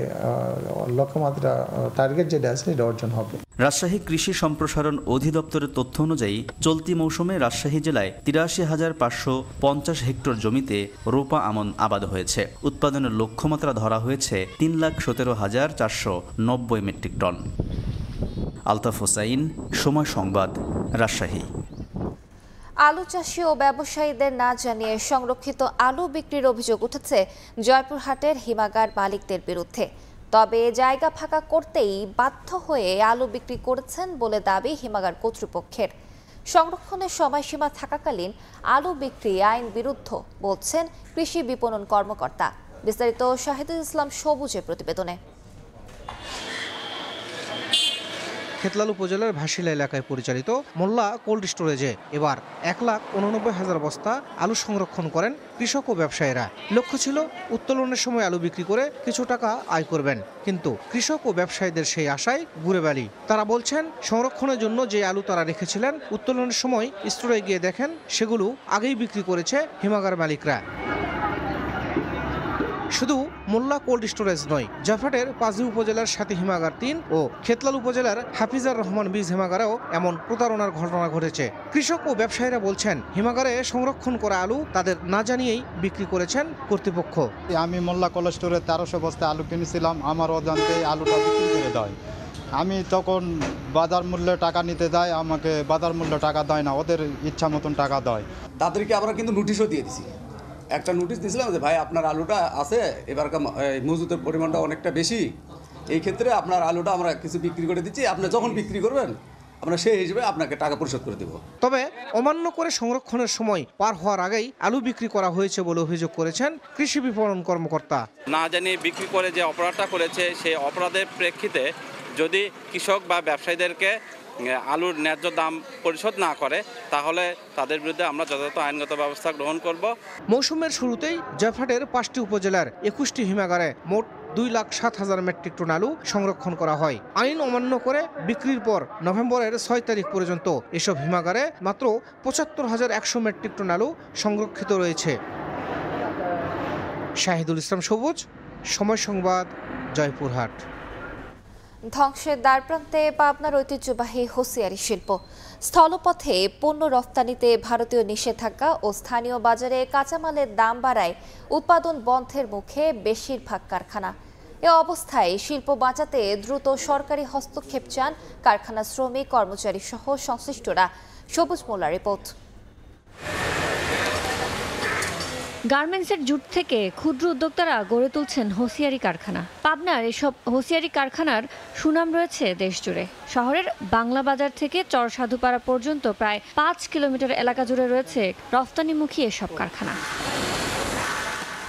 লক্ষ্যমাত্রা টার্গেট যেটা আছে এটা অর্জন হবে। রাজশাহী কৃষি সম্প্রসারণ অধিদপ্তরের তথ্য অনুযায়ী চলতি মৌসুমে রাজশাহী জেলায় ৮৩,৫50 হেক্টর জমিতে রোপা আমন আবাদ হয়েছে। উৎপাদনের লক্ষ্যমাত্রা ধরা হয়েছে ৩,১৭,৪৯০ মেট্রিক টন। আলতাফ হোসাইন, সময় সংবাদ, রাজশাহী। আলু চাষি ও ব্যবসায়ীদের না জানিয়ে সংরক্ষিত আলু বিক্রির অভিযোগ উঠেছে জয়পুরহাটের হিমাগার মালিকদের বিরুদ্ধে। তবে জায়গা ফাঁকা করতেই বাধ্য হয়ে আলু বিক্রি করেছেন বলে দাবি হিমাগার কর্তৃপক্ষের। সংরক্ষণের সময়সীমা থাকাকালীন আলু বিক্রি আইন বিরুদ্ধ বলছেন কৃষি বিপণন কর্মকর্তা। বিস্তারিত শাহিদুল ইসলাম সবুজের প্রতিবেদনে। খেতলাল উপজেলার ভাসিলা এলাকায় পরিচালিত মোল্লা কোল্ড স্টোরেজে এবার 1,89,000 বস্তা আলু সংরক্ষণ করেন কৃষক ও ব্যবসায়ীরা। লক্ষ্য ছিল উত্তোলনের সময় আলু বিক্রি করে কিছু টাকা আয় করবেন, কিন্তু কৃষক ও ব্যবসায়ীদের সেই আশায় ঘুরে বালি। তারা বলছেন সংরক্ষণের জন্য যে আলু তারা রেখেছিলেন উত্তোলনের সময় স্টোরে গিয়ে দেখেন সেগুলো আগেই বিক্রি করেছে হিমাগার মালিকরা। শুধু মোল্লা কোল্ড স্টোরেজ নয়, জয়পুরহাটের পাঁচদি উপজেলার সাথী হিমাগার 3 ও খেতলাল উপজেলার হাফিজার রহমান বীজ হিমাগারেও এমন প্রতারণার ঘটনা ঘটেছে। কৃষক ও ব্যবসায়ীরা বলছেন হিমাগারে সংরক্ষণ করা আলু তাদের না জানিয়েই বিক্রি করেছেন কর্তৃপক্ষ। আমি মোল্লা কোল্ড স্টোরে 1300 বস্তা আলু কিনেছিলাম, আমার অজান্তে আলুটা বিক্রি করে দেয়। আমি তখন বাজার মূল্যে টাকা নিতে যাই, আমাকে বাজার মূল্য টাকা দেয় না, ওদের ইচ্ছা মতন টাকা দেয়। তাদেরকে আমরা কিন্তু নোটিশও দিয়ে দিছি, একটা নোটিশ দিয়েছিলাম যে ভাই আপনার আলুটা আছে, এবারকার মজুতের পরিমাণটা অনেকটা বেশি, এই ক্ষেত্রে আপনার আলুটা আমরা কিছু বিক্রি করে দিচ্ছি, আপনি যখন বিক্রি করবেন আমরা সেই হিসেবে আপনাকে টাকা পরিশোধ করে দেব। তবে অমান্য করে সংরক্ষণের সময় পার হওয়ার আগেই আলু বিক্রি করা হয়েছে বলে অভিযোগ করেছেন কৃষি বিপণন কর্মকর্তা। না জানিয়ে বিক্রি করে যে অপরাধটা করেছে সেই অপরাধের প্রেক্ষিতে যদি কৃষক বা ব্যবসায়ীদেরকে আলুর ন্যায্য দাম পরিশোধ না করে তাহলে তাদের বিরুদ্ধে আমরা যথাযথ আইনগত ব্যবস্থা গ্রহণ করব। মৌসুমের শুরুতেই জয়পুরহাটের 5টি উপজেলার 21টি হিমাগারে মোট 2,07,000 মেট্রিক টন আলু সংরক্ষণ করা হয়। আইন অমান্য করে বিক্রির পর নভেম্বরের 6 তারিখ পর্যন্ত এসব হিমাগারে মাত্র 75,100 মেট্রিক টন আলু সংরক্ষিত রয়েছে। শাহিদুল ইসলাম সবুজ, সময় সংবাদ, জয়পুরহাট। ধ্বংসের দ্বারপ্রান্তে পাবনার ঐতিহ্যবাহী হোসিয়ারি শিল্প। স্থলপথে পণ্য রফতানিতে ভারতীয় নিষেধাজ্ঞা ও স্থানীয় বাজারে কাঁচামালের দাম বাড়ায় উৎপাদন বন্ধের মুখে বেশিরভাগ কারখানা। এ অবস্থায় শিল্প বাঁচাতে দ্রুত সরকারি হস্তক্ষেপ চান কারখানা শ্রমিক, কর্মচারী সহ সংশ্লিষ্টরা। সবুজ মোল্লার রিপোর্ট। গার্মেন্টসের জুট থেকে ক্ষুদ্র উদ্যোক্তারা গড়ে তুলছেন হোসিয়ারি কারখানা। পাবনার এসব হোসিয়ারি কারখানার সুনাম রয়েছে দেশজুড়ে। শহরের বাংলা বাজার থেকে চর সাধুপাড়া পর্যন্ত প্রায় 5 কিলোমিটার এলাকা জুড়ে রয়েছে রফতানিমুখী এসব কারখানা।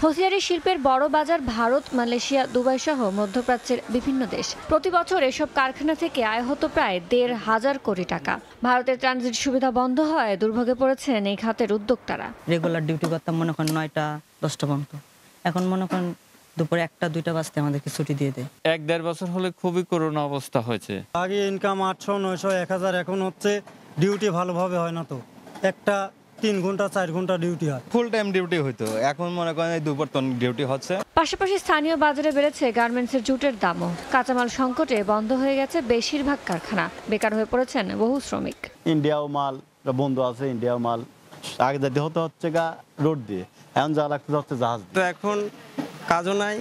হোসিয়ারি শিল্পের বড় বাজার ভারত, মালয়েশিয়া, দুবাই সহ মধ্যপ্রাচ্যের বিভিন্ন দেশ। প্রতি বছর এসব কারখানা থেকে আয় হতো প্রায় 1,500 কোটি টাকা। ভারতের ট্রানজিট সুবিধা বন্ধ হয় দুর্ভোগে পড়েছেন এই খাতের উদ্যোক্তারা। রেগুলার ডিউটি করতাম মনে করেন 9টা 10টা পর্যন্ত, এখন মনে করেন দুপুরে 1টা 2টা বাজতে আমাদেরকে ছুটি দিয়ে দেয়। 1-1.5 বছর হলে খুবই করুণা অবস্থা হয়েছে। আগে ইনকাম 800, 900, 1000, এখন হচ্ছে ডিউটি ভালোভাবে হয় না, তো একটা 3 ঘন্টা 4 ঘন্টা ডিউটি হয়, ফুল টাইম ডিউটি হইতো, এখন মনে করেন দুপুর ডিউটি হচ্ছে। পাশাপাশি স্থানীয় বাজারে বেড়েছে গার্মেন্টসের জুটের দামও। কাঁচামাল সংকটে বন্ধ হয়ে গেছে বেশিরভাগ কারখানা, বেকার হয়ে পড়েছেন বহু শ্রমিক। ইন্ডিয়াও মাল বন্ধ আছে, ইন্ডিয়াও মাল আগে যেতে হচ্ছে গা রোড দিয়ে, এখন যা লাগতে হচ্ছে জাহাজ। তো এখন কাজও নাই,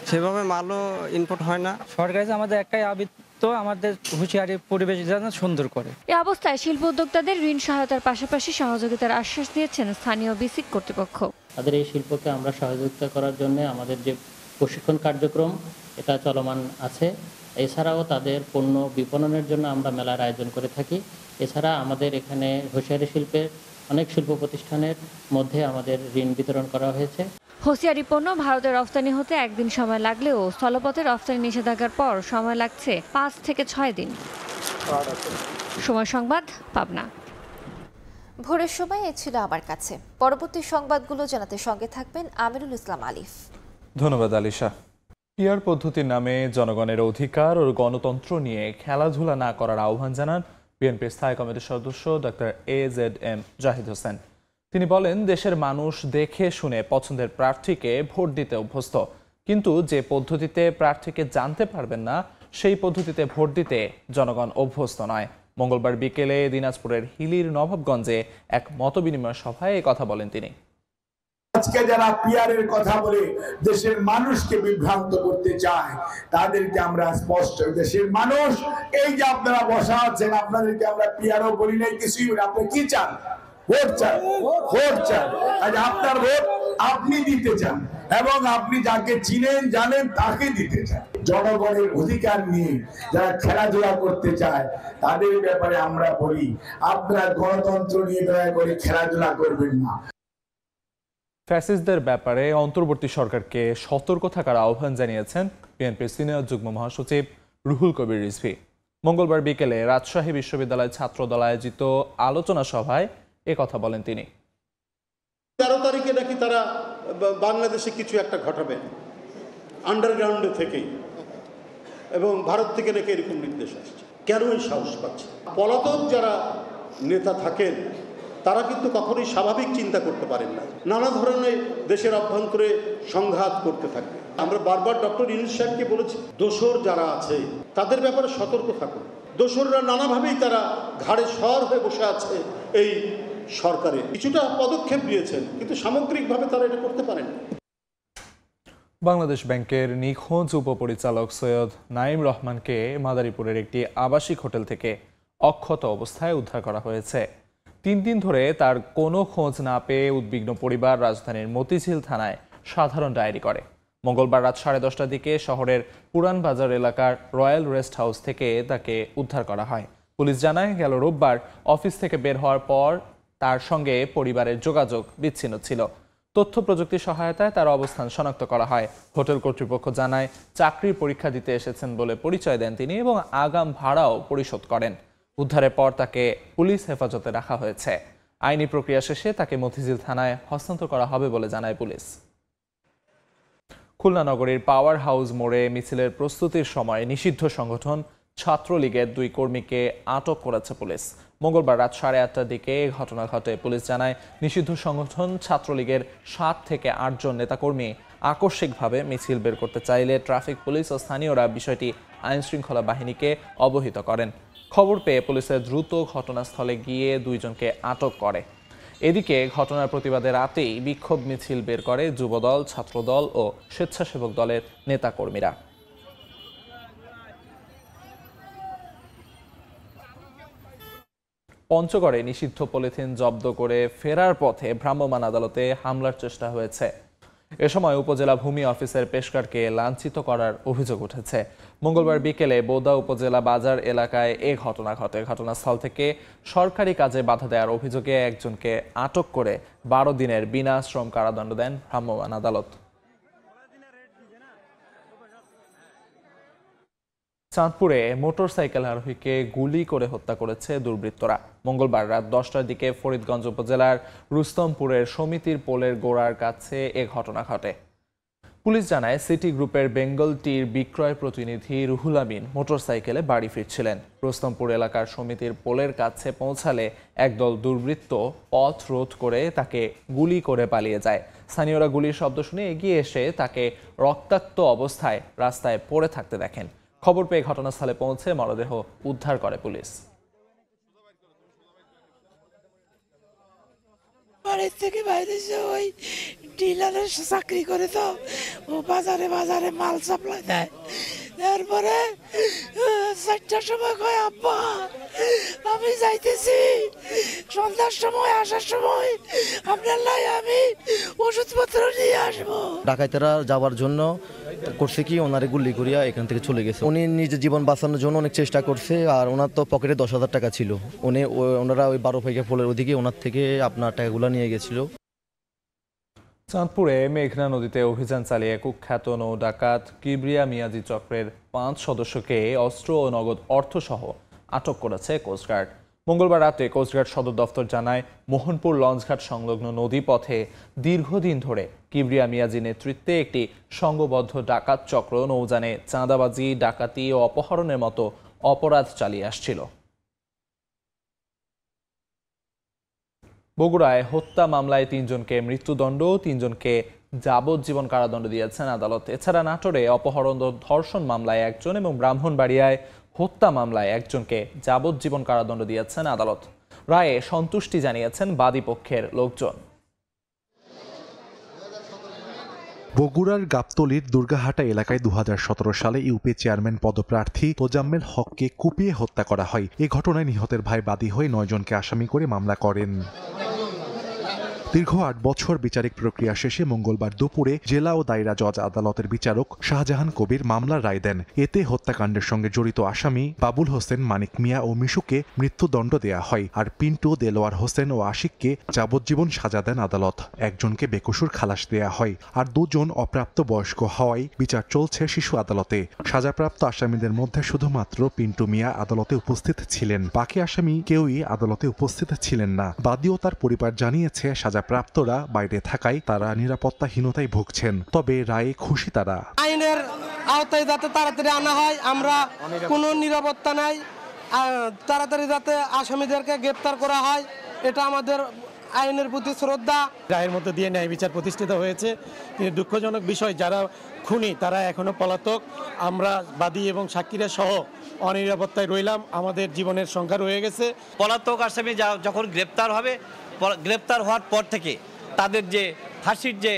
সেভাবে মালও ইনপুট হয় না। সরকার আমাদের একটাই আবৃত্তি, আমাদের হুঁশিয়ারি পরিবেশ যেন সুন্দর করে। এই অবস্থায় শিল্প উদ্যোক্তাদের ঋণ সহায়তার পাশাপাশি সহযোগিতার আশ্বাস দিয়েছেন স্থানীয় বিসিক কর্তৃপক্ষ। তাদের এই শিল্পকে আমরা সহযোগিতা করার জন্য আমাদের যে প্রশিক্ষণ কার্যক্রম এটা চলমান আছে। এছাড়াও তাদের পণ্য বিপণনের জন্য আমরা মেলার আয়োজন করে থাকি। এছাড়া আমাদের এখানে হোসিয়ারি শিল্পের অনেক শিল্প প্রতিষ্ঠানের মধ্যে আমাদের ঋণ বিতরণ করা হয়েছে। হোসিয়ারি পণ্য ভারতে রফতানি হতে একদিন সময় লাগলেও স্থলপথে রফতানি নিষেধাজ্ঞার পর সময় লাগছে 5 থেকে 6 দিন। সময় সংবাদ, পাবনা। ভোরের সময় এ ছিল আমার কাছে। পরবর্তী সংবাদগুলো জানাতে সঙ্গে থাকবেন আমিরুল ইসলাম আলিফ। ধন্যবাদ আলিশা। পিআর পদ্ধতির নামে জনগণের অধিকার ও গণতন্ত্র নিয়ে খেলাধুলা না করার আহ্বান জানান বিএনপির স্থায়ী কমিটির সদস্য ডক্টর AZM জাহিদ হোসেন। তিনি বলেন, দেশের মানুষ দেখে শুনে পছন্দের প্রার্থীকে ভোট দিতে অভ্যস্ত, কিন্তু যে পদ্ধতিতে প্রার্থীকে জানতে পারবেন না সেই পদ্ধতিতে ভোট দিতে জনগণ অভ্যস্ত নয়। মঙ্গলবার বিকেলে দিনাজপুরের হিলির নবাবগঞ্জে এক মতবিনিময় সভায় এই কথা বলেন তিনি। আজকে যারা পিআরের কথা বলে দেশের মানুষকে বিভ্রান্ত করতে চায় তাদেরকে আমরা স্পষ্ট, দেশের মানুষ এই যে আপনারা বসা আছেন, আপনাদেরকে আমরা পিআরও বলি নাই, কিছুই বলি। আপনি কি চান? ভোট চান, ভোট চান। আজ আপনার ভোট আপনি দিতে চান এবং আপনি যাকে চিনেন জানেন তাকে দিতে চান। জনগণের অধিকার নিয়ে যারা খেলাধুলা করতে চায় তাদের ব্যাপারে আমরা বলি, আপনারা গণতন্ত্র নিয়ে দয়া করে খেলাধুলা করবেন না। ফ্যাসিস্টদের ব্যাপারে অন্তর্বর্তী সরকারকে সতর্ক থাকার আহ্বান জানিয়েছেন বিএনপির সিনিয়র যুগ্ম মহাসচিব রুহুল কবির রিজভী। মঙ্গলবার বিকেলে রাজশাহী বিশ্ববিদ্যালয় ছাত্রদল আয়োজিত আলোচনা সভায় এ কথা বলেন তিনি। 13 তারিখে নাকি তারা বাংলাদেশে কিছু একটা ঘটাবে আন্ডারগ্রাউন্ডে থেকেই, এবং ভারত থেকে নাকি এরকম নির্দেশ আসছে। কেন এই সাহস পাচ্ছে? পলাতক যারা নেতা থাকেন তারা কিন্তু কখনোই স্বাভাবিক চিন্তা করতে পারেন না, নানা ধরনের দেশের অভ্যন্তরে সংঘাত করতে থাকবে। আমরা বারবার ডক্টর ইউনূস সাহেবকে বলেছি, দোসর যারা আছে তাদের ব্যাপারে সতর্ক থাকুন। দোসররা নানাভাবেই তারা ঘাড়ে সর হয়ে বসে আছে এই সরকারে। কিছুটা পদক্ষেপ নিয়েছেন কিন্তু সামগ্রিকভাবে তারা এটা করতে পারেন। বাংলাদেশ ব্যাংকের নিখোঁজ উপপরিচালক সৈয়দ নাঈম রহমানকে মাদারীপুরের একটি আবাসিক হোটেল থেকে অক্ষত অবস্থায় উদ্ধার করা হয়েছে। 3 দিন ধরে তার কোনো খোঁজ না পেয়ে উদ্বিগ্ন পরিবার রাজধানীর মতিঝিল থানায় সাধারণ ডায়েরি করে। মঙ্গলবার রাত 10:30টার দিকে শহরের পুরান বাজার এলাকার রয়্যাল রেস্ট হাউস থেকে তাকে উদ্ধার করা হয়। পুলিশ জানায়, গেল রোববার অফিস থেকে বের হওয়ার পর তার সঙ্গে পরিবারের যোগাযোগ বিচ্ছিন্ন ছিল। তথ্য প্রযুক্তি সহায়তায় তার অবস্থান শনাক্ত করা হয়। হোটেল কর্তৃপক্ষ জানায়, চাকরির পরীক্ষা দিতে এসেছেন বলে পরিচয় দেন তিনি এবং আগাম ভাড়াও পরিশোধ করেন। উদ্ধারের পর তাকে পুলিশ হেফাজতে রাখা হয়েছে। আইনি প্রক্রিয়া শেষে তাকে মতিঝিল থানায় হস্তান্তর করা হবে বলে জানায় পুলিশ। খুলনা নগরীর পাওয়ার হাউস মোড়ে মিছিলের প্রস্তুতির সময় নিষিদ্ধ সংগঠন ছাত্রলীগের 2 কর্মীকে আটক করেছে পুলিশ। মঙ্গলবার রাত 8:30টার দিকে ঘটনা ঘটে। পুলিশ জানায়, নিষিদ্ধ সংগঠন ছাত্রলীগের 7 থেকে 8 জন নেতাকর্মী আকস্মিকভাবে মিছিল বের করতে চাইলে ট্রাফিক পুলিশ ও স্থানীয়রা বিষয়টি আইনশৃঙ্খলা বাহিনীকে অবহিত করেন। খবর পেয়ে পুলিশের দ্রুত ঘটনাস্থলে গিয়ে 2 জনকে আটক করে। এদিকে ঘটনার প্রতিবাদে রাতেই বিক্ষোভ মিছিল বের করে যুবদল, ছাত্রদল ও স্বেচ্ছাসেবক দলের নেতাকর্মীরা। পঞ্চগড়ে নিষিদ্ধ পলিথিন জব্দ করে ফেরার পথে ভ্রাম্যমাণ আদালতে হামলার চেষ্টা হয়েছে। এ সময় উপজেলা ভূমি অফিসের পেশকারকে লাঞ্ছিত করার অভিযোগ উঠেছে। মঙ্গলবার বিকেলে বোদা উপজেলা বাজার এলাকায় এ ঘটনা ঘটে। ঘটনাস্থল থেকে সরকারি কাজে বাধা দেওয়ার অভিযোগে একজনকে আটক করে 12 দিনের বিনা শ্রম কারাদণ্ড দেন ভ্রাম্যমাণ আদালত। চাঁদপুরে মোটরসাইকেল আরোহীকে গুলি করে হত্যা করেছে দুর্বৃত্তরা। মঙ্গলবার রাত 10টার দিকে ফরিদগঞ্জ উপজেলার রুস্তমপুরের সমিতির পোলের গোড়ার কাছে এ ঘটনা ঘটে। পুলিশ জানায়, সিটি গ্রুপের বেঙ্গল টির বিক্রয় প্রতিনিধি রুহুল আমিন মোটরসাইকেলে বাড়ি ফিরছিলেন। রুস্তমপুর এলাকার সমিতির পোলের কাছে পৌঁছালে একদল দুর্বৃত্ত পথ রোধ করে তাকে গুলি করে পালিয়ে যায়। স্থানীয়রা গুলির শব্দ শুনে এগিয়ে এসে তাকে রক্তাক্ত অবস্থায় রাস্তায় পড়ে থাকতে দেখেন। খবর পেয়ে ঘটনাস্থলে পৌঁছে মরদেহ উদ্ধার করে পুলিশ। বাড়ির থেকে বাইরে ওই ডিলারের চাকরি করে, তো ও বাজারে বাজারে মাল সাপ্লাই দেয়। তারপরে 4টার সময় কয় আব্বা আমি যাইতেছি, সন্ধ্যার সময় আসার সময় আপনার লাই আমি ওষুধপত্র নিয়ে আসবো। ডাকাতেরা যাওয়ার জন্য করছে কি, ওনারে গুলি করিয়া এখান থেকে চলে গেছে। উনি নিজের জীবন বাঁচানোর জন্য অনেক চেষ্টা করছে, আর ওনার তো পকেটে 10,000 টাকা ছিল। ওনারা ওই 12 ফাইকা পোলের ওদিকে ওনার থেকে আপনার টাকাগুলো নিয়ে গেছিল। চাঁদপুরে মেঘনা নদীতে অভিযান চালিয়ে কুখ্যাত নৌ ডাকাত কিবরিয়া মিয়াজি চক্রের 5 সদস্যকে অস্ত্র ও নগদ অর্থসহ আটক করেছে কোস্টগার্ড। মঙ্গলবার রাতে কোস্টগার্ড সদর দফতর জানায়, মোহনপুর লঞ্চঘাট সংলগ্ন নদীপথে দীর্ঘদিন ধরে কিবরিয়া মিয়াজি নেতৃত্বে একটি সংঘবদ্ধ ডাকাত চক্র নৌযানে চাঁদাবাজি, ডাকাতি ও অপহরণের মতো অপরাধ চালিয়ে আসছিল। বগুড়ায় হত্যা মামলায় 3 জনকে মৃত্যুদণ্ড, 3 জনকে যাবজ্জীবন কারাদণ্ড দিয়েছেন আদালত। এছাড়া নাটোরে অপহরণ ও ধর্ষণ মামলায় 1 জন এবং ব্রাহ্মণবাড়িয়ায় হত্যা মামলায় 1 জনকে যাবজ্জীবন কারাদণ্ড দিয়েছেন আদালত। রায়ে সন্তুষ্টি জানিয়েছেন বাদী পক্ষের লোকজন। বগুড়ার গাবতলীর দুর্গাহাটা এলাকায় 2017 সালে ইউপি চেয়ারম্যান পদপ্রার্থী তোজাম্মেল হককে কুপিয়ে হত্যা করা হয়। এই ঘটনায় নিহতের ভাই বাদী হয়ে 9 জনকে আসামি করে মামলা করেন। দীর্ঘ 8 বছর বিচারিক প্রক্রিয়া শেষে মঙ্গলবার দুপুরে জেলা ও দায়রা জজ আদালতের বিচারক শাহজাহান কবির মামলার রায় দেন। এতে হত্যাকাণ্ডের সঙ্গে জড়িত আসামি বাবুল হোসেন, মানিক মিয়া ও মিশুকে মৃত্যুদণ্ড দেয়া হয়, আর পিন্টু, দেলোয়ার হোসেন ও আশিককে যাবজ্জীবন সাজা দেন আদালত। 1 জনকে বেকসুর খালাস দেয়া হয়, আর 2 জন অপ্রাপ্ত বয়স্ক হওয়ায় বিচার চলছে শিশু আদালতে। সাজাপ্রাপ্ত আসামিদের মধ্যে শুধুমাত্র পিন্টু মিয়া আদালতে উপস্থিত ছিলেন, বাকি আসামি কেউই আদালতে উপস্থিত ছিলেন না। বাদী ও তার পরিবার জানিয়েছে, সাজাপ্রাপ্তরা বাইরে থাকায় তারা নিরাপত্তাহীনতায় ভুগছেন, তবে রায়ে খুশি তারা। আইনের আওতায় যাতে তাড়াতাড়ি আনা হয়, আমরা কোনো নিরাপত্তা নাই, তাড়াতাড়ি যাতে আসামিদেরকে গ্রেপ্তার করা হয়, এটা আমাদের আইনের প্রতি শ্রদ্ধা। রায়ের মধ্যে দিয়ে ন্যায় বিচার প্রতিষ্ঠিত হয়েছে, কিন্তু দুঃখজনক বিষয় যারা খুনি তারা এখনো পলাতক। আমরা বাদী এবং সাক্ষীরা সহ অনিরাপত্তায় রইলাম, আমাদের জীবনের সংখ্যা রয়ে গেছে। পলাতক আসামি যখন গ্রেপ্তার হবে, গ্রেপ্তার হওয়ার পর থেকে তাদের যে ফাঁসির যে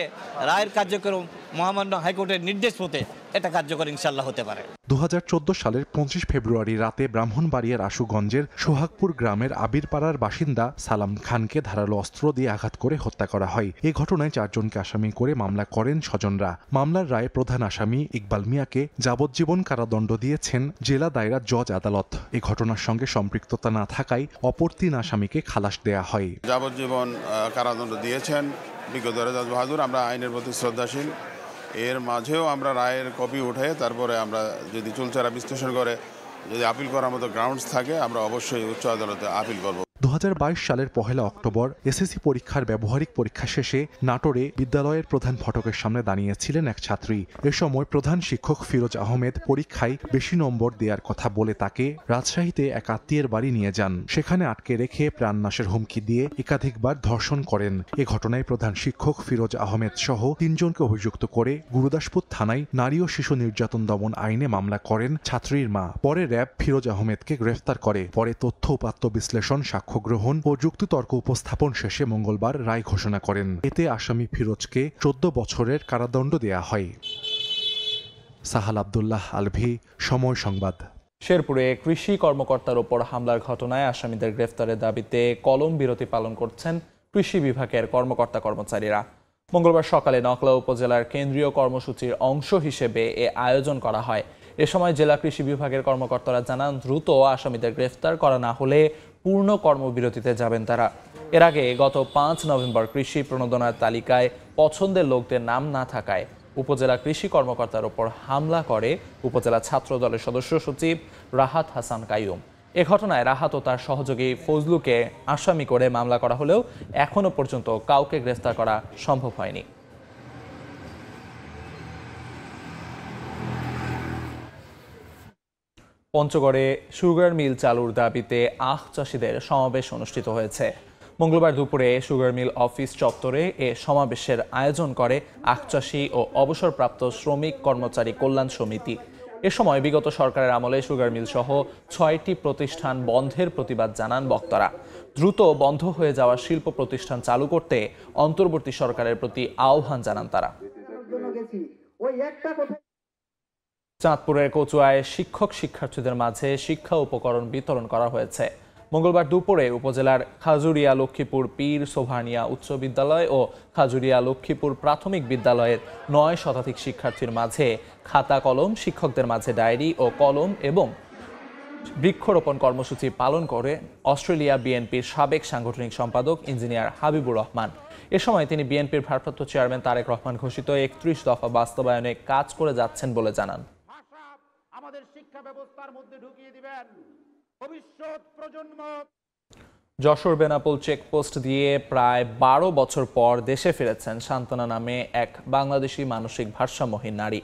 রায়ের কার্যক্রম মহামান্য হাইকোর্টের নির্দেশ মতে এটা কার্যকর ইনশাল্লাহ হতে পারে। 2014 সালের 25 ফেব্রুয়ারি রাতে ব্রাহ্মণবাড়িয়ার আশুগঞ্জের সোহাগপুর গ্রামের আবিরপাড়ার বাসিন্দা সালাম খানকে ধারালো অস্ত্র দিয়ে আঘাত করে হত্যা করা হয়। এই ঘটনায় 4 জনকে আসামি করে মামলা করেন স্বজনরা। মামলার রায়ে প্রধান আসামি ইকবাল মিয়াকে যাবজ্জীবন কারাদণ্ড দিয়েছেন জেলা দায়রা জজ আদালত। এই ঘটনার সঙ্গে সম্পৃক্ততা না থাকায় অপর 3 আসামিকে খালাস দেয়া হয়। যাবজ্জীবন কারাদণ্ড দিয়েছেন বিজ্ঞ জজ বাহাদুর। আমরা আইনের প্রতি শ্রদ্ধাশীল, এর মাঝেও আমরা রায়ের কপি উঠে তারপরে আমরা যদি চুলচারা বিশ্লেষণ করে যদি আপিল করার মতো গ্রাউন্ডস থাকে আমরা অবশ্যই উচ্চ আদালতে আপিল করব। 2022 সালের 1 অক্টোবর এসএসসি পরীক্ষার ব্যবহারিক পরীক্ষা শেষে নাটোরে বিদ্যালয়ের প্রধান ফটকের সামনে দাঁড়িয়েছিলেন এক ছাত্রী। এ সময় প্রধান শিক্ষক ফিরোজ আহমেদ পরীক্ষায় বেশি নম্বর দেওয়ার কথা বলে তাকে রাজশাহীতে এক আত্মীয়ের বাড়ি নিয়ে যান। সেখানে আটকে রেখে প্রাণনাশের হুমকি দিয়ে একাধিকবার ধর্ষণ করেন। এ ঘটনায় প্রধান শিক্ষক ফিরোজ আহমেদ সহ 3 জনকে অভিযুক্ত করে গুরুদাসপুর থানায় নারী ও শিশু নির্যাতন দমন আইনে মামলা করেন ছাত্রীর মা। পরে র্যাব ফিরোজ আহমেদকে গ্রেফতার করে। পরে তথ্য উপাত্ত বিশ্লেষণ, সাক্ষ্য গ্রহণ ও যুক্তিতর্ক উপস্থাপন শেষে মঙ্গলবার রায় ঘোষণা করেন। এতে আসামি ফিরোজকে 14 বছরের কারাদণ্ড দেয়া হয়। সাহাল আব্দুল্লাহ আলভি, সময় সংবাদ। শেরপুরে কৃষি কর্মকর্তার ওপর হামলার ঘটনায় আসামিদের গ্রেফতারের দাবিতে কলম বিরতি পালন করছেন কৃষি বিভাগের কর্মকর্তা কর্মচারীরা। মঙ্গলবার সকালে নকলা উপজেলার কেন্দ্রীয় কর্মসূচির অংশ হিসেবে এ আয়োজন করা হয়। এ সময় জেলা কৃষি বিভাগের কর্মকর্তারা জানান, দ্রুত আসামিদের গ্রেফতার করা না হলে পূর্ণ কর্মবিরতিতে যাবেন তারা। এর আগে গত 5 নভেম্বর কৃষি প্রণোদনার তালিকায় পছন্দের লোকদের নাম না থাকায় উপজেলা কৃষি কর্মকর্তার ওপর হামলা করে উপজেলা ছাত্র দলের সদস্য সচিব রাহাত হাসান কাইয়ুম। এ ঘটনায় রাহাত ও তার সহযোগী ফজলুকে আসামি করে মামলা করা হলেও এখনো পর্যন্ত কাউকে গ্রেফতার করা সম্ভব হয়নি। পঞ্চগড়ে সুগার মিল চালুর দাবিতে আখ চাষিদের সমাবেশ অনুষ্ঠিত হয়েছে। মঙ্গলবার দুপুরে সুগার মিল অফিস চত্বরে এ সমাবেশের আয়োজন করে আখ চাষি ও অবসরপ্রাপ্ত শ্রমিক কর্মচারী কল্যাণ সমিতি। এ সময় বিগত সরকারের আমলে সুগার মিল সহ 6টি প্রতিষ্ঠান বন্ধের প্রতিবাদ জানান বক্তারা। দ্রুত বন্ধ হয়ে যাওয়া শিল্প প্রতিষ্ঠান চালু করতে অন্তর্বর্তী সরকারের প্রতি আহ্বান জানান তারা। চাঁদপুরের কচুয়ায় শিক্ষার্থীদের মাঝে শিক্ষা উপকরণ বিতরণ করা হয়েছে। মঙ্গলবার দুপুরে উপজেলার খাজুরিয়া লক্ষ্মীপুর পীর সোভানিয়া উচ্চ বিদ্যালয় ও খাজুরিয়া লক্ষ্মীপুর প্রাথমিক বিদ্যালয়ের 9 শতাধিক শিক্ষার্থীর মাঝে খাতা কলম, শিক্ষকদের মাঝে ডায়েরি ও কলম এবং বৃক্ষরোপণ কর্মসূচি পালন করে অস্ট্রেলিয়া বিএনপির সাবেক সাংগঠনিক সম্পাদক ইঞ্জিনিয়ার হাবিবুর রহমান। এ সময় তিনি বিএনপির ভারপ্রাপ্ত চেয়ারম্যান তারেক রহমান ঘোষিত 31 দফা বাস্তবায়নে কাজ করে যাচ্ছেন বলে জানান। আমাদের শিক্ষা ব্যবস্থার মধ্যে ঢুকিয়ে দিবেন ভবিষ্যৎ প্রজন্ম। যশোর বেনাপোল চেকপোস্ট দিয়ে প্রায় 12 বছর পর দেশে ফিরেছেন সান্ত্বনা নামে এক বাংলাদেশি মানসিক ভারসাম্যহীন নারী।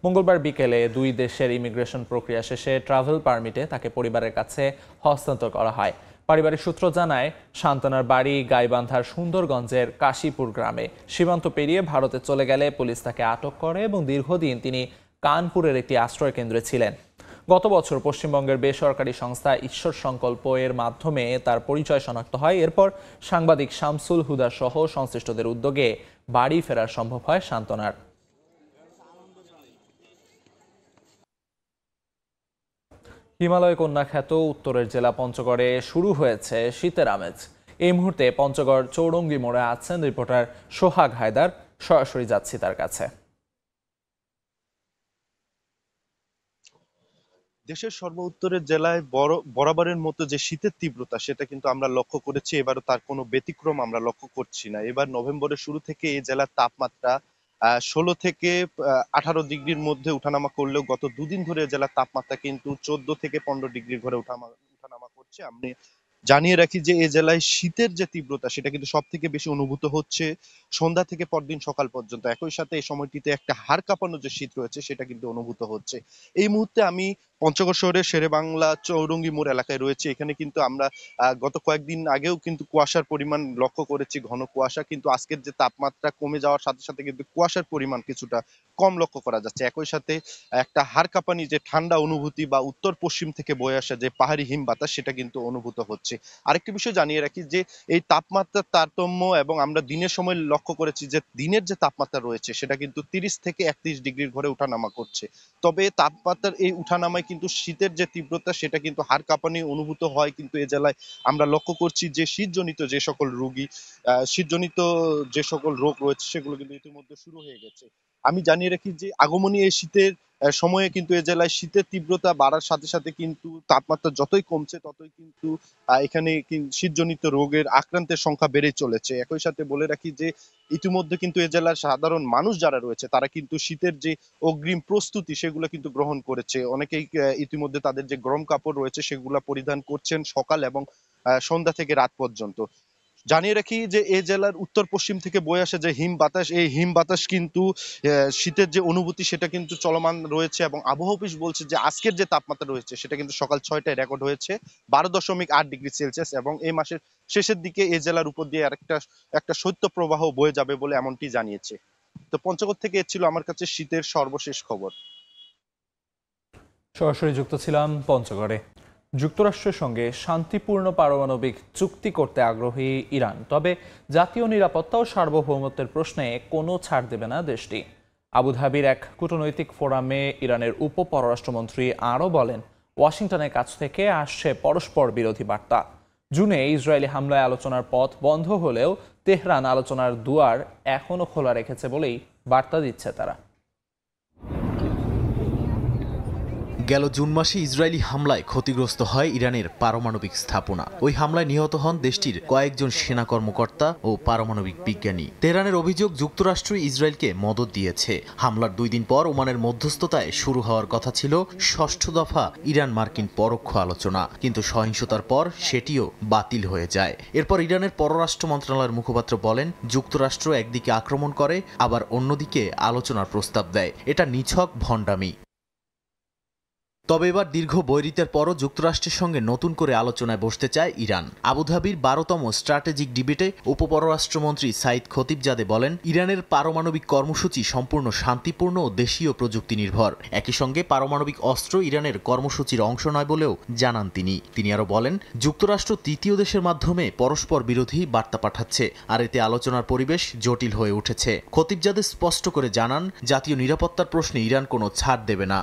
মঙ্গলবার বিকেলে দুই দেশের ইমিগ্রেশন প্রক্রিয়া শেষে ট্রাভেল পারমিটে তাকে পরিবারের কাছে হস্তান্তর করা হয়। পারিবারিক সূত্র জানায়, সান্ত্বনার বাড়ি গাইবান্ধার সুন্দরগঞ্জের কাশীপুর গ্রামে। সীমান্ত পেরিয়ে ভারতে চলে গেলে পুলিশ তাকে আটক করে এবং দীর্ঘদিন তিনি কানপুরের একটি আশ্রয় কেন্দ্রে ছিলেন। গত বছর পশ্চিমবঙ্গের বেসরকারি সংস্থা ঈশ্বর সংকল্প এর মাধ্যমে তার পরিচয় শনাক্ত হয়। এরপর সাংবাদিক শামসুল হুদা সহ সংশ্লিষ্টদের উদ্যোগে বাড়ি ফেরা সম্ভব হয় সান্ত্বনার। হিমালয় কন্যা খ্যাত উত্তরের জেলা পঞ্চগড়ে শুরু হয়েছে শীতের আমেজ। এই মুহূর্তে পঞ্চগড় চৌরঙ্গি মোড়ে আছেন রিপোর্টার সোহাগ হায়দার। সরাসরি যাচ্ছি তার কাছে। দেশের সর্ব উত্তরের জেলায় বরাবরের মতো যে শীতের তীব্রতা সেটা কিন্তু আমরা লক্ষ্য করেছি, এবারও তার কোনো ব্যতিক্রম আমরা লক্ষ্য করছি না। এবার নভেম্বরের শুরু থেকে এই জেলার তাপমাত্রা 16 থেকে 18 ডিগ্রির মধ্যে উঠানামা করলেও গত দুদিন ধরে জেলার তাপমাত্রা কিন্তু 14 থেকে 15 ডিগ্রির ঘরে উঠানামা করছে। আমি জানিয়ে রাখি যে এই জেলায় শীতের যে তীব্রতা সেটা কিন্তু সব থেকে বেশি অনুভূত হচ্ছে সন্ধ্যা থেকে পরদিন সকাল পর্যন্ত। একই সাথে এই সময়টিতে একটা হাড় কাঁপানো যে শীত রয়েছে সেটা কিন্তু অনুভূত হচ্ছে। এই মুহূর্তে আমি পঞ্চগড় শহরের শেরেবাংলা চৌরঙ্গি মোড় এলাকায় রয়েছে। এখানে কিন্তু আমরা গত কয়েকদিন আগেও কিন্তু কুয়াশার পরিমাণ লক্ষ্য করেছি, ঘন কুয়াশা, কিন্তু আজকের যে তাপমাত্রা কমে যাওয়ার সাথে সাথে কিন্তু কুয়াশার পরিমাণ কিছুটা কম লক্ষ্য করা যাচ্ছে। একই সাথে একটা হাড় কাঁপানি যে ঠান্ডা অনুভূতি বা উত্তর পশ্চিম থেকে বয়ে আসা যে পাহাড়ি হিম বাতাস সেটা কিন্তু অনুভূত হচ্ছে। আরেকটি বিষয় জানিয়ে রাখি যে এই তাপমাত্রার তারতম্য এবং আমরা দিনের সময় লক্ষ্য করেছি যে দিনের যে তাপমাত্রা রয়েছে সেটা কিন্তু 30 থেকে 31 ডিগ্রির ঘরে উঠানামা করছে। তবে তাপমাত্রার এই উঠানামায় কিন্তু শীতের যে তীব্রতা সেটা কিন্তু হাড় কাঁপানি অনুভূত হয়। কিন্তু এ জেলায় আমরা লক্ষ্য করছি যে শীতজনিত যে সকল রোগী শীতজনিত যে সকল রোগ রয়েছে সেগুলো কিন্তু ইতিমধ্যে শুরু হয়ে গেছে। আমি জানিয়ে রাখি যে আগমনী এই শীতের সময়ে কিন্তু এ জেলায় শীতের তীব্রতা বাড়ার সাথে সাথে কিন্তু তাপমাত্রা যতই কমছে ততই কিন্তু এখানে শীতজনিত রোগের আক্রান্তের সংখ্যা বেড়ে চলেছে। একই সাথে বলে রাখি যে ইতিমধ্যে কিন্তু এ জেলার সাধারণ মানুষ যারা রয়েছে তারা কিন্তু শীতের যে অগ্রিম প্রস্তুতি সেগুলো কিন্তু গ্রহণ করেছে। অনেকেই ইতিমধ্যে তাদের যে গরম কাপড় রয়েছে সেগুলো পরিধান করছেন সকাল এবং সন্ধ্যা থেকে রাত পর্যন্ত। জানিয়ে রাখি যে এই জেলার উত্তর পশ্চিম থেকে বয়ে আসে যে হিম বাতাস, এই হিম বাতাস কিন্তু শীতের যে অনুভূতি সেটা কিন্তু চলমান রয়েছে এবং আবহাওয়া অফিস বলছে যে আজকের যে তাপমাত্রা রয়েছে সেটা কিন্তু সকাল 6টায় রেকর্ড হয়েছে 12.8 ডিগ্রি সেলসিয়াস এবং এই মাসের শেষের দিকে এই জেলার উপর দিয়ে একটা শৈত্যপ্রবাহ বয়ে যাবে বলে এমনটি জানিয়েছে। তো পঞ্চগড় থেকে ছিল আমার কাছে শীতের সর্বশেষ খবর। সরাসরি যুক্ত ছিলাম পঞ্চগড়ে। যুক্তরাষ্ট্রের সঙ্গে শান্তিপূর্ণ পারমাণবিক চুক্তি করতে আগ্রহী ইরান, তবে জাতীয় নিরাপত্তা ও সার্বভৌমত্বের প্রশ্নে কোনো ছাড় দেবে না দেশটি। আবুধাবির এক কূটনৈতিক ফোরামে ইরানের উপ পররাষ্ট্রমন্ত্রী আরও বলেন, ওয়াশিংটনের কাছ থেকে আসছে পরস্পর বিরোধী বার্তা। জুনে ইসরায়েলি হামলায় আলোচনার পথ বন্ধ হলেও তেহরান আলোচনার দুয়ার এখনও খোলা রেখেছে বলেই বার্তা দিচ্ছে তারা। গেল জুন মাসে ইসরায়েলি হামলায় ক্ষতিগ্রস্ত হয় ইরানের পারমাণবিক স্থাপনা। ওই হামলায় নিহত হন দেশটির কয়েকজন সেনা কর্মকর্তা ও পারমাণবিক বিজ্ঞানী। তেহরানের অভিযোগ যুক্তরাষ্ট্র ইসরায়েলকে মদদ দিয়েছে। হামলার 2 দিন পর ওমানের মধ্যস্থতায় শুরু হওয়ার কথা ছিল 6ষ্ঠ দফা ইরান মার্কিন পরোক্ষ আলোচনা, কিন্তু সহিংসতার পর সেটিও বাতিল হয়ে যায়। এরপর ইরানের পররাষ্ট্র মন্ত্রণালয়ের মুখপাত্র বলেন, যুক্তরাষ্ট্র একদিকে আক্রমণ করে আবার অন্যদিকে আলোচনার প্রস্তাব দেয়। এটা নিছক ভণ্ডামি। তবে এবার দীর্ঘ বৈরিতার পরও যুক্তরাষ্ট্রের সঙ্গে নতুন করে আলোচনায় বসতে চায় ইরান। আবুধাবির 12তম স্ট্র্যাটেজিক ডিবেটে উপপররাষ্ট্রমন্ত্রী সাইদ খতিবজাদে বলেন, ইরানের পারমাণবিক কর্মসূচি সম্পূর্ণ শান্তিপূর্ণ ও দেশীয় প্রযুক্তি নির্ভর। একই সঙ্গে পারমাণবিক অস্ত্র ইরানের কর্মসূচির অংশ নয় বলেও জানান তিনি আরও বলেন, যুক্তরাষ্ট্র তৃতীয় দেশের মাধ্যমে পরস্পর বিরোধী বার্তা পাঠাচ্ছে, আর এতে আলোচনার পরিবেশ জটিল হয়ে উঠেছে। খতিবজাদে স্পষ্ট করে জানান, জাতীয় নিরাপত্তার প্রশ্নে ইরান কোনো ছাড় দেবে না।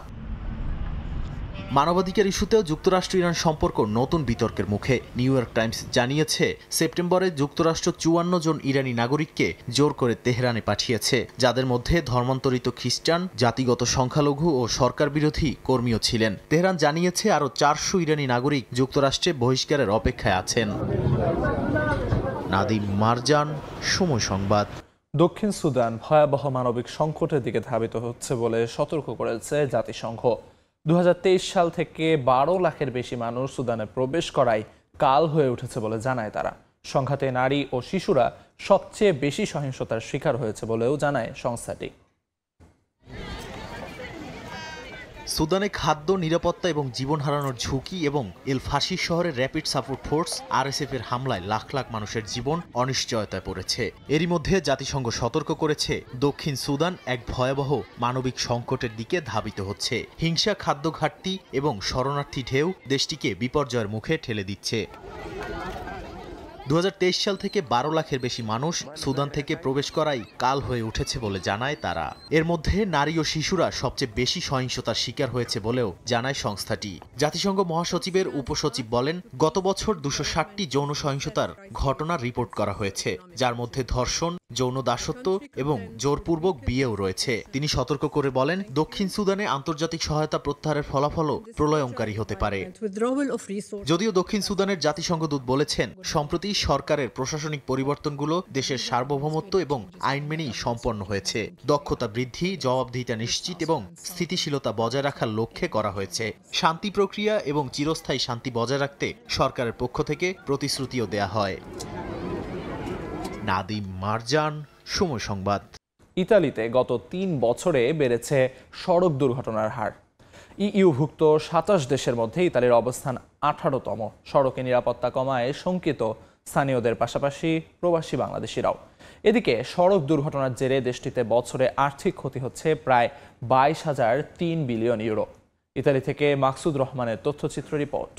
মানবাধিকার ইস্যুতেও যুক্তরাষ্ট্র ইরান সম্পর্ক নতুন বিতর্কের মুখে। নিউ ইয়র্ক টাইমস জানিয়েছে, সেপ্টেম্বরে যুক্তরাষ্ট্র 54 জন ইরানি নাগরিককে জোর করে তেহরানে পাঠিয়েছে, যাদের মধ্যে ধর্মান্তরিত খ্রিস্টান, জাতিগত সংখ্যালঘু ও সরকার বিরোধী কর্মীও ছিলেন। তেহরান জানিয়েছে আরও 400 ইরানি নাগরিক যুক্তরাষ্ট্রে বহিষ্কারের অপেক্ষায় আছেন। নাদিম মারজান, সময় সংবাদ। দক্ষিণ সুদান ভয়াবহ মানবিক সংকটের দিকে ধাবিত হচ্ছে বলে সতর্ক করেছে জাতিসংঘ। 2023 সাল থেকে 12 লাখের বেশি মানুষ সুদানে প্রবেশ করায় কাল হয়ে উঠেছে বলে জানায় তারা। সংঘাতে নারী ও শিশুরা সবচেয়ে বেশি সহিংসতার শিকার হয়েছে বলেও জানায় সংস্থাটি। সুদানে খাদ্য নিরাপত্তা এবং জীবন হারানোর ঝুঁকি এবং এল ফাশি শহরের র্যাপিড সাপোর্ট ফোর্স RSF এর হামলায় লাখ লাখ মানুষের জীবন অনিশ্চয়তায় পড়েছে। এরই মধ্যে জাতিসংঘ সতর্ক করেছে, দক্ষিণ সুদান এক ভয়াবহ মানবিক সংকটের দিকে ধাবিত হচ্ছে। হিংসা, খাদ্য ঘাটতি এবং শরণার্থী ঢেউ দেশটিকে বিপর্যয়ের মুখে ঠেলে দিচ্ছে। 2023 সাল থেকে 12 লাখের বেশি মানুষ সুদান থেকে প্রবেশ করাই কাল হয়ে উঠেছে বলে জানায় তারা। এর মধ্যে নারী ও শিশুরা সবচেয়ে বেশি সহিংসতার শিকার হয়েছে বলেও জানায় সংস্থাটি। জাতিসংঘ মহাসচিবের উপসচিব বলেন, গত বছর 260টি যৌন সহিংসতার ঘটনা রিপোর্ট করা হয়েছে, যার মধ্যে ধর্ষণ, যৌন দাসত্ব এবং জোরপূর্বক বিয়েও রয়েছে। তিনি সতর্ক করে বলেন, দক্ষিণ সুদানে আন্তর্জাতিক সহায়তা প্রত্যাহারের ফলাফলও প্রলয়ঙ্কারী হতে পারে। যদিও দক্ষিণ সুদানের জাতিসংঘ দূত বলেছেন, সম্প্রতি সরকারের প্রশাসনিক পরিবর্তনগুলো দেশের সার্বভৌমত্ব এবং আইন মেনেই সম্পন্ন হয়েছে। দক্ষতা বৃদ্ধি, জবাবদিহিতা নিশ্চিত এবং স্থিতিশীলতা বজায় রাখার লক্ষ্যে করা হয়েছে। শান্তি প্রক্রিয়া এবং চিরস্থায়ী শান্তি বজায় রাখতে সরকারের পক্ষ থেকে প্রতিশ্রুতিও দেয়া হয়। নাদিম মারজান, সময় সংবাদ। ইতালিতে গত 3 বছরে বেড়েছে সড়ক দুর্ঘটনার হার। ইইউভুক্ত 27 দেশের মধ্যে ইতালির অবস্থান 18তম। সড়কে নিরাপত্তা কমায় শঙ্কিত স্থানীয়দের পাশাপাশি প্রবাসী বাংলাদেশিরাও। এদিকে সড়ক দুর্ঘটনার জেরে দেশটিতে বছরে আর্থিক ক্ষতি হচ্ছে প্রায় 22,003 বিলিয়ন ইউরো। ইতালি থেকে মাকসুদ রহমানের তথ্যচিত্র রিপোর্ট।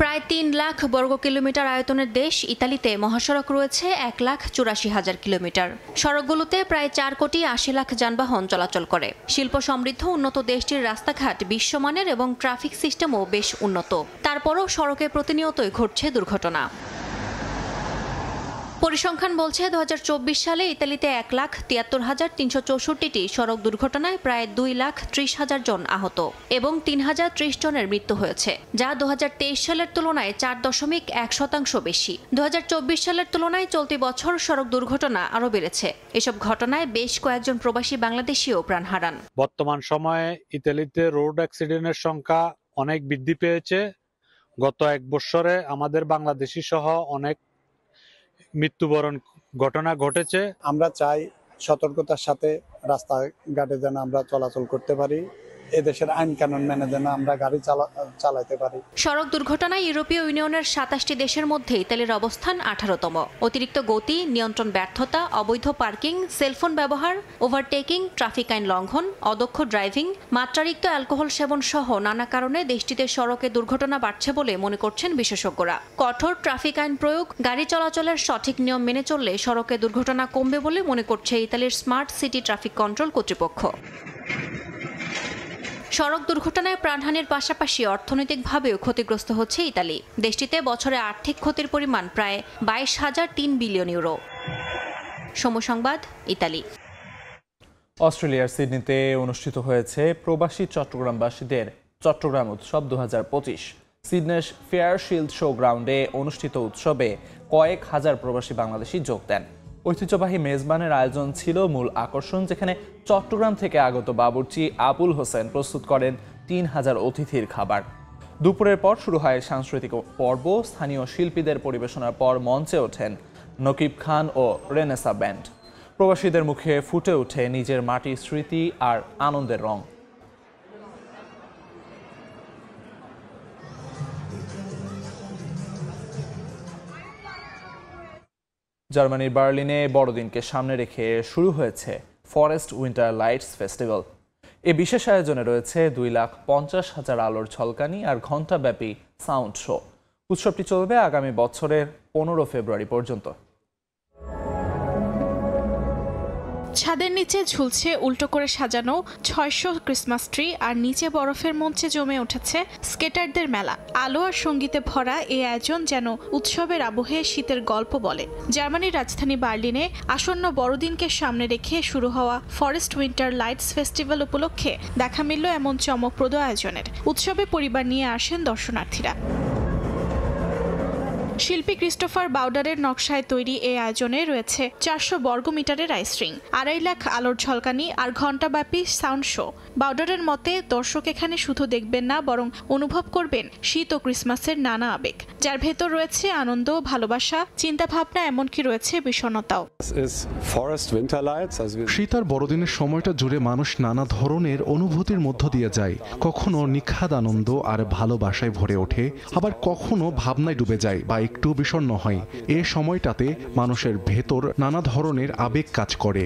প্রায় 3 লাখ বর্গ কিলোমিটার আয়তনের দেশ ইতালিতে মহাসড়ক রয়েছে 1,84,000 কিলোমিটার। সড়কগুলোতে প্রায় 4 কোটি 80 লাখ যানবাহন চলাচল করে। শিল্প সমৃদ্ধ উন্নত দেশটির রাস্তাঘাট বিশ্বমানের এবং ট্রাফিক সিস্টেমও বেশ উন্নত। তারপরও সড়কে প্রতিনিয়তই ঘটছে দুর্ঘটনা। পরিসংখ্যান বলছে 2024 সালে ইতালিতে 1,73,364টি সড়ক দুর্ঘটনায় প্রায় 2,30,000 জন আহত এবং 3,030 জনের মৃত্যু হয়েছে, যা 2023 সালের তুলনায় 4.1% বেশি। 2024 সালের তুলনায় চলতি বছর সড়ক দুর্ঘটনা আরও বেড়েছে। এসব ঘটনায় বেশ কয়েকজন প্রবাসী বাংলাদেশিও প্রাণ হারান। বর্তমান সময়ে ইতালিতে রোড অ্যাক্সিডেন্টের সংখ্যা অনেক বৃদ্ধি পেয়েছে। গত 1 বছরে আমাদের বাংলাদেশি সহ অনেক মৃত্যুবরণ ঘটনা ঘটেছে। আমরা চাই সতর্কতার সাথে রাস্তাঘাটে যেন আমরা চলাচল করতে পারি, এদেশের আইন কানুন মেনে যেন আমরা গাড়ি চালাতে পারি। সড়ক দুর্ঘটনায় ইউরোপীয় ইউনিয়নের 27টি দেশের মধ্যে ইতালির অবস্থান 18তম। অতিরিক্ত গতি, নিয়ন্ত্রণ ব্যর্থতা, অবৈধ পার্কিং, সেলফোন ব্যবহার, ওভারটেকিং, ট্রাফিক আইন লঙ্ঘন, অদক্ষ ড্রাইভিং, মাত্রাতিরিক্ত অ্যালকোহল সেবন সহ নানা কারণে দেশটিতে সড়কে দুর্ঘটনা বাড়ছে বলে মনে করছেন বিশেষজ্ঞরা। কঠোর ট্রাফিক আইন প্রয়োগ, গাড়ি চলাচলের সঠিক নিয়ম মেনে চললে সড়কে দুর্ঘটনা কমবে বলে মনে করছে ইতালির স্মার্ট সিটি ট্রাফিক কন্ট্রোল কর্তৃপক্ষ। সড়ক দুর্ঘটনায় প্রাণহানির পাশাপাশি অর্থনৈতিকভাবেও ক্ষতিগ্রস্ত হচ্ছে ইতালি। দেশটিতে বছরে আর্থিক ক্ষতির পরিমাণ প্রায় 22,003 বিলিয়ন ইউরো। সময় সংবাদ, ইতালি। অস্ট্রেলিয়ার সিডনিতে অনুষ্ঠিত হয়েছে প্রবাসী চট্টগ্রামবাসীদের চট্টগ্রাম উৎসব 2025। সিডনির ফেয়ারশিল্ড শো গ্রাউন্ডে অনুষ্ঠিত উৎসবে কয়েক হাজার প্রবাসী বাংলাদেশি যোগ দেন। ঐতিহ্যবাহী মেজবানের আয়োজন ছিল মূল আকর্ষণ, যেখানে চট্টগ্রাম থেকে আগত বাবুর্চি আবুল হোসেন প্রস্তুত করেন 3,000 অতিথির খাবার। দুপুরের পর শুরু হয় সাংস্কৃতিক পর্ব। স্থানীয় শিল্পীদের পরিবেশনার পর মঞ্চে ওঠেন নকিব খান ও রেনেসা ব্যান্ড। প্রবাসীদের মুখে ফুটে ওঠে নিজের মাটির স্মৃতি আর আনন্দের রং। জার্মানির বার্লিনে বড়দিনকে সামনে রেখে শুরু হয়েছে ফরেস্ট উইন্টার লাইটস ফেস্টিভ্যাল। এ বিশেষ আয়োজনে রয়েছে 2,50,000 আলোর ঝলকানি আর ঘণ্টাব্যাপী সাউন্ড শো। উৎসবটি চলবে আগামী বছরের 15 ফেব্রুয়ারি পর্যন্ত। ছাদের নিচে ঝুলছে উল্টো করে সাজানো 600 ক্রিসমাস ট্রি, আর নিচে বরফের মঞ্চে জমে উঠেছে স্কেটারদের মেলা। আলো আর সঙ্গীতে ভরা এই আয়োজন যেন উৎসবের আবহে শীতের গল্প বলে। জার্মানির রাজধানী বার্লিনে আসন্ন বড়দিনকে সামনে রেখে শুরু হওয়া ফরেস্ট উইন্টার লাইটস ফেস্টিভ্যাল উপলক্ষে দেখা মিলল এমন চমকপ্রদ আয়োজনের। উৎসবে পরিবার নিয়ে আসেন দর্শনার্থীরা। শিল্পী ক্রিস্টোফার বাউডারের নকশায় তৈরি এই আয়োজনে রয়েছে 400 বর্গমিটারের আইসরিং, 2.5 লাখ আলোর ঝলকানি আর ঘণ্টাব্যাপী সাউন্ড শো। বাউডারের মতে দর্শক এখানে শুধু দেখবেন না, বরং অনুভব করবেন শীত ও ক্রিসমাসের নানা আবেগ, যার ভেতর রয়েছে আনন্দ, ভালোবাসা, চিন্তাভাবনা, এমনকি রয়েছে বিষণ্ণতাও। শীত আর বড়দিনের সময়টা জুড়ে মানুষ নানা ধরনের অনুভূতির মধ্য দিয়ে যায়। কখনো নিখাদ আনন্দ আর ভালোবাসায় ভরে ওঠে, আবার কখনো ভাবনায় ডুবে যায় বা একটু বিষণ্ণ হয়। এ সময়টাতে মানুষের ভেতর নানা ধরনের আবেগ কাজ করে।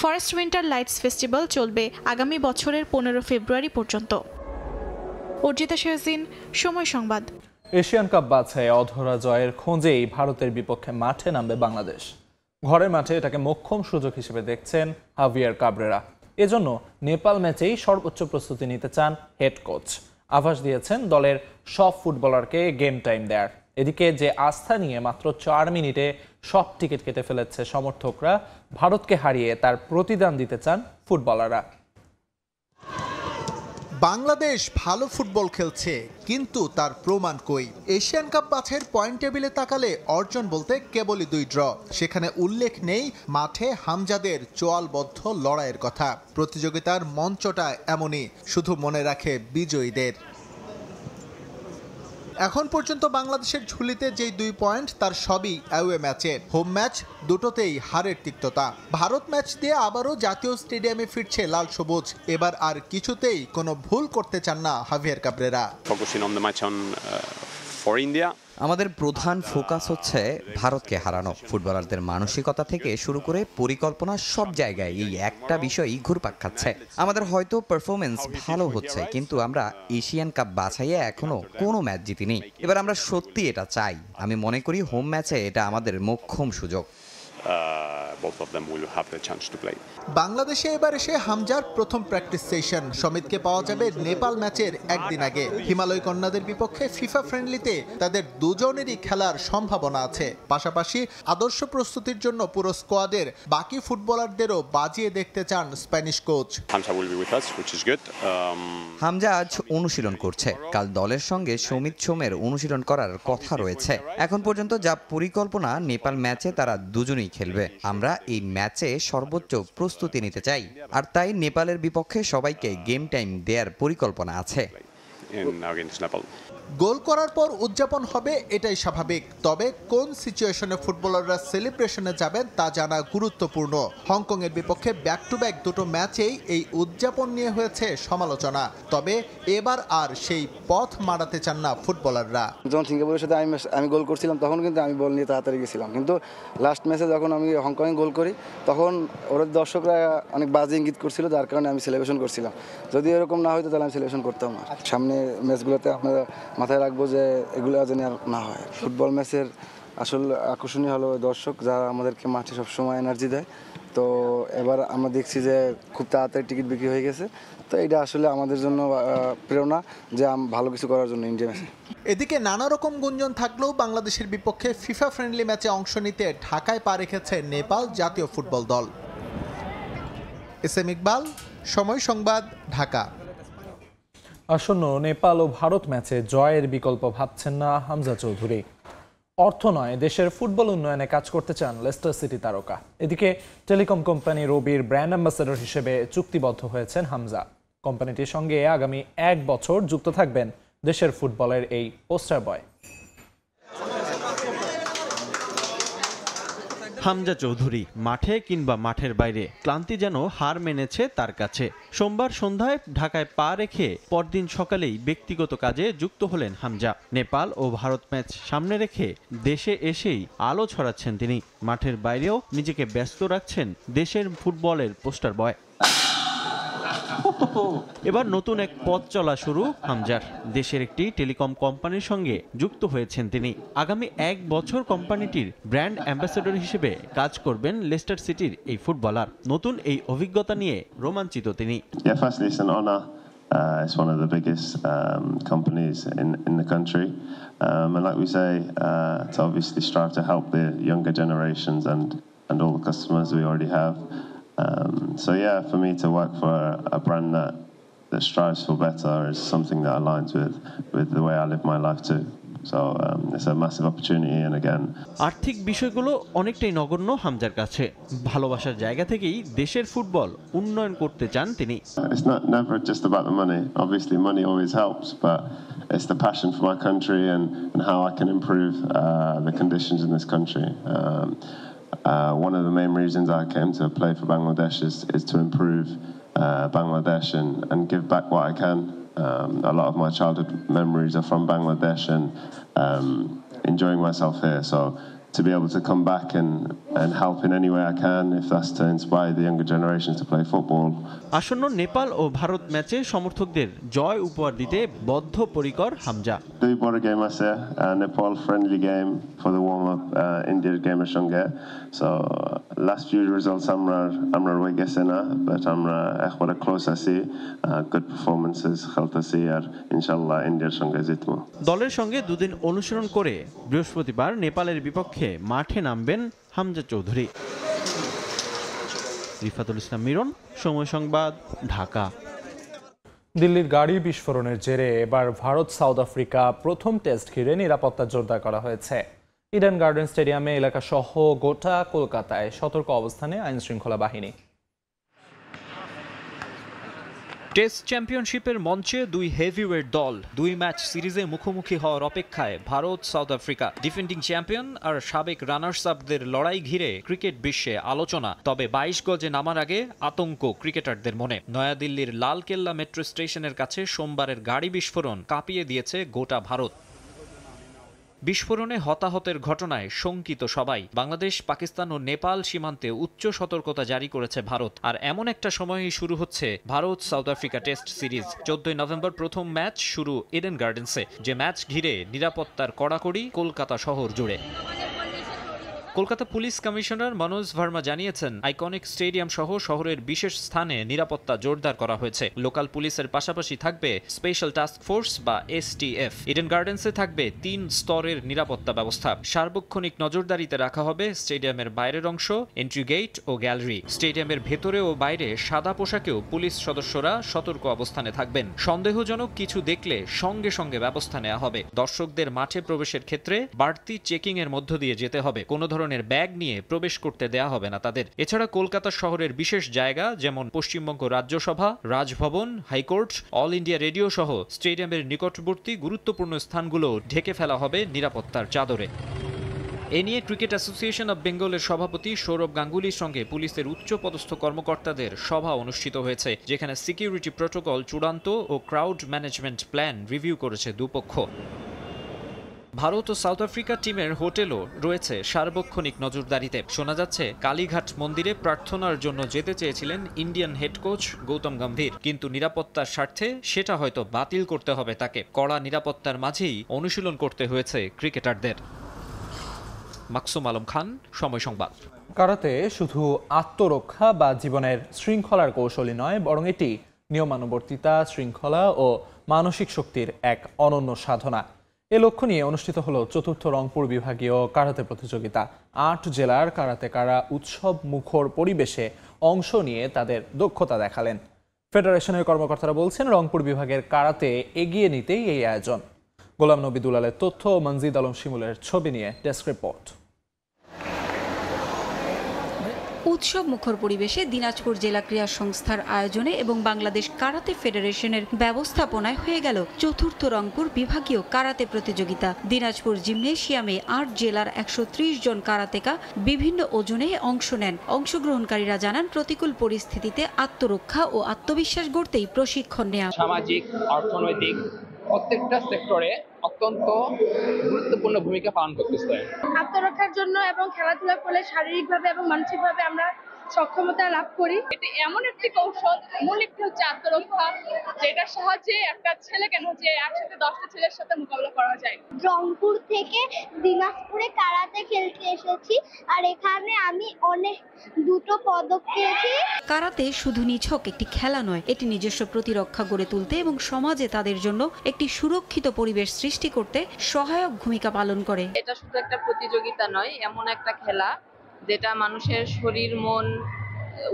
ফরেস্ট উইন্টার লাইটস ফেস্টিভ্যাল চলবে আগামী বছরের 15 ফেব্রুয়ারি পর্যন্ত। অর্জিতা শেহজিন, সময় সংবাদ। এশিয়ান কাপ বাছাইয়ে অধরা জয়ের খোঁজেই ভারতের বিপক্ষে মাঠে নামবে বাংলাদেশ। ঘরের মাঠে এটাকে মোক্ষম সুযোগ হিসেবে দেখছেন হাভিয়ার কাবরেরা। এজন্য নেপাল ম্যাচেই সর্বোচ্চ প্রস্তুতি নিতে চান হেড কোচ। আভাস দিয়েছেন দলের সব ফুটবলারকে গেম টাইম দেয়ার। এদিকে যে আস্থা নিয়ে মাত্র 4 মিনিটে সব টিকিট কেটে ফেলেছে সমর্থকরা, ভারতকে হারিয়ে তার প্রতিদান দিতে চান ফুটবলাররা। বাংলাদেশ ভালো ফুটবল খেলছে, কিন্তু তার প্রমাণ কই? এশিয়ান কাপ বাছাইয়ের পয়েন্ট টেবিলে তাকালে অর্জন বলতে কেবলই 2 ড্র। সেখানে উল্লেখ নেই মাঠে হামজাদের চোয়ালবদ্ধ লড়াইয়ের কথা। প্রতিযোগিতার মঞ্চটা এমনই, শুধু মনে রাখে বিজয়ীদের। এখন পর্যন্ত বাংলাদেশের ঝুলিতে যেই 2 পয়েন্ট, তার সবই অ্যাওয়ে ম্যাচে। হোম ম্যাচ দুটোতেই হারের তিক্ততা। ভারত ম্যাচ দিয়ে আবারও জাতীয় স্টেডিয়ামে ফিরছে লাল সবুজ। এবার আর কিছুতেই কোনো ভুল করতে চান না হাভিয়ার কাবরেরা। আমাদের প্রধান ফোকাস হচ্ছে ভারতকে হারানো। ফুটবলারদের মানসিকতা থেকে শুরু করে পরিকল্পনা সব জায়গায় এই একটা বিষয়ই ঘুরপাক খাচ্ছে। আমাদের হয়তো পারফরমেন্স ভালো হচ্ছে, কিন্তু আমরা এশিয়ান কাপ বাছাইয়ে এখনো কোনো ম্যাচ জিতিনি। এবার আমরা সত্যি এটা চাই। আমি মনে করি হোম ম্যাচে এটা আমাদের মোক্ষম সুযোগ। বাংলাদেশে এবার এসে হামজার প্রথম প্র্যাকটিস সেশন। সমিতকে পাওয়া যাবে নেপাল ম্যাচের একদিন আগে। হিমালয় কন্যাদের বিপক্ষে ফিফা ফ্রেন্ডলিতে তাদের দুজনেরই খেলার সম্ভাবনা আছে। পাশাপাশি আদর্শ প্রস্তুতির জন্য পুরো স্কোয়াডের বাকি ফুটবলারদেরও বাজিয়ে দেখতে চান স্প্যানিশ কোচ। হামজা আজ অনুশীলন করছে। কাল দলের সঙ্গে সমিত সোমের অনুশীলন করার কথা রয়েছে। এখন পর্যন্ত যা পরিকল্পনা, নেপাল ম্যাচে তারা দুজনেই খেলবে। আমরা এই ম্যাচে সর্বোচ্চ প্রস্তুতি নিতে চাই, আর তাই নেপালের বিপক্ষে সবাইকে গেম টাইম দেওয়ার পরিকল্পনা আছে। গোল করার পর উদযাপন হবে, এটাই স্বাভাবিক। তবে কোন সিচুয়েশনে ফুটবলাররা সেলিব্রেশনে যাবেন তা জানা গুরুত্বপূর্ণ। হংকং এর বিপক্ষে ব্যাক টু ব্যাক দুটো ম্যাচেই এই উদযাপন নিয়ে হয়েছে সমালোচনা। তবে এবার আর সেই পথ মারাতে চান না ফুটবলাররা। যখন সিঙ্গাপুরের সাথে আমি গোল করছিলাম, তখন কিন্তু আমি বল নিয়ে তাড়াতাড়ি গেছিলাম, কিন্তু লাস্ট ম্যাচে যখন আমি হংকংয়ে গোল করি, তখন ওরা দর্শকরা অনেক বাজে ইঙ্গিত করছিল, যার কারণে আমি সেলিব্রেশন করছিলাম। যদি এরকম না হইতো তাহলে আমি সেলিব্রেশন করতাম না। সামনে ম্যাচগুলোতে আপনারা মাথায় রাখবো যে এগুলো যেন আর না হয়। ফুটবল ম্যাচের আসল আকর্ষণীয় হলো দর্শক, যারা আমাদেরকে মাঠে সবসময় এনার্জি দেয়। তো এবার আমরা দেখছি যে খুব তাড়াতাড়ি টিকিট বিক্রি হয়ে গেছে। তো এটা আসলে আমাদের জন্য প্রেরণা যে ভালো কিছু করার জন্য ইন্ডিয়া ম্যাচে। এদিকে নানা রকম গুঞ্জন থাকলেও বাংলাদেশের বিপক্ষে ফিফা ফ্রেন্ডলি ম্যাচে অংশ নিতে ঢাকায় পা রেখেছে নেপাল জাতীয় ফুটবল দল। এসএম ইকবাল, সময় সংবাদ, ঢাকা। আসন্ন নেপাল ও ভারত ম্যাচে জয়ের বিকল্প ভাবছেন না হামজা চৌধুরী। অর্থ নয়, দেশের ফুটবল উন্নয়নে কাজ করতে চান লেস্টার সিটি তারকা। এদিকে টেলিকম কোম্পানি রবির ব্র্যান্ড অ্যাম্বাসেডর হিসেবে চুক্তিবদ্ধ হয়েছেন হামজা। কোম্পানিটির সঙ্গে আগামী 1 বছর যুক্ত থাকবেন দেশের ফুটবলের এই পোস্টার বয়। হামজা চৌধুরী মাঠে কিংবা মাঠের বাইরে ক্লান্তি যেন হার মেনেছে তার কাছে। সোমবার সন্ধ্যায় ঢাকায় পা রেখে পরদিন সকালেই ব্যক্তিগত কাজে যুক্ত হলেন হামজা। নেপাল ও ভারত ম্যাচ সামনে রেখে দেশে এসেই আলো ছড়াচ্ছেন তিনি। মাঠের বাইরেও নিজেকে ব্যস্ত রাখছেন দেশের ফুটবলের পোস্টার বয়। এবার নতুন এক পথ চলা শুরু হামজার। দেশের একটি টেলিকম কোম্পানির সঙ্গে যুক্ত হয়েছেন তিনি। আগামী 1 বছর কোম্পানিটির ব্র্যান্ড অ্যাম্বাসেডর হিসেবে কাজ করবেন লেস্টার সিটির এই ফুটবলার। নতুন এই অভিজ্ঞতা নিয়ে রোমাঞ্চিত তিনি। It's one of the biggest companies in the country. And like we say, to obviously strive to help the younger generations and all the customers we already have. So yeah, for me to work for a brand that strives for better is something that aligns with the way I live my life too. So it's a massive opportunity and again. আর্থিক বিষয়গুলো অনেকটাই নগণ্য হামজার কাছে। ভালোবাসার জায়গা থেকেই দেশের ফুটবল উন্নয়ন করতে চান তিনি। It's not never just about the money. Obviously money always helps, but it's the passion for my country and how I can improve the conditions in this country. One of the main reasons I came to play for Bangladesh is to improve Bangladesh and give back what I can. A lot of my childhood memories are from Bangladesh and enjoying myself here. So to be able to come back and help in any way I can, if that's to inspire the younger generations to play football. আসন্ন নেপাল ও ভারত ম্যাচে সমর্থকদের জয় উপহার দিতে বদ্ধপরিকর হামজা। দুই বড় game আছে, Nepal friendly game for the warm up, ইন্ডিয়ার গেমের সঙ্গে। সো লাস্ট ফিউ রেজাল্টস আমরা রয়ে গেছে না, বাট আমরা একবারে ক্লোজ আছি, গুড পারফরমেন্সেস খেলতেছি আর ইনশাআল্লাহ ইন্ডিয়ার সঙ্গে জিতবো। দলের সঙ্গে দুদিন অনুশীলন করে বৃহস্পতিবার নেপালের বিপক্ষে মাঠে নামবেন হামজা চৌধুরী। রিফাতুল ইসলাম মিরন, সময় সংবাদ, ঢাকা। দিল্লির গাড়ি বিস্ফোরণের জেরে এবার ভারত সাউথ আফ্রিকা প্রথম টেস্ট ঘিরে নিরাপত্তা জোরদার করা হয়েছে। ইডেন গার্ডেন স্টেডিয়ামে এলাকা সহ গোটা কলকাতায় সতর্ক অবস্থানে আইন শৃঙ্খলা বাহিনী। টেস্ট চ্যাম্পিয়নশিপের মঞ্চে দুই হেভিওয়েট দল 2 ম্যাচ সিরিজে মুখোমুখি হওয়ার অপেক্ষায় Bharat South Africa. Defending champion আর সাবেক রানার্স আপদের লড়াই ঘিরে ক্রিকেট বিশ্বে আলোচনা। তবে 22 গজে নামার আগে আতঙ্ক ক্রিকেটারদের মনে। নয়াদিল্লির লালকেল্লা মেট্রো স্টেশনের কাছে সোমবারের গাড়ি বিস্ফোরণ কাঁপিয়ে দিয়েছে গোটা ভারত। বিস্ফোরণে হতাহতের ঘটনায় শঙ্কিত সবাই। বাংলাদেশ, পাকিস্তান ও নেপাল সীমান্তে উচ্চ সতর্কতা জারি করেছে ভারত। আর এমন একটা সময়েই শুরু হচ্ছে Bharat South Africa test series. 14 November প্রথম ম্যাচ শুরু ইডেন গার্ডেন্সে, যে ম্যাচ ঘিরে নিরাপত্তার কড়াকড়ি কলকাতা শহর জুড়ে। কলকাতা পুলিশ কমিশনার মনোজ ভার্মা জানিয়েছেন, আইকনিক স্টেডিয়াম সহ শহরের বিশেষ স্থানে নিরাপত্তা জোরদার করা হয়েছে। লোকাল পুলিশের পাশাপাশি থাকবে স্পেশাল টাস্ক ফোর্স বা STF। ইডেন গার্ডেন্সে থাকবে 3 স্তরের নিরাপত্তা ব্যবস্থা। সার্বক্ষণিক নজরদারিতে রাখা হবে স্টেডিয়ামের বাইরের অংশ, এন্ট্রি গেট ও গ্যালারি। স্টেডিয়ামের ভেতরে ও বাইরে সাদা পোশাকেও পুলিশ সদস্যরা সতর্ক অবস্থানে থাকবেন। সন্দেহজনক কিছু দেখলে সঙ্গে সঙ্গে ব্যবস্থা নেওয়া হবে। দর্শকদের মাঠে প্রবেশের ক্ষেত্রে বাড়তি চেকিং এর মধ্য দিয়ে যেতে হবে। কোনো ধরনের ব্যাগ নিয়ে প্রবেশ করতে দেয়া হবে না তাদের। এছাড়া কলকাতা শহরের বিশেষ জায়গা যেমন Paschimbanga Rajya Sabha, Raj Bhavan, high court, all India radio সহ স্টেডিয়ামের নিকটবর্তী গুরুত্বপূর্ণ স্থানগুলো ঢেকে ফেলা হবে নিরাপত্তার চাদরে। এ নিয়ে ক্রিকেট অ্যাসোসিয়েশন অব বেঙ্গলের সভাপতি সৌরভ গাঙ্গুলির সঙ্গে পুলিশের উচ্চপদস্থ কর্মকর্তাদের সভা অনুষ্ঠিত হয়েছে, যেখানে সিকিউরিটি প্রোটোকল চূড়ান্ত ও ক্রাউড ম্যানেজমেন্ট প্ল্যান রিভিউ করেছে দুপক্ষ। ভারত ও সাউথ আফ্রিকা টিমের হোটেলও রয়েছে সার্বক্ষণিক নজরদারিতে। শোনা যাচ্ছে কালীঘাট মন্দিরে প্রার্থনার জন্য যেতে চেয়েছিলেন Indian head coach Gautam Gambhir, কিন্তু নিরাপত্তার স্বার্থে সেটা হয়তো বাতিল করতে হবে তাকে। কড়া নিরাপত্তার মাঝেই অনুশীলন করতে হয়েছে ক্রিকেটারদের। মাকসুম আলম খান, সময় সংবাদ। কারাতে শুধু আত্মরক্ষা বা জীবনের শৃঙ্খলার কৌশলই নয়, বরং এটি নিয়মানুবর্তিতা, শৃঙ্খলা ও মানসিক শক্তির এক অনন্য সাধনা। এ লক্ষ্য নিয়ে অনুষ্ঠিত হলো ৪র্থ রংপুর বিভাগীয় কারাতে প্রতিযোগিতা। ৮ জেলার কারাতেকারা উৎসব মুখর পরিবেশে অংশ নিয়ে তাদের দক্ষতা দেখালেন। ফেডারেশনের কর্মকর্তারা বলছেন, রংপুর বিভাগের কারাতে এগিয়ে নিতেই এই আয়োজন। গোলাম নবী দুলালের তথ্য, মনজিদ আলম শিমুলের ছবি নিয়ে ডেস্ক রিপোর্ট। উৎসব মুখর পরিবেশে দিনাজপুর জেলা ক্রীড়া সংস্থার আয়োজনে এবং বাংলাদেশ কারাতে ফেডারেশনের ব্যবস্থাপনায় হয়ে গেল ৪র্থ রংপুর বিভাগীয় কারাতে প্রতিযোগিতা। দিনাজপুর জিমনেশিয়ামে ৮ জেলার ১৩০ জন কারাতেকা বিভিন্ন ওজনে অংশ নেন। অংশগ্রহণকারীরা জানান, প্রতিকূল পরিস্থিতিতে আত্মরক্ষা ও আত্মবিশ্বাস গড়তেই প্রশিক্ষণ নেওয়া। সামাজিক, অর্থনৈতিক প্রত্যেকটা সেক্টরে অত্যন্ত গুরুত্বপূর্ণ ভূমিকা পালন করতেছে। আত্মরক্ষার জন্য এবং খেলাধুলা করলে শারীরিকভাবে এবং মানসিকভাবে আমরা সক্ষমতা লাভ করি। এটা এমন একটি কৌশল, এমন একটি হচ্ছে আত্মরক্ষা, যেটার সাহায্যে একটা ছেলে কেন যে একসাথে 10টা ছেলের সাথে মোকাবিলা করা যায়। রংপুর থেকে দিনাজপুরে কারাতে খেলতে এসেছি, আর এখানে আমি দুটো পদক পেয়েছি। কারাতে শুধু নিছক একটি খেলা নয়, এটি নিজস্ব প্রতিরক্ষা গড়ে তুলতে এবং সমাজে তাদের জন্য একটি সুরক্ষিত পরিবেশ সৃষ্টি করতে সহায়ক ভূমিকা পালন করে। এটা শুধু একটা প্রতিযোগিতা নয়, এমন একটা খেলা যেটা মানুষের শরীর মন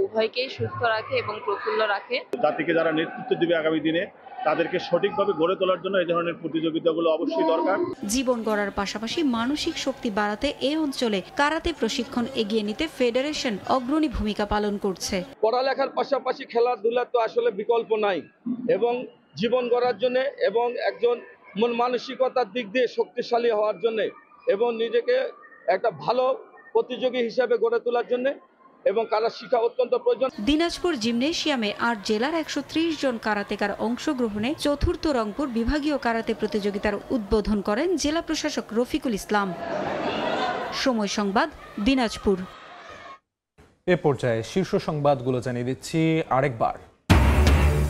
উভয়কেই সুস্থ রাখে এবং প্রফুল্ল রাখে। জাতিকে যারা নেতৃত্ব দিবে আগামী দিনে, তাদেরকে সঠিকভাবে গড়ে তোলার জন্য এই ধরনের প্রতিযোগিতাগুলো অবশ্যই দরকার। জীবন গড়ার পাশাপাশি মানসিক শক্তি বাড়াতে এই অঞ্চলে কারাতে প্রশিক্ষণ এগিয়ে নিতে ফেডারেশন অগ্রণী ভূমিকা পালন করছে। পড়ালেখার পাশাপাশি খেলাধুলা তো আসলে বিকল্প নাই, এবং জীবন গড়ার জন্য এবং একজন মন মানসিকতার দিক দিয়ে শক্তিশালী হওয়ার জন্য এবং নিজেকে একটা ভালো প্রতিযোগী হিসেবে গড়ে তোলার জন্য এবং কারা শিক্ষা অত্যন্ত প্রয়োজন। দিনাজপুর জিমনেশিয়ামে 8 জেলার 130 জন কারাতেকার অংশগ্রহণে চতুর্থ রংপুর বিভাগীয় কারাতে প্রতিযোগিতার উদ্বোধন করেন জেলা প্রশাসক রফিকুল ইসলাম। সময় সংবাদ, দিনাজপুর। এ পর্যায়ে শীর্ষ সংবাদগুলো জানিয়ে দিচ্ছি আরেকবার।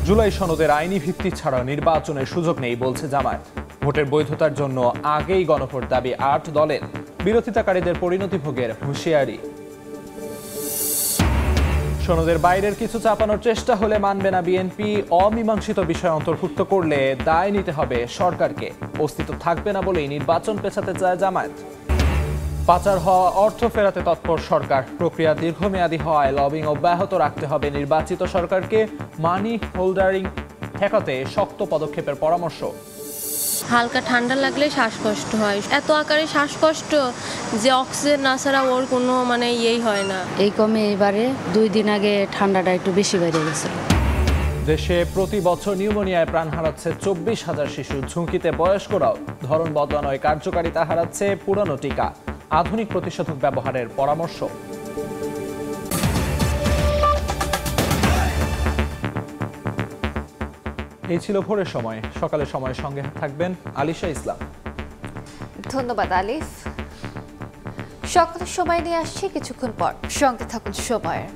জুলাই সনদের আইনি ভিত্তি ছাড়া নির্বাচনের সুযোগ নেই বলছে জামায়াত। ভোটের বৈধতার জন্য আগেই গণভোট দাবি 8 দলের। বিরোধিতাকারীদের পরিণতি ভোগের হুঁশিয়ারি। সনদের বাইরের কিছু চাপানোর চেষ্টা হলে মানবে না বিএনপি। অমীমাংসিত বিষয় অন্তর্ভুক্ত করলে দায় নিতে হবে সরকারকে। অস্তিত্ব থাকবে না বলেই নির্বাচন পেছাতে চায় জামায়াত। পাচার হওয়া অর্থ ফেরাতে তৎপর সরকার। প্রক্রিয়া দীর্ঘমেয়াদী হওয়ায় লবিং অব্যাহত রাখতে হবে নির্বাচিত সরকারকে। মানি হোল্ডারিং ঠেকাতে শক্ত পদক্ষেপের পরামর্শ। হালকা ঠান্ডা লাগলে শ্বাসকষ্ট হয়, এত আকারে শ্বাসকষ্ট যে অক্সিজেন না ছাড়া ওর কোনো ইয়েই হয় না। এই কমে এবারে 2 দিন আগে ঠান্ডাটা একটু বেশি বেড়ে গেছে। দেশে প্রতি বছর নিউমোনিয়ায় প্রাণ হারাচ্ছে 24,000 শিশু। ঝুঁকিতে বয়স্করাও। ধরন বদলানোয় কার্যকারিতা হারাচ্ছে পুরানো টিকা। আধুনিক প্রতিষেধক ব্যবহারের পরামর্শ। এই ছিল ভোরের সময়। সকালের সময় সঙ্গে থাকবেন আলিশা ইসলাম। ধন্যবাদ আলিফ। সকালের সময় নিয়ে আসছি কিছুক্ষণ পর, সঙ্গে থাকুন সময়ের।